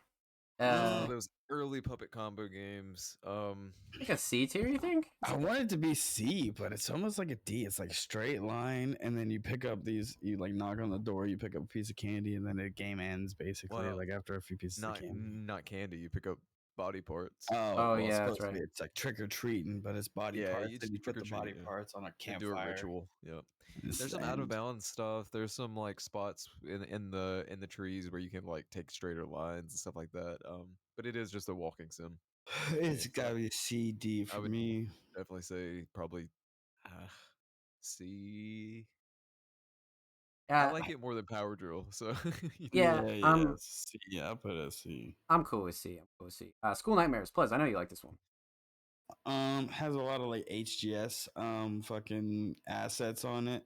S3: It's one of
S1: Uh,
S3: those early puppet combo games.
S1: like a C tier, you think?
S2: I want it to be C, but it's almost like a D. It's like straight line, and then you pick up you like knock on the door, you pick up a piece of candy, and then the game ends basically,
S3: Well,
S2: like after a few pieces of candy.
S3: not candy. You pick up body parts.
S2: Oh,
S1: Oh
S2: well, it's
S1: yeah, that's
S2: supposed to be.
S1: right.
S2: It's like trick or treating, but it's body
S3: Yeah,
S2: parts,
S3: you
S2: and
S3: just
S2: you
S3: trick
S2: put
S3: or
S2: the
S3: treat.
S2: body
S3: Yeah,
S2: parts on a
S3: and do a
S2: campfire.
S3: ritual. Yep. There's some out of
S2: Insane.
S3: balance stuff. There's some like spots in the trees where you can like take straighter lines and stuff like that. But it is just a walking sim
S2: It's
S3: game. So
S2: gotta be C, D
S3: I
S2: for
S3: would
S2: me.
S3: definitely say probably uh, C. I
S1: Yeah,
S3: like it more than Power Drill. So you know.
S1: yeah.
S2: Yeah. C. Yeah, I'll put it as C.
S1: I'm cool with C. I'm cool with C. School Nightmares. Plus, I know you like this one.
S2: Has a lot of like HGS fucking assets on it.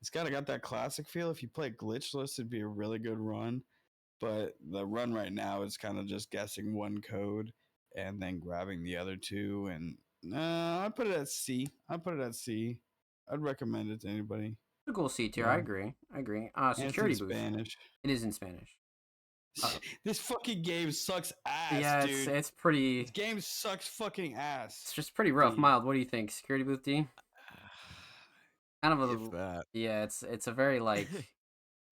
S2: It's got that classic feel. If you play Glitchless, it'd be a really good run. But the run right now is kind of just guessing one code and then grabbing the other two. And I'd put it at C. I'd put it at C. I'd recommend it to anybody.
S1: a cool C tier. I
S2: Yeah,
S1: agree. I agree.
S2: and it's in
S1: Security booth.
S2: Spanish.
S1: It is in Spanish. Uh,
S2: This fucking game sucks ass,
S1: yeah,
S2: dude.
S1: it's
S2: This
S1: pretty.
S2: game sucks fucking ass.
S1: It's just pretty rough.
S2: B.
S1: Mild. What do you think? Security booth D. Kind of
S3: If
S1: a.
S3: that.
S1: Yeah, it's a very like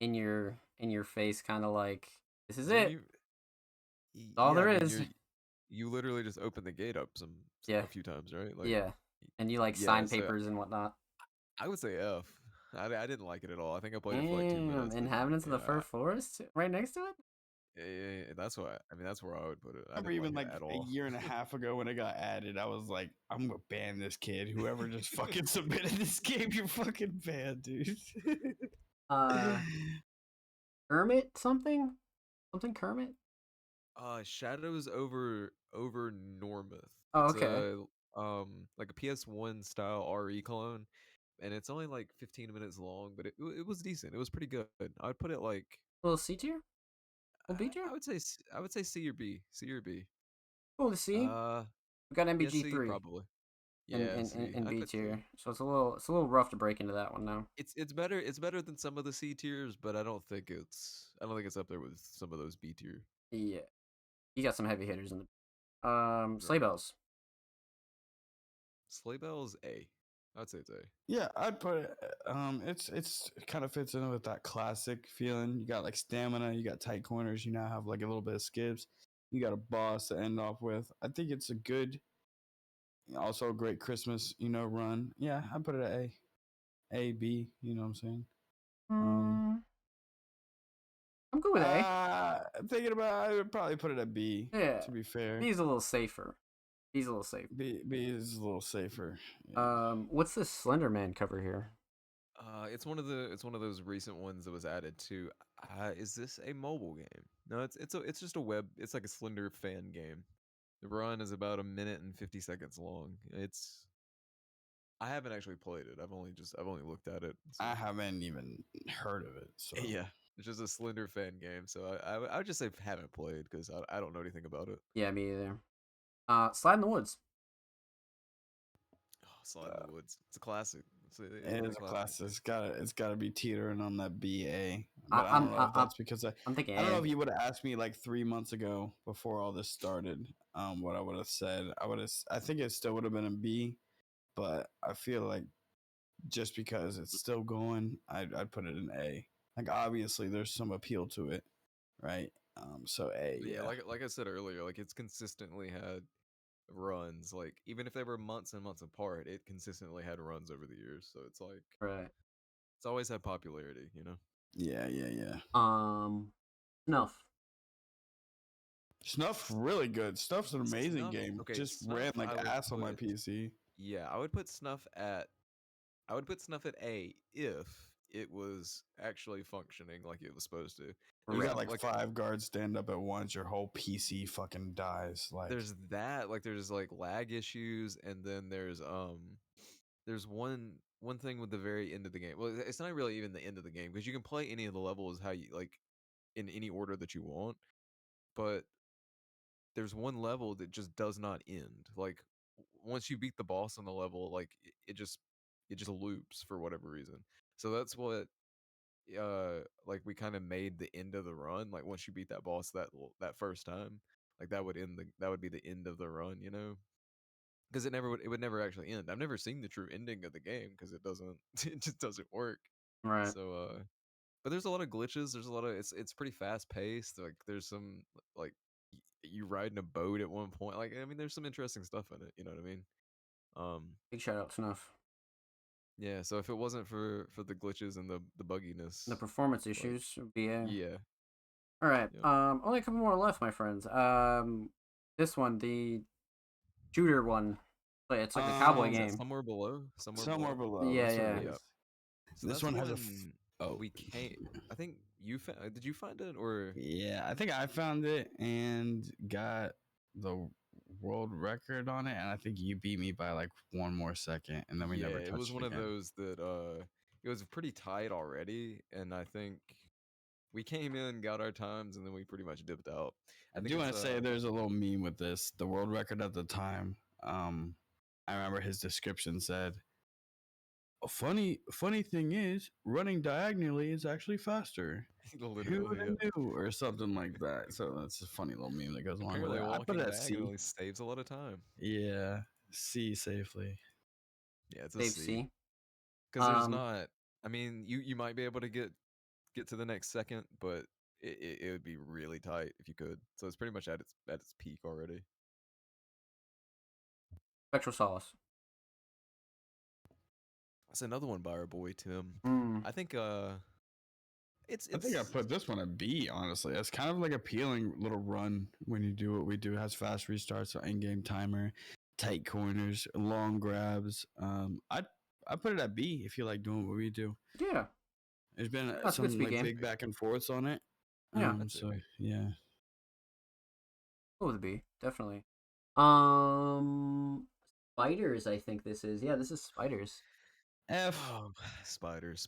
S1: in your face kind of like this is
S3: Because I mean,
S1: it. That's all
S3: yeah, I
S1: there
S3: mean,
S1: is.
S3: you literally just open the gate up
S1: Yeah,
S3: a few times, right? Like,
S1: yeah. And you like
S3: yeah.
S1: sign
S3: So
S1: papers and whatnot.
S3: I would say F. I didn't like it at all. I think I played it for like 2 minutes,
S1: Damn,
S3: and
S1: inhabitants of the
S3: yeah,
S1: fur forest right next to it.
S3: that's why. I mean, that's where I would put it. I
S2: Remember
S3: didn't like
S2: even
S3: it
S2: like
S3: at
S2: a
S3: all.
S2: year and a half ago when it got added, I was like, I'm gonna ban this kid. Whoever just fucking submitted this game, you're fucking banned, dude.
S1: Uh, Kermit something Kermit.
S3: Shadows over Normith.
S1: Oh,
S3: It's
S1: okay.
S3: a like a PS1 style RE clone, and it's only like 15 minutes long, but it was decent. It was pretty good. I'd put it like
S1: Little C tier, little B tier.
S3: I would say C or B. C or B.
S1: Cool to see.
S3: Uh,
S1: We got
S3: yeah,
S1: MBG
S3: C
S1: three
S3: probably.
S1: in
S3: Yeah,
S1: in in,
S3: C.
S1: in
S3: I'd
S1: B
S3: put C.
S1: tier, so it's a little rough to break into that one now.
S3: It's better than some of the C tiers, but I don't think it's up there with some of those B tier.
S1: Yeah, you got some heavy hitters in the sleigh
S3: Right.
S1: bells.
S3: Sleigh Bells A. I'd say it's A.
S2: Yeah, I'd put it. It kind of fits in with that classic feeling. You got like stamina, you got tight corners. You now have like a little bit of skips. You got a boss to end off with. I think it's a good, also a great Christmas, run. Yeah, I'd put it at A, B. You know what I'm saying? Um,
S1: Mm, I'm good with A.
S2: thinking about, I would probably put it at B.
S1: Yeah,
S2: To be fair,
S1: B's a little safer. B's a little safe.
S2: B is a little safer. Yeah.
S1: What's this Slender Man cover here?
S3: It's one of those recent ones that was added to. Is this a mobile game? No, it's just a web. It's like a Slender fan game. The run is about a minute and 50 seconds long. I haven't actually played it. I've only looked at it. So
S2: I haven't even heard of it. So
S3: yeah, it's just a Slender fan game. So I would just say haven't played because I don't know anything about it.
S1: Yeah, me either. Slide in the woods.
S3: Oh, Slide in the Woods. It's a classic. It's
S2: it
S3: one of
S2: is
S3: the
S2: a
S3: classics.
S2: classic. It's gotta be teetering on that BA.
S1: I,
S2: But I
S1: I'm
S2: don't know
S1: I,
S2: if
S1: I'm
S2: that's because
S1: I'm thinking
S2: I don't know if
S1: A.
S2: you would have asked me like 3 months ago before all this started, what I would have said. I think it still would have been a B, but I feel like just because it's still going, I'd put it in A. Like obviously there's some appeal to it, right? So A,
S3: But yeah,
S2: yeah.
S3: like I said earlier, like it's consistently had runs. Like even if they were months and months apart, it consistently had runs over the years. So it's like
S1: Right.
S3: it's always had popularity, you know.
S2: Yeah, yeah, yeah.
S1: Snuff.
S2: Snuff really good. Snuff's an amazing
S3: Snuff.
S2: game.
S3: Okay,
S2: Just ran
S3: Snuff.
S2: like ass on my PC.
S3: Yeah, I would put Snuff at A if it was actually functioning like it was supposed to.
S2: You
S3: There's
S2: got
S1: Right.
S2: like 5 guards stand up at once, your whole PC fucking dies. Like
S3: there's that like there's like lag issues, and then there's one thing with the very end of the game. Well, it's not really even the end of the game because you can play any of the levels how you like in any order that you want, but there's one level that just does not end. Like once you beat the boss on the level, like it just loops for whatever reason. So that's what like we kind of made the end of the run. Like once you beat that boss that first time, like that would be the end of the run, you know? Because it would never actually end. I've never seen the true ending of the game because it doesn't it just doesn't work.
S1: Right.
S3: So but there's a lot of glitches. There's a lot of it's pretty fast paced. Like there's some like you ride in a boat at one point. Like I mean, there's some interesting stuff in it. You know what I mean? Um,
S1: Big shout out Snuff.
S3: yeah. So if it wasn't for the glitches and the bugginess,
S1: The performance
S3: like
S1: issues would be A.
S3: yeah,
S1: All right.
S3: yeah.
S1: Only a couple more left, my friends. This one, the shooter one. It's like the cowboy
S3: Is that
S1: game.
S3: somewhere below? Somewhere
S2: somewhere
S3: below.
S2: below.
S1: Yeah,
S2: That's what
S1: yeah.
S2: it
S3: Yeah.
S2: is.
S3: So
S2: This
S3: that's
S2: one has
S3: one
S2: oh
S3: we can't. I think you found. Did you find it or?
S2: yeah. I think I found it and got the world record on it, and I think you beat me by like one more second, and then we
S3: Yeah,
S2: never
S3: it was
S2: touched
S3: one
S2: it
S3: of
S2: again.
S3: those that it was pretty tight already, and I think we came in, got our times, and then we pretty much dipped out.
S2: I
S3: I think
S2: do
S3: it's
S2: want to say there's a little meme with this. The world record at the time. I remember his description said, funny thing is, running diagonally is actually faster. Who would
S3: Literally,
S2: have
S3: yeah.
S2: knew, or something like that. So that's a funny little meme that goes along with
S3: Apparently,
S2: it. I put
S3: walking
S2: it at C.
S3: diagonally saves a lot of time.
S2: Yeah, C safely.
S3: Yeah, it's a
S1: Save
S3: C.
S1: C.
S3: Because there's not. I mean, you might be able to get to the next second, but it would be really tight if you could. So it's pretty much at its peak already.
S1: Spectral Solace.
S3: That's another one by our boy Tim.
S1: Mm.
S3: I think
S2: I think I
S3: it's
S2: put this one at B. Honestly, it's kind of like appealing little run when you do what we do. It has fast restarts, so in-game timer, tight corners, long grabs. I put it at B if you like doing what we do.
S1: Yeah,
S2: There's been
S1: that's a good
S2: some
S1: speed
S2: like
S1: game.
S2: big back and forths on it.
S1: Yeah,
S3: I'd say
S2: So
S3: B.
S2: yeah.
S1: it would be definitely. Spiders. I think this is. Yeah, this is spiders.
S2: F.
S3: Oh, spiders.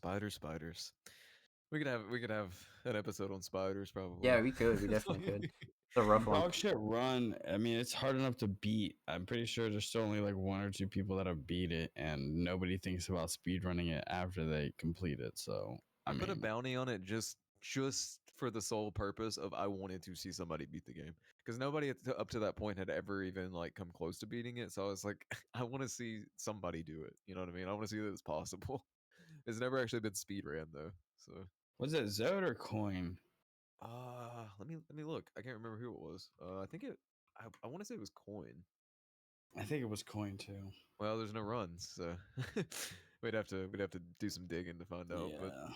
S3: We could have an episode on spiders probably.
S1: Yeah, we could. We definitely could. It's a rough one.
S2: Dog shit run. I mean, it's hard enough to beat. I'm pretty sure there's still only like one or two people that have beat it, and nobody thinks about speed running it after they complete it. So I
S3: I put a
S2: mean,
S3: bounty on it just for the sole purpose of I wanted to see somebody beat the game because nobody up to that point had ever even like come close to beating it. So I was like, I want to see somebody do it. You know what I mean? I want to see that it's possible. It's never actually been speed ran though. So
S2: was it Zod or Coin?
S3: let me look. I can't remember who it was. I think it. I want to say it was Coin.
S2: I think it was Coin too.
S3: Well, there's no runs, so we'd have to do some digging to find out. But
S2: Yeah,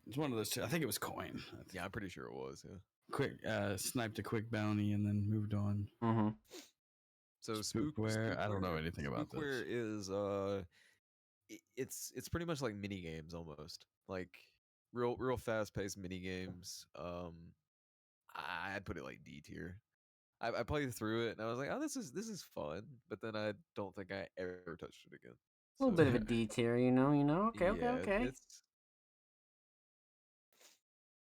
S2: it's one of those two. I think it was Coin.
S3: yeah, I'm pretty sure it was. Yeah.
S2: Quick, sniped a quick bounty and then moved on.
S1: Mm-hmm.
S3: So
S2: Spookware. I don't know anything about
S3: spookware
S2: this.
S3: is it's pretty much like mini games almost like real fast paced mini games. I'd put it like D tier. I played through it and I was like, oh, this is fun, but then I don't think I ever touched it again.
S1: A little
S3: So
S1: bit of a D tier, you know. Okay, okay,
S3: yeah,
S1: okay.
S3: it's.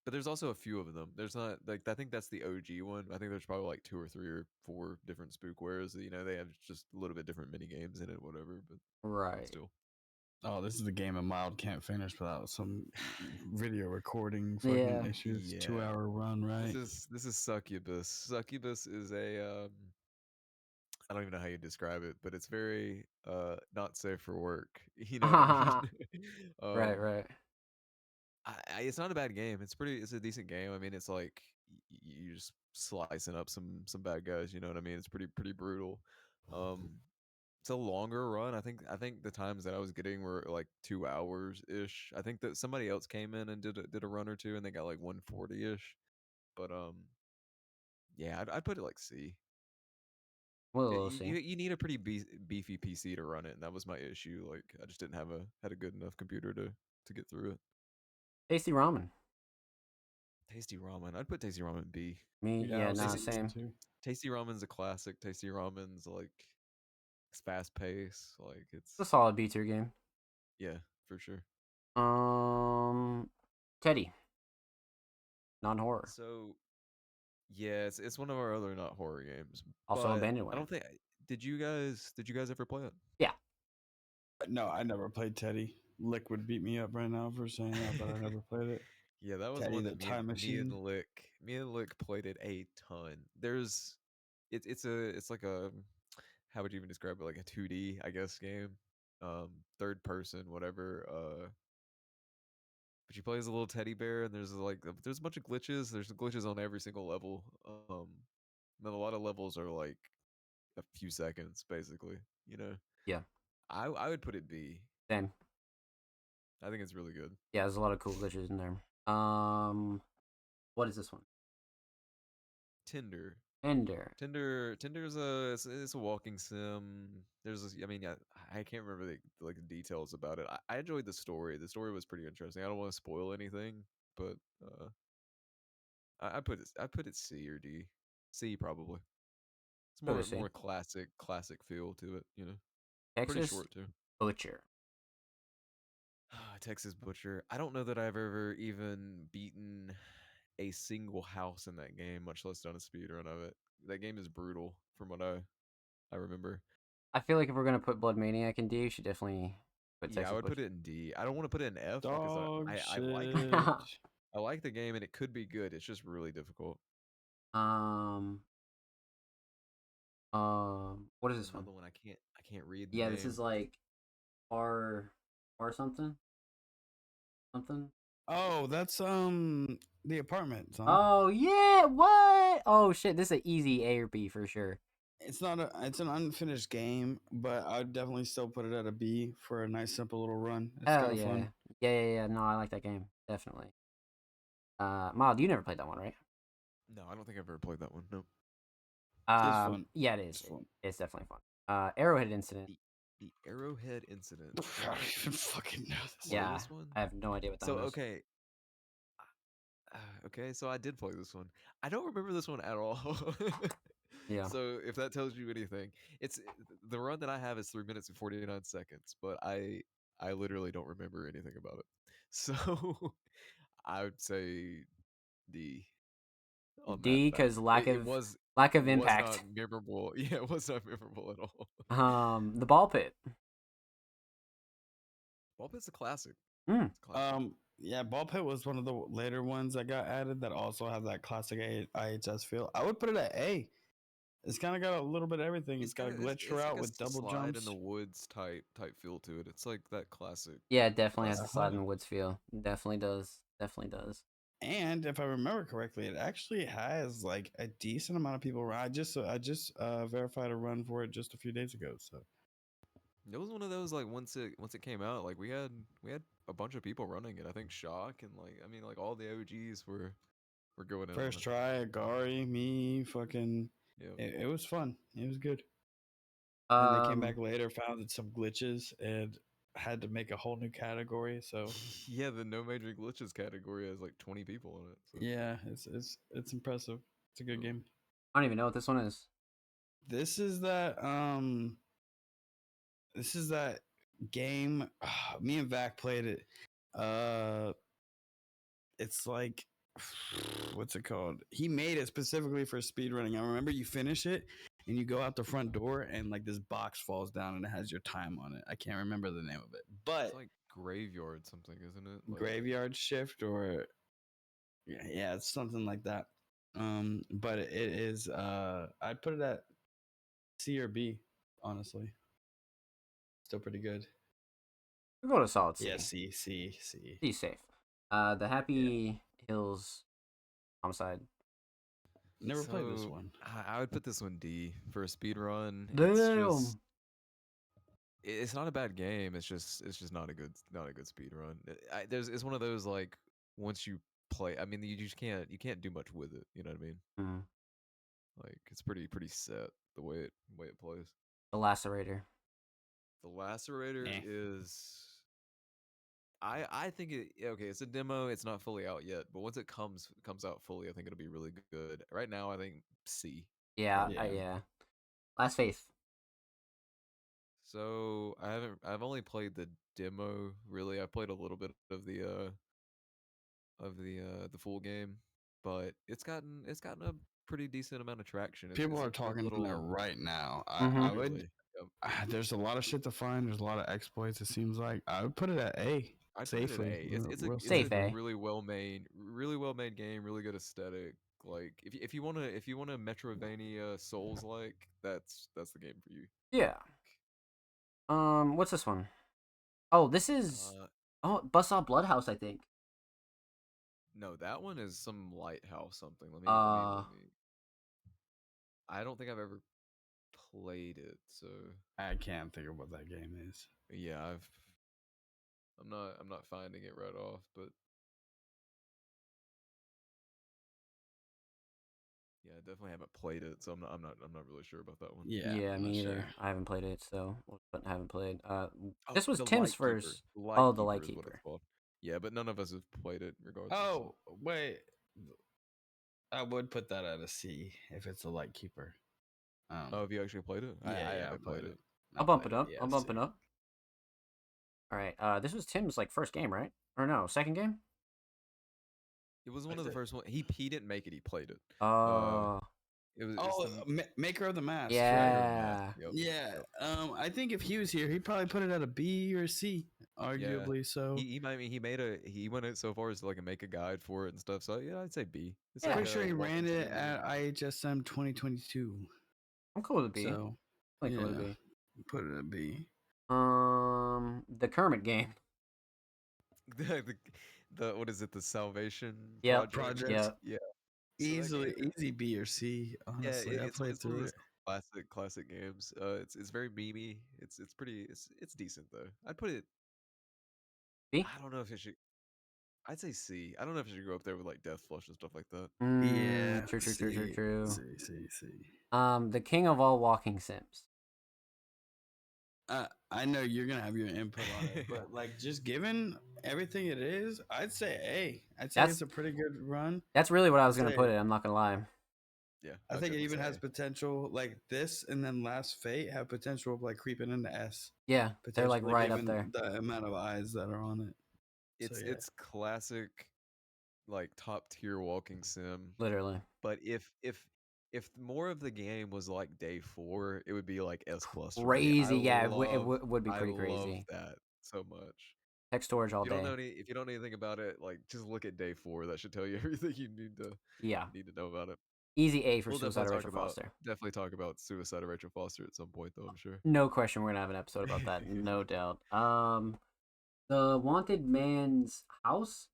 S3: But there's also a few of them. There's not like I think that's the OG one. I think there's probably like two or three or four different spookwares. That, they have just a little bit different mini games in it, whatever. But
S1: Right.
S3: still,
S2: Oh, this is the game a mild can't finish without some video recording fucking
S1: Yeah.
S2: issues.
S3: yeah.
S2: 2 hour run, right?
S3: This is Succubus. Succubus is a I don't even know how you describe it, but it's very not safe for work. You know what I mean?
S1: Right, right.
S3: It's not a bad game. It's a decent game. I mean, it's like you just slicing up some bad guys. You know what I mean? It's pretty brutal. Um, it's a longer run. I think the times that I was getting were like 2 hours ish. I think that somebody else came in and did a run or two, and they got like 140 ish. But yeah, I'd put it like C. Yeah,
S1: We'll see.
S3: you need a pretty beefy PC to run it, and that was my issue. Like, I just didn't have a good enough computer to get through it.
S1: Tasty ramen.
S3: Tasty ramen. I'd put Tasty ramen B.
S1: Me,
S2: I
S1: yeah,
S2: was
S1: nah,
S2: thinking
S1: same.
S2: too.
S3: Tasty ramen's a classic. Tasty ramen's like it's fast paced. Like
S1: It's a
S3: it's
S1: solid B tier game.
S3: yeah, for sure.
S1: Teddy. Non horror.
S3: So yeah, it's one of our other not horror games,
S1: Also
S3: but
S1: abandoned
S3: I
S1: land.
S3: don't think did you guys ever play it?
S1: Yeah.
S2: No, I never played Teddy. Lick would beat me up right now for saying that, but I never played it.
S3: Yeah, that was
S2: Teddy
S3: one
S2: the
S3: that
S2: Time Machine.
S3: Me and Lick played it a ton. It's like a how would you even describe it? Like a 2D, I guess, game. Third person, whatever. But you play as a little teddy bear, and there's a bunch of glitches. There's glitches on every single level. And a lot of levels are like a few seconds, basically. You know,
S1: Yeah.
S3: I would put it B.
S1: Same.
S3: I think it's really good.
S1: Yeah, there's a lot of cool glitches in there. What is this one?
S3: Tinder.
S1: Ender.
S3: Tinder's it's a walking sim. I mean, I can't remember the details about it. I enjoyed the story. The story was pretty interesting. I don't want to spoil anything, but I put it C or D. C probably. It's
S1: Go to
S3: more
S1: see.
S3: more classic feel to it. Pretty
S1: Texas
S3: short too.
S1: Butcher.
S3: Texas Butcher. I don't know that I've ever even beaten a single house in that game, much less done a speed run of it. That game is brutal, from what I remember.
S1: I feel like if we're gonna put Blood Maniac in D, we should definitely Put
S3: Yeah, I
S1: Texas
S3: would put
S1: Glitch.
S3: it in D. I don't want to put it in F because
S2: Dog
S3: I like the
S2: shit.
S3: game. I like the game and it could be good. It's just really difficult.
S1: um, what is
S3: There's
S1: this one?
S3: another one I can't read the
S1: Yeah, this is
S3: name.
S1: like R something something.
S2: Oh, that's the apartment, huh?
S1: Oh yeah, what? Oh shit, this is an easy A or B for sure.
S2: It's not a. It's an unfinished game, but I'd definitely still put it at a B for a nice, simple little run. It's
S1: Hell
S2: kind of
S1: yeah,
S2: fun.
S1: yeah. No, I like that game definitely. Mild, you never played that one, right?
S3: No, I don't think I've ever played that one. No.
S2: It's fun.
S1: Yeah, it
S2: It's
S1: is.
S2: fun.
S1: It's definitely fun. Arrowhead Incident.
S3: The the Arrowhead Incident.
S2: I don't even fucking know this.
S3: Play
S1: Yeah,
S3: this one?
S1: I have no idea what that
S3: So
S1: one is.
S3: okay, okay, so I did play this one. I don't remember this one at all.
S1: Yeah.
S3: So if that tells you anything, it's the run that I have is 3 minutes and 49 seconds, but I literally don't remember anything about it. So I would say D on that
S1: D
S3: fact.
S1: because
S3: It was
S1: lack of
S3: not
S1: impact.
S3: memorable. Yeah, it was not memorable at all.
S1: The ball pit.
S3: Well, it's a classic.
S1: Mm.
S3: It's a classic.
S2: Yeah, Ball Pit was one of the later ones that got added that also have that classic IHS feel. I would put it at A. It's kind of got a little bit of everything. It's got a glitch
S3: It's like
S2: route
S3: a
S2: with double
S3: slide in the
S2: jumps.
S3: woods type feel to it. It's like that classic
S1: Yeah, it definitely has a
S3: classic
S1: slide
S2: Uh-huh.
S1: in
S3: feel.
S1: the woods feel. Definitely does. Definitely does.
S2: And if I remember correctly, it actually has like a decent amount of people run. I just verified a run for it just a few days ago. So
S3: It was one of those like once it came out, like we had a bunch of people running it. I think Shock and like I mean like all the OGs were going in on
S2: first
S3: it.
S2: try, Agari, me, fucking,
S3: Yeah.
S2: it was fun. It was good. Then they came back
S1: Um,
S2: later, found some glitches, and had to make a whole new category. So
S3: Yeah, the no major glitches category has like 20 people in it. So
S2: yeah, it's impressive. It's a good
S3: uh,
S2: game.
S1: I don't even know what this one is.
S2: This is that this is that game. Me and Vac played it. Uh, it's like what's it called? He made it specifically for speedrunning. I remember you finish it and you go out the front door and like this box falls down and it has your time on it. I can't remember the name of it,
S3: it's
S2: but
S3: like graveyard something, isn't it? Like
S2: graveyard shift or yeah, it's something like that. But it is. I'd put it at C or B. Honestly, still pretty good.
S1: We'll go to solid
S2: Yeah,
S1: C.
S2: C.
S1: C safe. The
S2: Yeah,
S1: Happy Hills homicide.
S2: never played this
S3: so
S2: one.
S3: I would put this one D for a speed run. It's just
S1: Damn.
S3: it's not a bad game. It's just not a good speed run. It's one of those like once you play, I mean you just can't do much with it. You know what I mean?
S1: Mm.
S3: Like it's pretty set the way it plays.
S1: The Lacerator.
S3: The Lacerator
S2: Eh.
S3: is I think okay, it's a demo, it's not fully out yet, but once it comes out fully, I think it'll be really good. Right now, I think C
S1: Yeah,
S3: probably.
S2: Yeah,
S1: yeah. Last Faith.
S3: So I've only played the demo really. I played a little bit of the full game, but it's gotten a pretty decent amount of traction. It's
S2: people
S3: it's
S2: are
S3: a good
S2: talking on it
S3: little
S2: right now.
S1: Mm-hmm.
S2: I would.
S3: really. Yep.
S2: There's a lot of shit to find. There's a lot of exploits. It seems like I would put it at A
S3: I'd put it at
S2: safely,
S3: A. It's a
S2: real
S3: it's
S2: safe.
S3: a
S1: Safe A.
S3: really well made game, really good aesthetic. Like if you want a Metrovania Souls like, that's the game for you.
S1: Yeah. What's this one? Oh, this is
S3: Uh,
S1: Buzzsaw Bloodhouse, I think.
S3: no, that one is some lighthouse something.
S1: Uh,
S3: I don't think I've ever played it, so
S2: I can't think of what that game is.
S3: yeah, I'm not finding it right off, but yeah, I definitely haven't played it, so I'm not really sure about that one.
S2: Yeah,
S1: yeah,
S2: I'm not
S1: me
S2: sure.
S1: either. I haven't played it, so but haven't played.
S3: Oh,
S1: This was
S3: the
S1: Tim's
S3: Lightkeeper.
S1: first.
S3: The
S1: Oh, the
S3: Lightkeeper is what it's
S1: Lightkeeper.
S3: called. Yeah, but none of us have played it regardless. So.
S2: Oh wait, I would put that at a C if it's a light keeper.
S3: Oh, have you actually played it? I,
S2: Yeah,
S3: I
S2: yeah, I
S3: haven't
S2: played
S3: played
S2: it.
S3: it.
S2: I
S1: I'll bump
S2: played
S1: it
S2: it.
S1: up.
S2: Yeah,
S1: I'll bump
S2: C.
S1: it up. All right. This was Tim's like first game, right? Or no, second game?
S3: It was one
S2: What
S3: of
S2: is
S3: the
S2: it?
S3: first one. He didn't make it. He played it. Uh,
S1: Oh,
S3: it's
S2: Oh,
S3: the
S2: Maker of the Mask, right?
S3: Maker of the Mask.
S1: yeah.
S3: Yep.
S2: Yeah.
S3: Yep.
S2: I think if he was here, he'd probably put it at a B or a C.
S3: Yeah.
S2: arguably so.
S3: He went it so far as to like make a guide for it and stuff. So yeah, I'd say B. It's
S1: Yeah.
S3: like
S2: Pretty sure
S3: a
S2: he
S3: walking
S2: ran it
S3: simulator.
S2: at IHSM 2022.
S1: I'm cool with B.
S2: So
S1: I'm cool with
S2: yeah,
S1: B.
S2: put it at B.
S1: The Kermit game.
S3: The what is it? The Salvation
S1: Yep.
S3: Project.
S2: Project
S1: Yep.
S3: Yeah. So that
S2: easily
S3: game,
S2: easy B or C.
S3: yeah,
S2: Honestly, I played
S3: it's one of
S2: through
S3: those
S2: it.
S3: classic games. It's very memey. It's pretty. It's decent though. I'd put it.
S1: B.
S3: I don't know if it should. I'd say C. I don't know if it should go up there with like Death Flush and stuff like that.
S2: Yeah,
S1: True. True. True. True.
S2: C,
S1: True.
S2: C, C, C.
S1: The king of all walking sims.
S2: I know you're gonna have your input on it, but like just given everything it is, I'd say A. I'd say
S1: That's
S2: it's a pretty good run.
S1: that's really what I
S2: I'd
S1: was gonna
S2: say
S1: put it. I'm not gonna lie.
S3: Yeah,
S2: I
S3: I'd
S2: think it
S3: definitely
S2: even
S3: say
S2: has
S3: A.
S2: potential. Like this and then Last Fate have potential of like creeping into S.
S1: Yeah, they're like
S2: Potentially
S1: right up
S2: given
S1: there.
S2: the amount of eyes that are on it. So yeah.
S3: It's classic, like top tier walking sim.
S1: Literally.
S3: But if more of the game was like day 4, it would be like S plus for me.
S1: Crazy. Yeah, would be
S3: I
S1: pretty
S3: love
S1: crazy.
S3: that so much.
S1: Text storage all day.
S3: If you don't know anything about it, like just look at day 4. That should tell you everything
S1: Yeah.
S3: need to know about it.
S1: Easy A for
S3: We'll
S1: Suicide Rachel Foster.
S3: definitely talk about Suicide of Rachel Foster at some point though, I'm sure.
S1: No question, we're gonna have an episode about that. No doubt. The Wanted Man's House.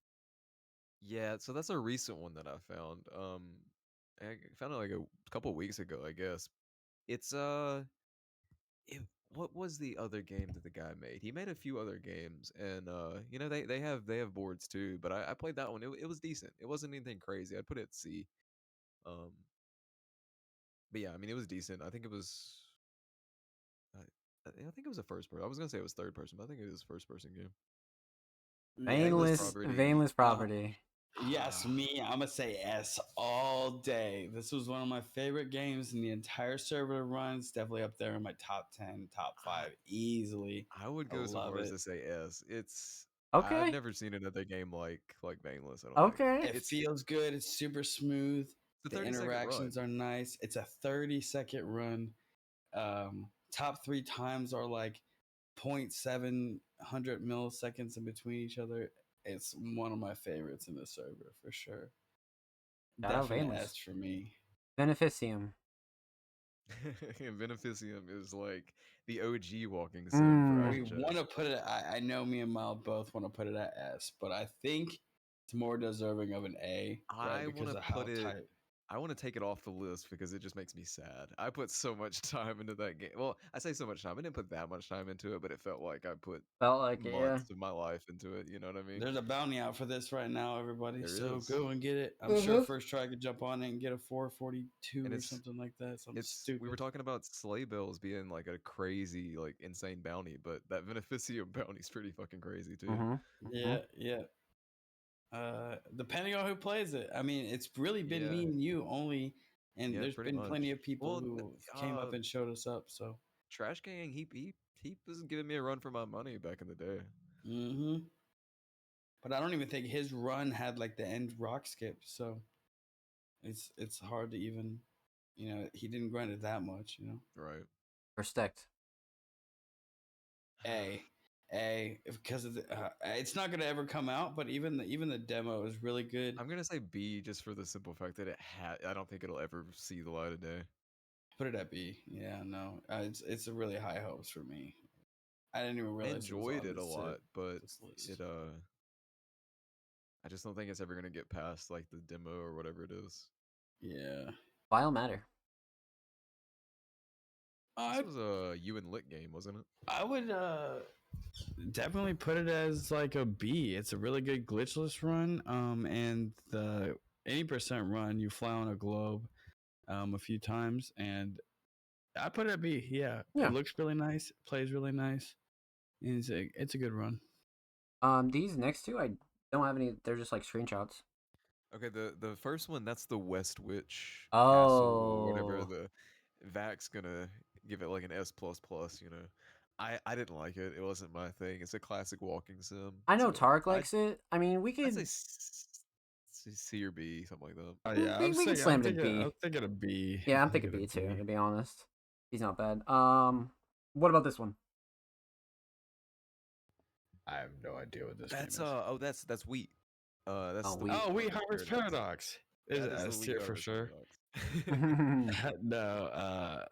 S3: Yeah, so that's a recent one that I found. I found it like a couple weeks ago, I guess. It's what was the other game that the guy made? He made a few other games, and you know they have boards too. But I played that one. It was decent. It wasn't anything crazy. I'd put it at C. Um, but yeah, I mean it was decent. I think it was. I think it was a first person. I was gonna say it was third person, but I think it was first person game.
S2: Yeah,
S3: Vainless
S2: this
S3: Property.
S1: Vainless Property.
S2: yes, me. I'm gonna say S all day. This was one of my favorite games in the entire server to run. It's definitely up there in my top 10, top 5, easily.
S3: I would
S2: I
S3: go so
S2: love
S3: far as
S2: it.
S3: to say S. I've
S1: Okay.
S3: never seen another game like Vainless. I don't think
S1: Okay.
S2: It
S3: it's
S2: feels good. It's super smooth.
S3: a
S2: The
S3: 30-second run.
S2: interactions are nice. It's a 30-second run. Top 3 times are like 0.700 milliseconds in between each other. It's one of my favorites in the server for sure.
S1: Shout out
S2: Definite
S1: Vainless.
S2: S for me.
S1: Beneficium.
S3: And Beneficium is like the OG walking sim for
S2: We want
S3: IHS.
S2: to put it. I know me and Mal both want to put it at S, but I think it's more deserving of an A, right?
S3: I want
S2: Because
S3: to
S2: of how
S3: put it.
S2: tight.
S3: I want to take it off the list because it just makes me sad. I put so much time into that game. Well, I say so much time. I didn't put that much time into it, but it felt like I put
S1: Felt like it, yeah.
S3: months of my life into it. You know what I mean?
S2: There's a bounty out for this right now, everybody.
S3: There
S2: So
S3: is.
S2: go and get it. I'm sure first try could jump on it and get a 442
S3: And
S2: or something like that. Something
S3: we were
S2: stupid.
S3: talking about sleigh bells being like a crazy, like insane bounty, but that Beneficium bounty's pretty fucking crazy too.
S2: Yeah, yeah. Depending on who plays it, I mean, it's really been me
S3: Yeah,
S2: and you only, and
S3: yeah,
S2: there's
S3: pretty
S2: been plenty
S3: much.
S2: of people
S3: Well,
S2: who came up and showed us up. So,
S3: Trash Gang, he was giving me a run for my money back in the day.
S2: hmm but I don't even think his run had like the end rock skip. So it's hard to even, he didn't grind it that much.
S3: Right.
S1: Respect.
S2: A, because of it's not gonna ever come out, but even the demo is really good.
S3: I'm gonna say B just for the simple fact that I don't think it'll ever see the light of day.
S2: Put it at B. Yeah, no, it's a really high hopes for me. I didn't even
S3: I
S2: realize it was
S3: enjoyed
S2: on
S3: it a lot, but
S2: this list.
S3: it I just don't think it's ever gonna get past like the demo or whatever it is.
S2: Yeah.
S1: Vile Matter.
S3: This was a you and Lit game, wasn't it?
S2: I would definitely put it as like a B. It's a really good glitchless run. And the 80% run, you fly on a globe a few times, and I put it at B. Yeah.
S1: Yeah.
S2: It looks really nice, plays really nice. And it's a good run.
S1: These next two I don't have any, they're just like screenshots.
S3: Okay, the first one, that's the West Witch Castle or whatever.
S1: Oh.
S3: The Vac's gonna give it like an S plus plus, you know. I didn't like it. It wasn't my thing. It's a classic walking sim.
S1: I know
S3: So
S1: Tark likes it. I mean, we
S3: I'd
S1: could
S3: say C or B, something like that.
S2: Oh yeah,
S1: we can slam it in
S2: I
S1: B.
S2: was thinking a B.
S1: Yeah, I'm thinking B too, to be honest. He's not bad. What about this one?
S2: I have no idea what this
S3: That's
S2: game is.
S3: that's wheat. That's
S1: Oh,
S3: the
S1: Wheat.
S3: wheat.
S2: Oh, we
S3: Harvest
S2: Harvest Paradox. Is
S3: That
S2: it
S3: is the
S2: S
S3: wheat
S2: tier for
S3: harvest
S2: sure?
S3: paradox.
S2: No,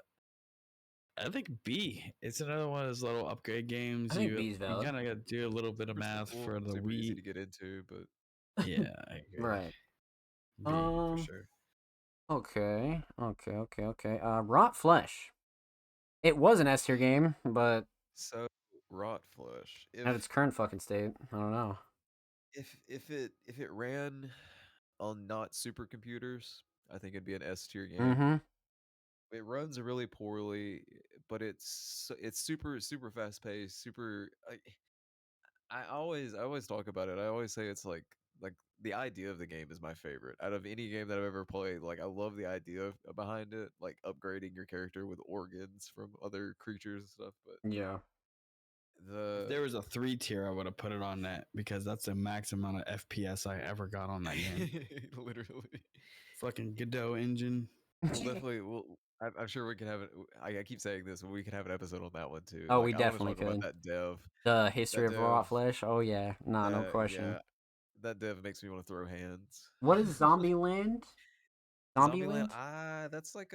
S2: I think B. It's another one of those little upgrade games.
S1: I think
S2: You
S1: B's
S2: you
S1: valid.
S2: kind of got to do a little bit of
S3: Super
S2: math
S3: simple,
S2: for the
S3: super easy
S2: wheat.
S3: to get into, but
S2: Yeah, I agree.
S1: Right.
S2: B for sure.
S1: Okay. Rot Flesh. It was an S tier game, but
S3: so rot flesh.
S1: at its current fucking state, I don't know.
S3: If it ran on not supercomputers, I think it'd be an S tier game.
S1: Mm-hmm.
S3: It runs really poorly, but it's super fast paced, super. I always talk about it. I always say it's like the idea of the game is my favorite out of any game that I've ever played. Like I love the idea behind it, like upgrading your character with organs from other creatures and stuff. But
S1: Yeah.
S2: If there was a 3 tier, I would have put it on that because that's the max amount of FPS I ever got on that game.
S3: literally.
S2: Fucking Godot engine.
S3: We'll definitely. I'm sure we can have it. I keep saying this, but we can have an episode on that one too.
S1: Oh, we
S3: Like I want to
S1: definitely
S3: talk about
S1: could.
S3: that dev.
S1: The history
S3: That
S1: of Rot
S3: dev.
S1: Flesh. Oh yeah. Nah, no
S3: That
S1: question.
S3: yeah. That dev makes me want to throw hands.
S1: What is Zombieland?
S3: Zombieland.
S1: Zombieland?
S3: That's like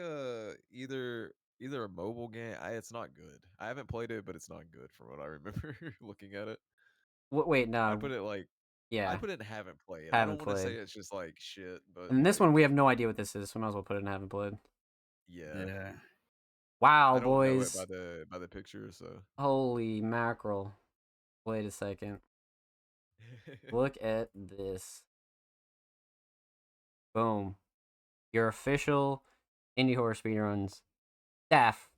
S3: either a mobile game. It's not good. I haven't played it, but it's not good from what I remember looking at it.
S1: Wait,
S3: I'd
S1: no.
S3: put it like
S1: Yeah,
S3: I'd put it in haven't played. I
S1: haven't
S3: don't want to say
S1: played.
S3: it's just like shit, but
S1: And this
S3: like
S1: one, we have no idea what this is, so might as well put it in haven't played.
S3: yeah.
S2: Yeah.
S1: Wow,
S3: I don't know it
S1: boys.
S3: by the picture, so
S1: Holy mackerel. Wait a second. Look at this. Boom. Your official Indie Horror Speedruns staff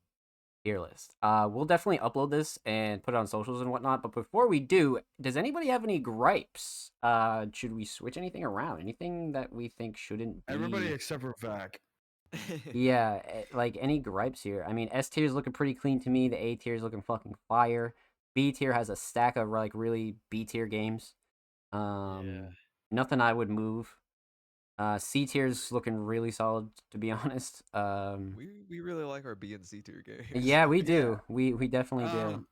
S1: tier list. We'll definitely upload this and put it on socials and whatnot. But before we do, does anybody have any gripes? Should we switch anything around? Anything that we think shouldn't be?
S2: Everybody except for Vac.
S1: Yeah, like any gripes here? I mean, S tier is looking pretty clean to me. The A tier is looking fucking fire. B tier has a stack of like really B tier games.
S2: Yeah.
S1: Nothing I would move. C tier's looking really solid, to be honest.
S3: we really like our B and C tier games.
S1: Yeah, we
S2: Yeah.
S1: do. We definitely do.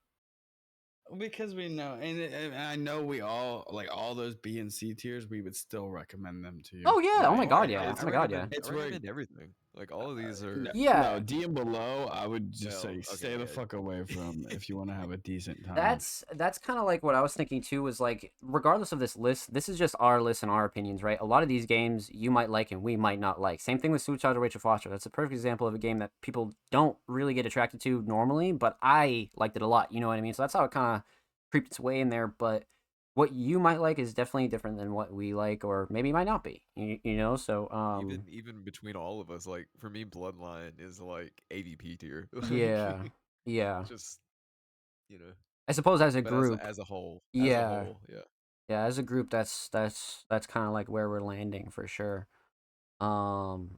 S2: Because we know, and I know we all like all those B and C tiers. We would still recommend them to you.
S1: Oh yeah! Oh my
S2: Like,
S1: god! Yeah!
S2: it's-
S1: Oh my god! Yeah!
S2: It's
S3: I
S2: where
S3: recommend everything. Like all of these are.
S1: Yeah.
S2: No, D and below, I would just
S3: Well,
S2: say
S3: okay,
S2: stay the
S3: yeah.
S2: fuck away from if you want to have a decent time.
S1: That's kind of like what I was thinking too. Was like, regardless of this list, this is just our list and our opinions, right? A lot of these games you might like and we might not like. Same thing with Suicide or Rachel Foster. That's a perfect example of a game that people don't really get attracted to normally, but I liked it a lot. You know what I mean? So that's how it kind of creeped its way in there. But what you might like is definitely different than what we like, or maybe might not be. You know? So
S3: Even between all of us, like for me, Bloodline is like AVP tier.
S1: yeah, yeah.
S3: Just you know,
S1: I suppose as a
S3: but
S1: group,
S3: as a whole,
S1: yeah.
S3: yeah.
S1: Yeah, as a group, that's kind of like where we're landing for sure. Um,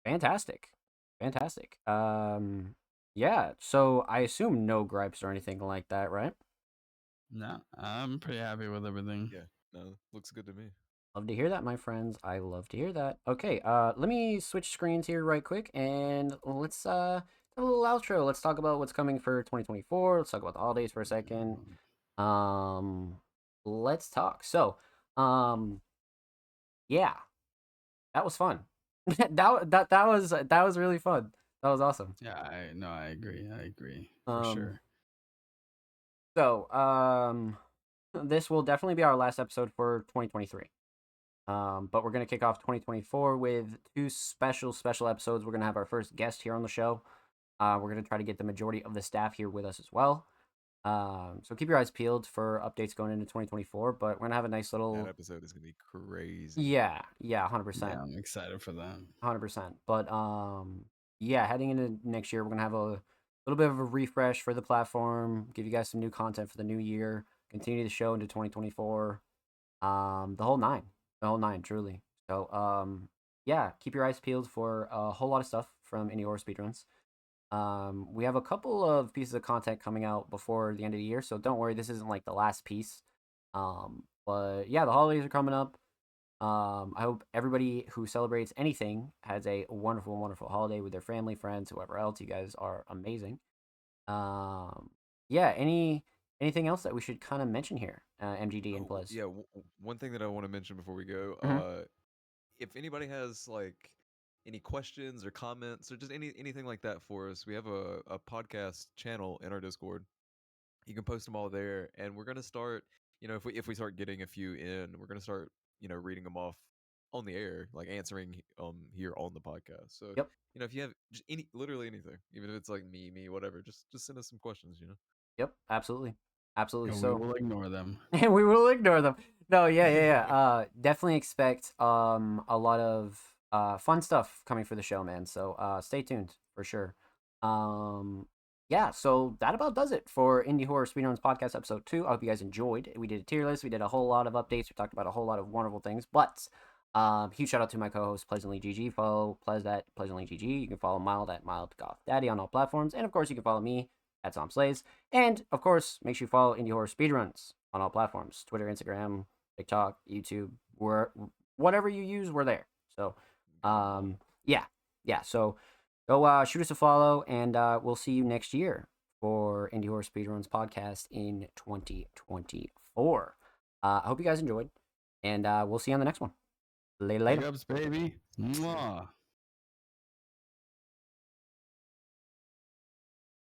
S1: fantastic, fantastic. Yeah. So I assume no gripes or anything like that, right?
S2: No, I'm pretty happy with everything.
S3: Yeah, no, looks good to me.
S1: Love to hear that, my friends. I love to hear that. Okay. Let me switch screens here right quick, and let's have a little outro. Let's talk about what's coming for 2024. Let's talk about the holidays for a second. Let's talk. So, yeah. That was fun. that was really fun. That was awesome.
S2: Yeah, I agree. I agree for
S1: Um,
S2: sure.
S1: So, this will definitely be our last episode for 2023. But we're gonna kick off 2024 with two special episodes. We're gonna have our first guest here on the show. We're gonna try to get the majority of the staff here with us as well. So keep your eyes peeled for updates going into 2024. But we're gonna have a nice little
S3: That episode is gonna be crazy.
S1: yeah, 100%.
S2: Yeah, I'm excited for that.
S1: 100%. But yeah, heading into next year, we're gonna have a little bit of a refresh for the platform. Give you guys some new content for the new year. Continue the show into 2024. The whole nine, truly. So yeah, keep your eyes peeled for a whole lot of stuff from Indie Horror Speedruns. We have a couple of pieces of content coming out before the end of the year, so don't worry, this isn't like the last piece. But yeah, the holidays are coming up. I hope everybody who celebrates anything has a wonderful, wonderful holiday with their family, friends, whoever else. You guys are amazing. Yeah, anything else that we should kind of mention here, MGD and
S3: Oh,
S1: Blizz?
S3: yeah. One thing that I want to mention before we go,
S1: Mhm.
S3: if anybody has like any questions or comments or just anything like that for us, we have a podcast channel in our Discord. You can post them all there, and we're gonna start. If we start getting a few in, we're gonna start reading them off on the air, like answering here on the podcast. So
S1: Yep.
S3: if you have just literally anything, even if it's like me, whatever, just send us some questions.
S1: Yep. Absolutely. Absolutely.
S2: And we
S1: So
S2: will ignore them.
S1: and we will ignore them. No, yeah. Definitely expect a lot of fun stuff coming for the show, man. So stay tuned for sure. Um yeah, so that about does it for Indie Horror Speedruns Podcast episode 2. I hope you guys enjoyed. We did a tier list, we did a whole lot of updates, we talked about a whole lot of wonderful things. But huge shout out to my co-host Pleasantly GG. Follow Plez at Pleasantly GG. You can follow Mild at Mild Goth Daddy on all platforms, and of course you can follow me at Tom Slays. And of course, make sure you follow Indie Horror Speedruns on all platforms: Twitter, Instagram, TikTok, YouTube, whatever you use, we're there. So, yeah. So go shoot us a follow, and we'll see you next year for Indie Horror Speedruns podcast in 2024. I hope you guys enjoyed, and we'll see you on the next one. Later.
S2: Big ups, baby. Mwah.